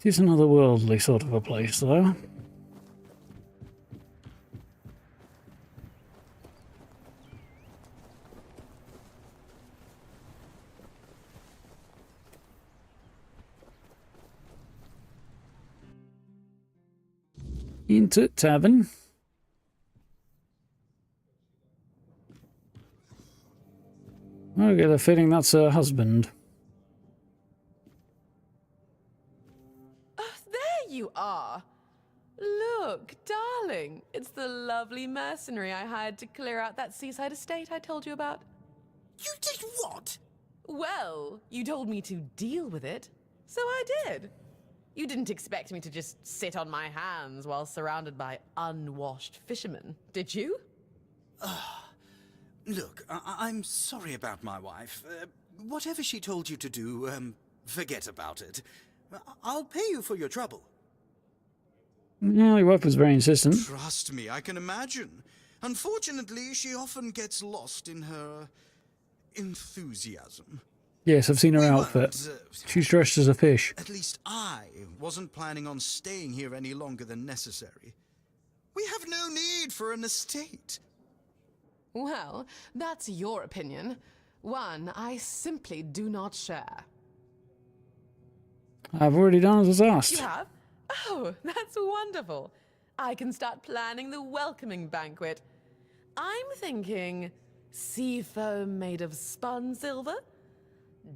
[SPEAKER 1] It's another worldly sort of a place, though. Into tavern. I get a feeling that's her husband.
[SPEAKER 14] You are. Look, darling, it's the lovely mercenary I hired to clear out that seaside estate I told you about.
[SPEAKER 6] You did what?
[SPEAKER 14] Well, you told me to deal with it, so I did. You didn't expect me to just sit on my hands while surrounded by unwashed fishermen, did you?
[SPEAKER 6] Look, I'm sorry about my wife. Whatever she told you to do, forget about it. I'll pay you for your trouble.
[SPEAKER 1] Yeah, your wife was very insistent.
[SPEAKER 6] Trust me, I can imagine. Unfortunately, she often gets lost in her enthusiasm.
[SPEAKER 1] Yes, I've seen her outfit. She's dressed as a fish.
[SPEAKER 6] At least I wasn't planning on staying here any longer than necessary. We have no need for an estate.
[SPEAKER 14] Well, that's your opinion. One I simply do not share.
[SPEAKER 1] I've already done as was asked.
[SPEAKER 14] You have? Oh, that's wonderful. I can start planning the welcoming banquet. I'm thinking sea foam made of spun silver,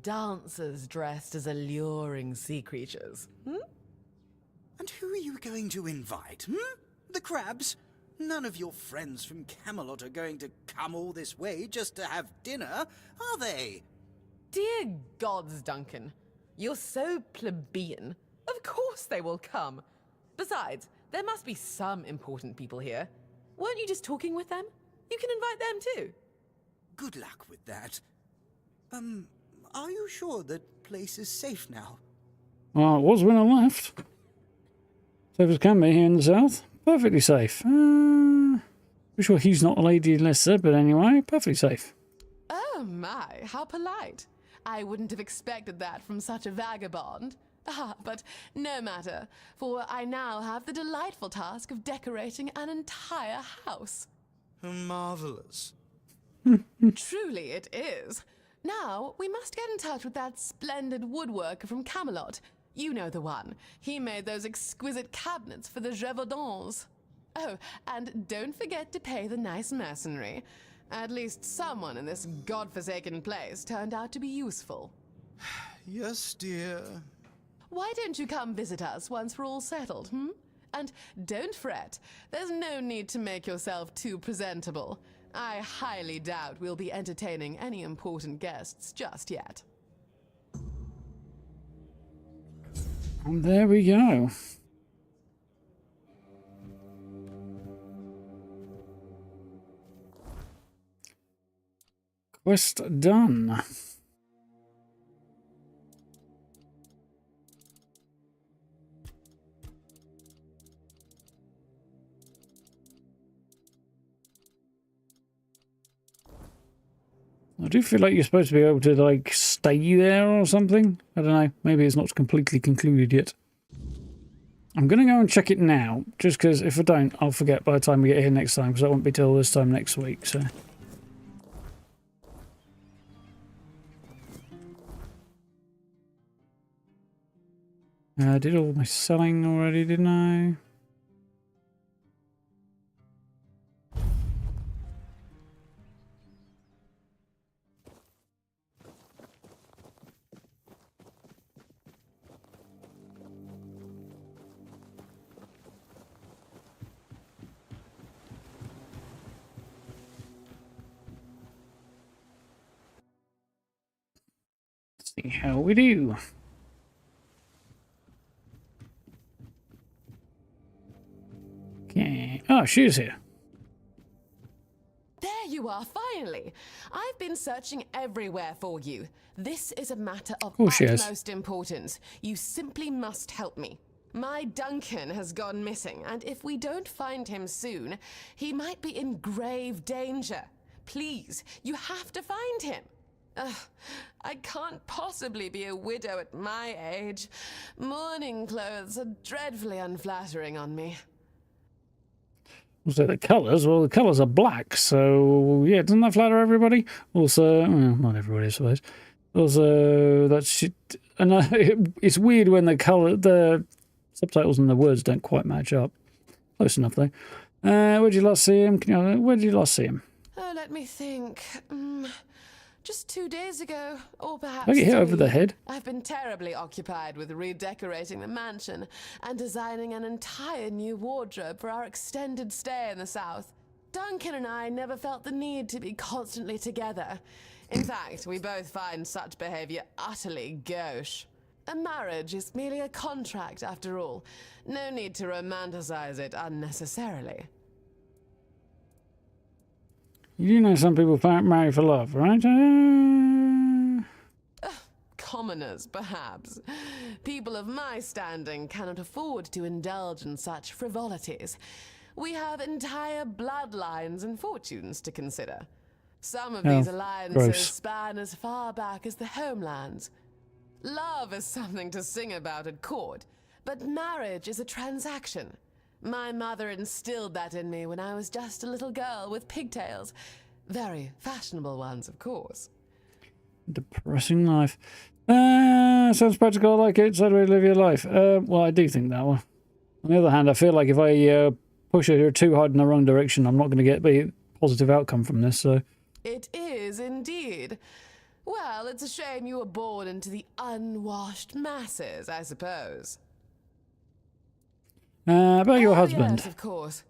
[SPEAKER 14] dancers dressed as alluring sea creatures.
[SPEAKER 6] And who are you going to invite, The crabs? None of your friends from Kamelot are going to come all this way just to have dinner, are they?
[SPEAKER 14] Dear gods, Duncan. You're so plebeian. Of course they will come. Besides, there must be some important people here. Weren't you just talking with them? You can invite them too.
[SPEAKER 6] Good luck with that. Are you sure that place is safe now?
[SPEAKER 1] Well, it was when I left. Safe as can be here in the south. Perfectly safe. I'm sure he's not a lady lister, but anyway, perfectly safe.
[SPEAKER 14] Oh my, how polite. I wouldn't have expected that from such a vagabond. Ah, but no matter, for I now have the delightful task of decorating an entire house.
[SPEAKER 15] Marvelous.
[SPEAKER 14] Truly it is. Now, we must get in touch with that splendid woodworker from Kamelot. You know the one. He made those exquisite cabinets for the Gévaudan. Oh, and don't forget to pay the nice mercenary. At least someone in this godforsaken place turned out to be useful.
[SPEAKER 15] Yes, dear.
[SPEAKER 14] Why don't you come visit us once we're all settled, And don't fret. There's no need to make yourself too presentable. I highly doubt we'll be entertaining any important guests just yet.
[SPEAKER 1] And there we go. Quest done. I do feel like you're supposed to be able to, like, stay there or something. I don't know. Maybe it's not completely concluded yet. I'm going to go and check it now, just because if I don't, I'll forget by the time we get here next time, because that won't be till this time next week, so... I did all my selling already, didn't I? Let's see how we do. Okay. Oh, she's here.
[SPEAKER 14] There you are, finally. I've been searching everywhere for you. This is a matter of utmost importance. You simply must help me. My Duncan has gone missing, and if we don't find him soon, he might be in grave danger. Please, you have to find him. I can't possibly be a widow at my age. Mourning clothes are dreadfully unflattering on me.
[SPEAKER 1] So the colours, well, the colours are black, so yeah, doesn't that flatter everybody? Also, well, not everybody, I suppose. Also, that's and it's weird when the subtitles and the words don't quite match up. Close enough though. Where'd you last see him? Where did you last see him?
[SPEAKER 14] Oh, let me think. Just 2 days ago, or perhaps
[SPEAKER 1] Did I get hit over the
[SPEAKER 14] three.
[SPEAKER 1] head?
[SPEAKER 14] I've been terribly occupied with redecorating the mansion and designing an entire new wardrobe for our extended stay in the south. Duncan and I never felt the need to be constantly together. In fact, we both find such behavior utterly gauche. A marriage is merely a contract after all. No need to romanticize it unnecessarily.
[SPEAKER 1] You do know some people marry for love, right?
[SPEAKER 14] Commoners, perhaps. People of my standing cannot afford to indulge in such frivolities. We have entire bloodlines and fortunes to consider. Some of these alliances span as far back as the homelands. Love is something to sing about at court, but marriage is a transaction. My mother instilled that in me when I was just a little girl with pigtails. Very fashionable ones, of course.
[SPEAKER 1] Depressing life. Sounds practical, I like it. Sad way to live your life. Well, I do think that one. On the other hand, I feel like if I push her too hard in the wrong direction, I'm not going to get a positive outcome from this, so...
[SPEAKER 14] It is indeed. Well, it's a shame you were born into the unwashed masses, I suppose.
[SPEAKER 1] About your husband.
[SPEAKER 14] Yes, of course.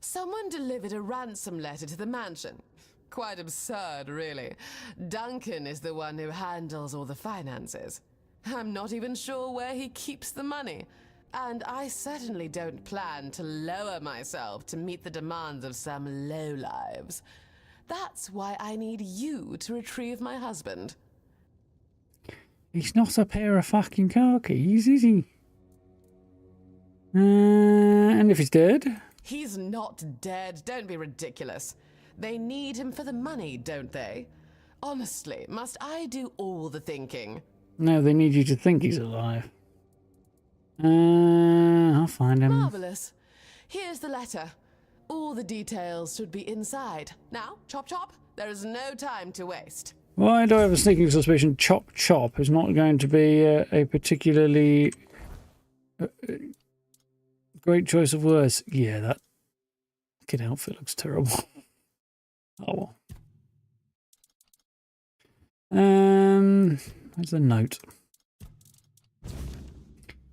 [SPEAKER 14] Someone delivered a ransom letter to the mansion. Quite absurd, really. Duncan is the one who handles all the finances. I'm not even sure where he keeps the money. And I certainly don't plan to lower myself to meet the demands of some lowlives. That's why I need you to retrieve my husband.
[SPEAKER 1] He's not a pair of fucking car keys, is he? And if he's dead?
[SPEAKER 14] He's not dead. Don't be ridiculous. They need him for the money, don't they? Honestly, must I do all the thinking?
[SPEAKER 1] No, they need you to think he's alive. I'll find him.
[SPEAKER 14] Marvelous. Here's the letter. All the details should be inside. Now, chop chop. There is no time to waste.
[SPEAKER 1] Why do I have a sneaking suspicion Chop Chop is not going to be a particularly great choice of words? Yeah, that kid outfit looks terrible. Oh well. Where's the note?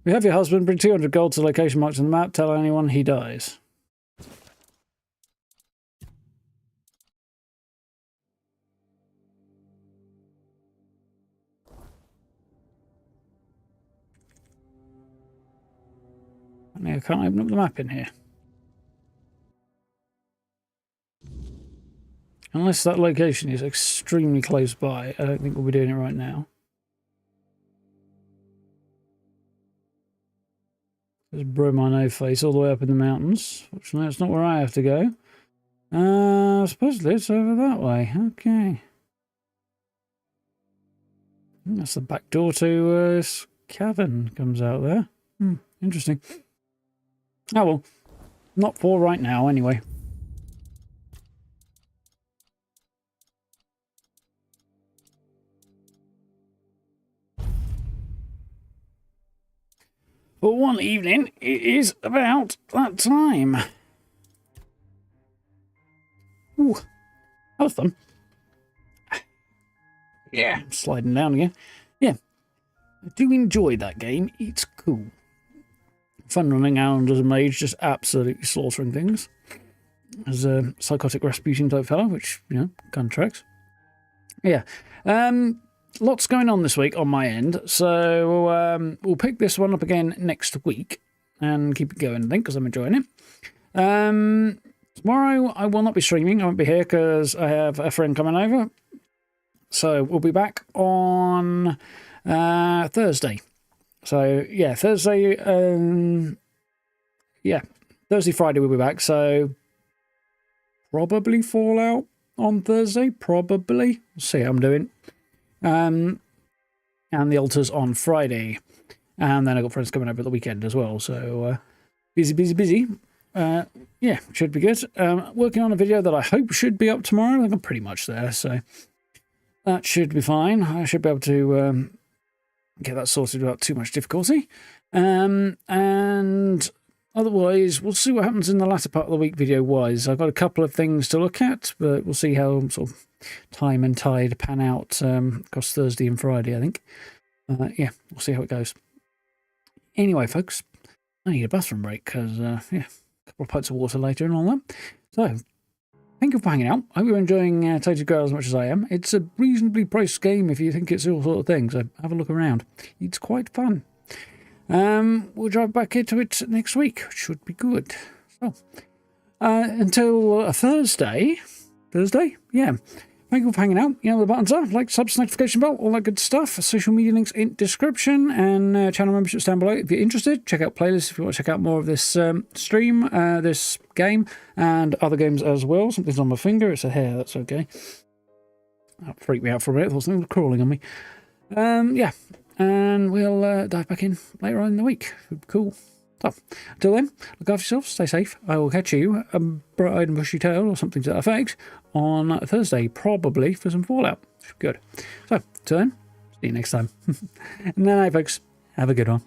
[SPEAKER 1] We have your husband. Bring 200 gold to the location marked on the map. Tell anyone he dies. I can't open up the map in here. Unless that location is extremely close by, I don't think we'll be doing it right now. There's Broma No Face all the way up in the mountains. Fortunately, that's not where I have to go. Supposedly it's over that way. Okay. That's the back door to this cavern comes out there. Interesting. Oh well, not for right now anyway. But one evening, it is about that time. Ooh, that was fun. Yeah, sliding down again. Yeah, I do enjoy that game. It's cool. Fun running around as a mage, just absolutely slaughtering things. As a psychotic Rasputin type fellow, which, you know, kind of tracks. Yeah. Lots going on this week on my end, so we'll pick this one up again next week and keep it going, I think, because I'm enjoying it. Tomorrow I will not be streaming. I won't be here because I have a friend coming over. So we'll be back on Thursday. So, yeah, Thursday, Thursday, Friday we'll be back, so probably Fallout on Thursday, probably. We'll see how I'm doing. And the altars on Friday. And then I've got friends coming over at the weekend as well, so busy. Yeah, should be good. Working on a video that I hope should be up tomorrow. I think I'm pretty much there, so that should be fine. I should be able to get that sorted without too much difficulty. And otherwise, we'll see what happens in the latter part of the week video-wise. I've got a couple of things to look at, but we'll see how sort of time and tide pan out across Thursday and Friday, I think. Yeah, we'll see how it goes. Anyway, folks, I need a bathroom break because, yeah, a couple of pints of water later and all that. So, thank you for hanging out. I hope you're enjoying Tainted Grail as much as I am. It's a reasonably priced game if you think it's all sort of thing, so have a look around. It's quite fun. We'll drive back into it next week. Should be good. So, until Thursday? Yeah. Thank you for hanging out. You know what the buttons are. Like, subs, notification bell, all that good stuff. Social media links in description and channel memberships down below. If you're interested, check out playlists if you want to check out more of this stream, this game, and other games as well. Something's on my finger. It's a hair. That's okay. That freaked me out for a minute. I thought something was crawling on me. Yeah. And we'll dive back in later on in the week. Cool. So, until then, look after yourself, stay safe. I will catch you, a bright-eyed and bushy tail or something to that effect, on Thursday, probably for some Fallout. Good. So, till then, see you next time. And then, folks, have a good one.